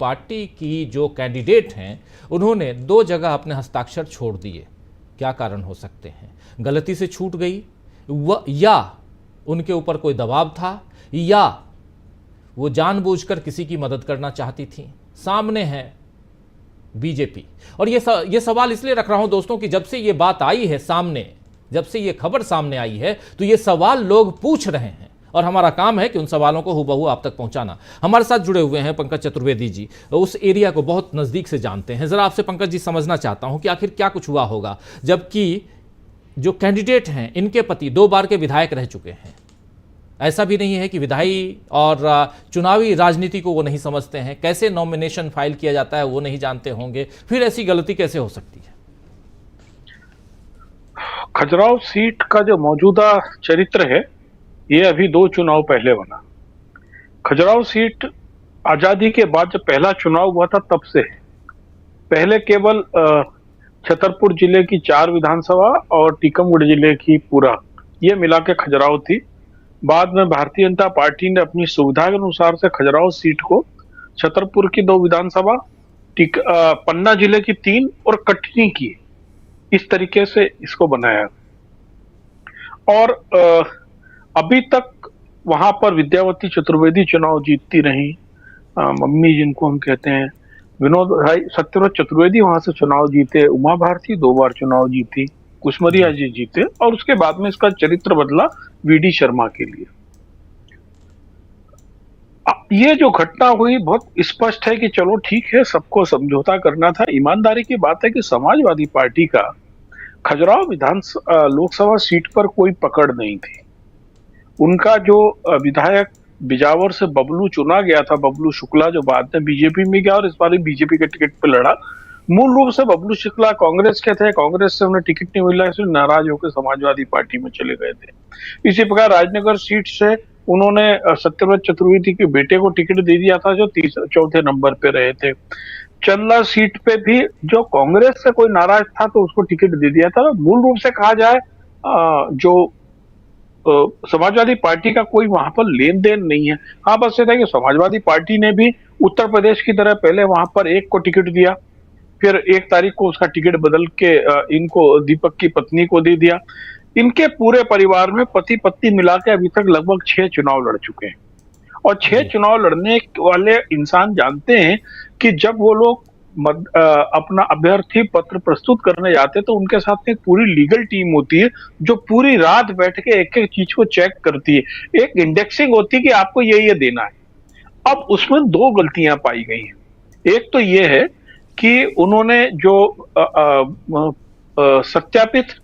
पार्टी की जो कैंडिडेट हैं उन्होंने 2 जगह अपने हस्ताक्षर छोड़ दिए। क्या कारण हो सकते हैं? गलती से छूट गई या उनके ऊपर कोई दबाव था, या वो जानबूझकर किसी की मदद करना चाहती थी? सामने है बीजेपी। और ये सवाल इसलिए रख रहा हूं दोस्तों कि जब से ये बात आई है सामने, जब से ये खबर सामने आई है, तो ये सवाल लोग पूछ रहे हैं और हमारा काम है कि उन सवालों को हुबहू आप तक पहुंचाना। हमारे साथ जुड़े हुए हैं पंकज चतुर्वेदी जी, उस एरिया को बहुत नज़दीक से जानते हैं। ज़रा आपसे पंकज जी समझना चाहता हूं कि आखिर क्या कुछ हुआ होगा, जबकि जो कैंडिडेट हैं इनके पति 2 बार के विधायक रह चुके हैं। ऐसा भी नहीं है कि विधायी और चुनावी राजनीति को वो नहीं समझते हैं, कैसे नॉमिनेशन फाइल किया जाता है वो नहीं जानते होंगे, फिर ऐसी गलती कैसे हो सकती है? खजुराहो सीट का जो मौजूदा चरित्र है ये अभी 2 चुनाव पहले बना। खजुराहो सीट आजादी के बाद जब पहला चुनाव हुआ था तब से है। पहले केवल छतरपुर जिले की 4 विधानसभा और टीकमगढ़ जिले की पूरा, ये मिला के खजुराहो थी। बाद में भारतीय जनता पार्टी ने अपनी सुविधा के अनुसार से खजुराहो सीट को छतरपुर की 2 विधानसभा, पन्ना जिले की 3 और कटनी की, इस तरीके से इसको बनाया। और अभी तक वहां पर विद्यावती चतुर्वेदी चुनाव जीतती रही, मम्मी जिनको हम कहते हैं, विनोद भाई सत्यव्रत चतुर्वेदी वहां से चुनाव जीते, उमा भारती 2 बार चुनाव जीती, कुसमरिया जी जीते, और उसके बाद में इसका चरित्र बदला वीडी शर्मा के लिए। ये जो घटना हुई बहुत स्पष्ट है कि चलो ठीक है, सबको समझौता करना था। ईमानदारी की बात है कि समाजवादी पार्टी का खजुराहो लोकसभा सीट पर कोई पकड़ नहीं थी। उनका जो विधायक बिजावर से बबलू चुना गया था, बबलू शुक्ला, जो बाद में बीजेपी में गया और इस बार बीजेपी के टिकट पर लड़ा, मूल रूप से बबलू शुक्ला कांग्रेस के थे, कांग्रेस से उन्हें टिकट नहीं मिला, इसलिए नाराज होकर समाजवादी पार्टी में चले गए थे। इसी प्रकार राजनगर सीट से उन्होंने सत्यव्रत चतुर्वेदी के बेटे को टिकट दे दिया था जो 4थे नंबर पे रहे थे। चंदला सीट पे भी जो कांग्रेस से कोई नाराज था तो उसको टिकट दे दिया था। मूल रूप से कहा जाए जो समाजवादी पार्टी का कोई वहां पर लेन देन नहीं है। हाँ, बस ये था कि समाजवादी पार्टी ने भी उत्तर प्रदेश की तरह पहले वहां पर एक को टिकट दिया, फिर 1 तारीख को उसका टिकट बदल के इनको दीपक की पत्नी को दे दिया। इनके पूरे परिवार में पति पत्नी मिला के अभी तक लगभग 6 चुनाव लड़ चुके हैं। और 6 चुनाव लड़ने वाले इंसान जानते हैं कि जब वो लोग अपना अभ्यर्थी पत्र प्रस्तुत करने जाते तो उनके साथ एक पूरी लीगल टीम होती है जो पूरी रात बैठ के एक एक चीज को चेक करती है। एक इंडेक्सिंग होती है कि आपको ये देना है। अब उसमें 2 गलतियां पाई गई हैं। एक तो ये है कि उन्होंने जो सत्यापित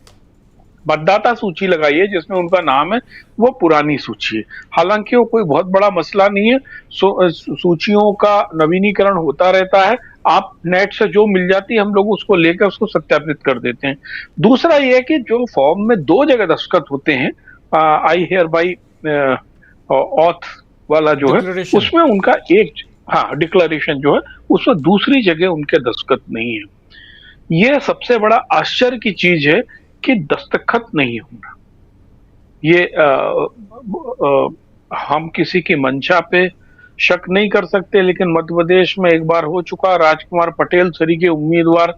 मतदाता सूची लगाई है जिसमें उनका नाम है, वो पुरानी सूची है। हालांकि वो कोई बहुत बड़ा मसला नहीं है, सूचियों का नवीनीकरण होता रहता है। आप नेट से जो मिल जाती है हम लोग उसको लेकर उसको सत्यापित कर देते हैं। दूसरा ये है कि जो फॉर्म में 2 जगह दस्तखत होते हैं, आई हियर बाई ऑथ वाला जो है, उसमें उनका एक डिक्लेरेशन जो है उसमें दूसरी जगह उनके दस्तखत नहीं है। ये सबसे बड़ा आश्चर्य की चीज है कि दस्तखत नहीं होना। ये हम किसी की मंशा पे शक नहीं कर सकते, लेकिन मध्य प्रदेश में एक बार हो चुका। राजकुमार पटेल तरीके उम्मीदवार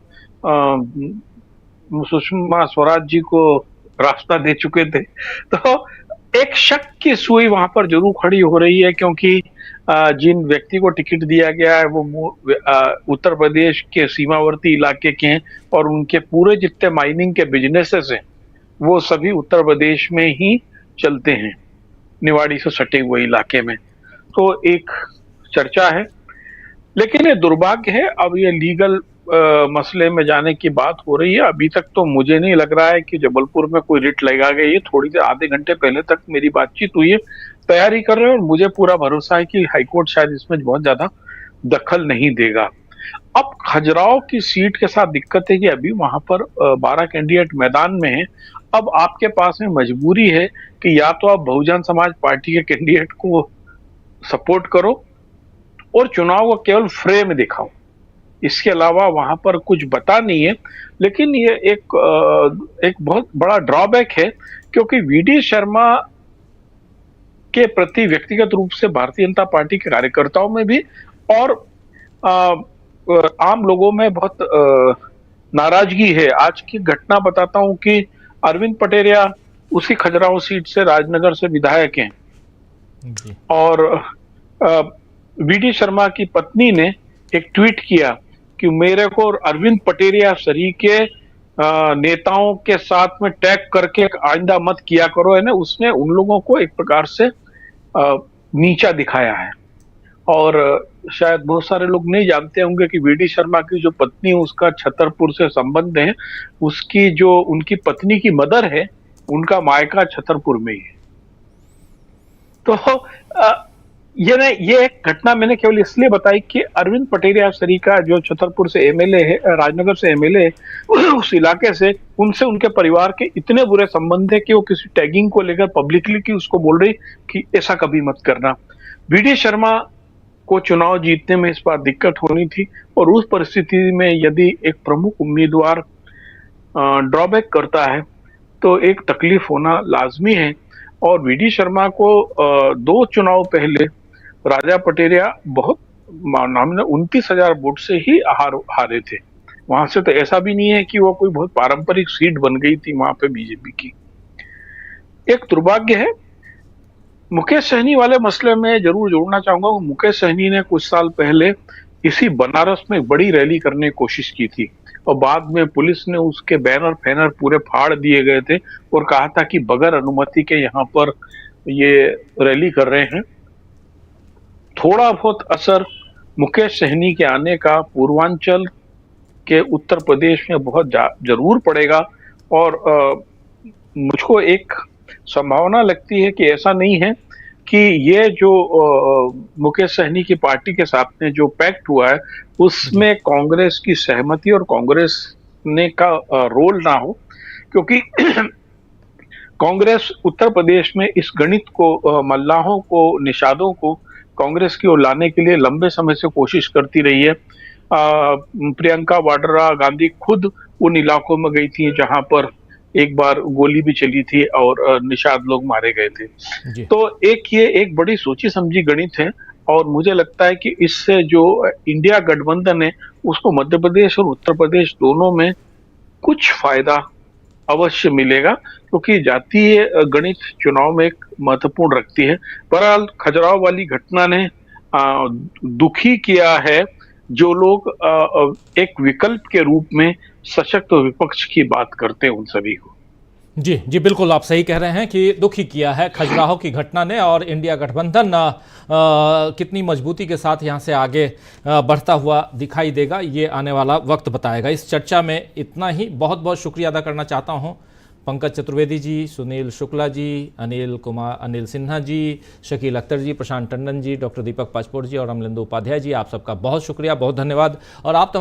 सुषमा स्वराज जी को रास्ता दे चुके थे। तो एक शक की सुई वहां पर जरूर खड़ी हो रही है, क्योंकि जिन व्यक्ति को टिकट दिया गया है वो उत्तर प्रदेश के सीमावर्ती इलाके के हैं और उनके पूरे जितने माइनिंग के बिजनेसेस हैं वो सभी उत्तर प्रदेश में ही चलते हैं, निवाड़ी से सटे हुए इलाके में। तो एक चर्चा है, लेकिन ये दुर्भाग्य है। अब ये लीगल मसले में जाने की बात हो रही है। अभी तक तो मुझे नहीं लग रहा है कि जबलपुर में कोई रिट लगा गई है। थोड़ी देर आधे घंटे पहले तक मेरी बातचीत हुई है, तैयारी कर रहे हैं और मुझे पूरा भरोसा है कि हाईकोर्ट शायद इसमें बहुत ज्यादा दखल नहीं देगा। अब खजुराहो की सीट के साथ दिक्कत है कि अभी वहां पर 12 कैंडिडेट मैदान में है। अब आपके पास में मजबूरी है कि या तो आप बहुजन समाज पार्टी के कैंडिडेट को सपोर्ट करो और चुनाव को केवल फ्रे में दिखाओ, इसके अलावा वहां पर कुछ बता नहीं है। लेकिन ये एक बहुत बड़ा ड्रॉबैक है, क्योंकि वीडी शर्मा के प्रति व्यक्तिगत रूप से भारतीय जनता पार्टी के कार्यकर्ताओं में भी और आम लोगों में बहुत नाराजगी है। आज की घटना बताता हूं कि अरविंद पटेरिया उसी खजुराहो सीट से राजनगर से विधायक हैं और वीडी शर्मा की पत्नी ने एक ट्वीट किया कि मेरे को अरविंद पटेरिया सरी के नेताओं के साथ में टैग करके आइंदा मत किया करो, है ना। उसने उन लोगों को एक प्रकार से नीचा दिखाया है। और शायद बहुत सारे लोग नहीं जानते होंगे कि वीडी शर्मा की जो पत्नी उसका छतरपुर से संबंध है, उसकी जो उनकी पत्नी की मदर है उनका मायका छतरपुर में ही है। तो ये एक घटना मैंने केवल इसलिए बताई कि अरविंद पटेरिया सरीका जो छतरपुर से एमएलए है, राजनगर से एमएलए है, उस इलाके से, उनसे उनके परिवार के इतने बुरे संबंध है कि वो किसी टैगिंग को लेकर पब्लिकली की उसको बोल रही कि ऐसा कभी मत करना। वीडी शर्मा को चुनाव जीतने में इस बार दिक्कत होनी थी और उस परिस्थिति में यदि एक प्रमुख उम्मीदवार ड्रॉबैक करता है तो एक तकलीफ होना लाजमी है। और वीडी शर्मा को 2 चुनाव पहले राजा पटेरिया बहुत 29,000 वोट से ही हारे थे। वहां से तो ऐसा भी नहीं है कि वो कोई बहुत पारंपरिक सीट बन गई थी वहां पे बीजेपी की। एक दुर्भाग्य है। मुकेश सहनी वाले मसले में जरूर जोड़ना चाहूंगा। मुकेश सहनी ने कुछ साल पहले इसी बनारस में बड़ी रैली करने की कोशिश की थी और बाद में पुलिस ने उसके बैनर फैनर पूरे फाड़ दिए गए थे और कहा था कि बगैर अनुमति के यहाँ पर ये रैली कर रहे हैं। थोड़ा बहुत असर मुकेश सहनी के आने का पूर्वांचल के उत्तर प्रदेश में बहुत जरूर पड़ेगा और मुझको एक संभावना लगती है कि ऐसा नहीं है कि ये जो मुकेश सहनी की पार्टी के साथ में जो पैक्ट हुआ है उसमें कांग्रेस की सहमति और कांग्रेस ने का रोल ना हो, क्योंकि कांग्रेस उत्तर प्रदेश में इस गणित को, मल्लाहों को, निषादों को कांग्रेस की ओर लाने के लिए लंबे समय से कोशिश करती रही है। प्रियंका वाड्रा गांधी खुद उन इलाकों में गई थी जहां पर एक बार गोली भी चली थी और निषाद लोग मारे गए थे। तो ये एक बड़ी सोची समझी गणित है और मुझे लगता है कि इससे जो इंडिया गठबंधन है उसको मध्य प्रदेश और उत्तर प्रदेश दोनों में कुछ फायदा अवश्य मिलेगा, क्योंकि जातीय गणित चुनाव में एक महत्वपूर्ण रखती है। बहरहाल खजुराहो वाली घटना ने दुखी किया है जो लोग एक विकल्प के रूप में सशक्त विपक्ष की बात करते हैं उन सभी को। जी बिल्कुल, आप सही कह रहे हैं कि दुखी किया है खजुराहो की घटना ने और इंडिया गठबंधन कितनी मजबूती के साथ यहाँ से आगे बढ़ता हुआ दिखाई देगा, ये आने वाला वक्त बताएगा। इस चर्चा में इतना ही। बहुत बहुत शुक्रिया अदा करना चाहता हूँ पंकज चतुर्वेदी जी, सुनील शुक्ला जी, अनिल सिन्हा जी, शकील अख्तर जी, प्रशांत टंडन जी, डॉक्टर दीपक पाचपोर जी और अमलेंदु उपाध्याय जी, आप सबका बहुत शुक्रिया, बहुत धन्यवाद। और आप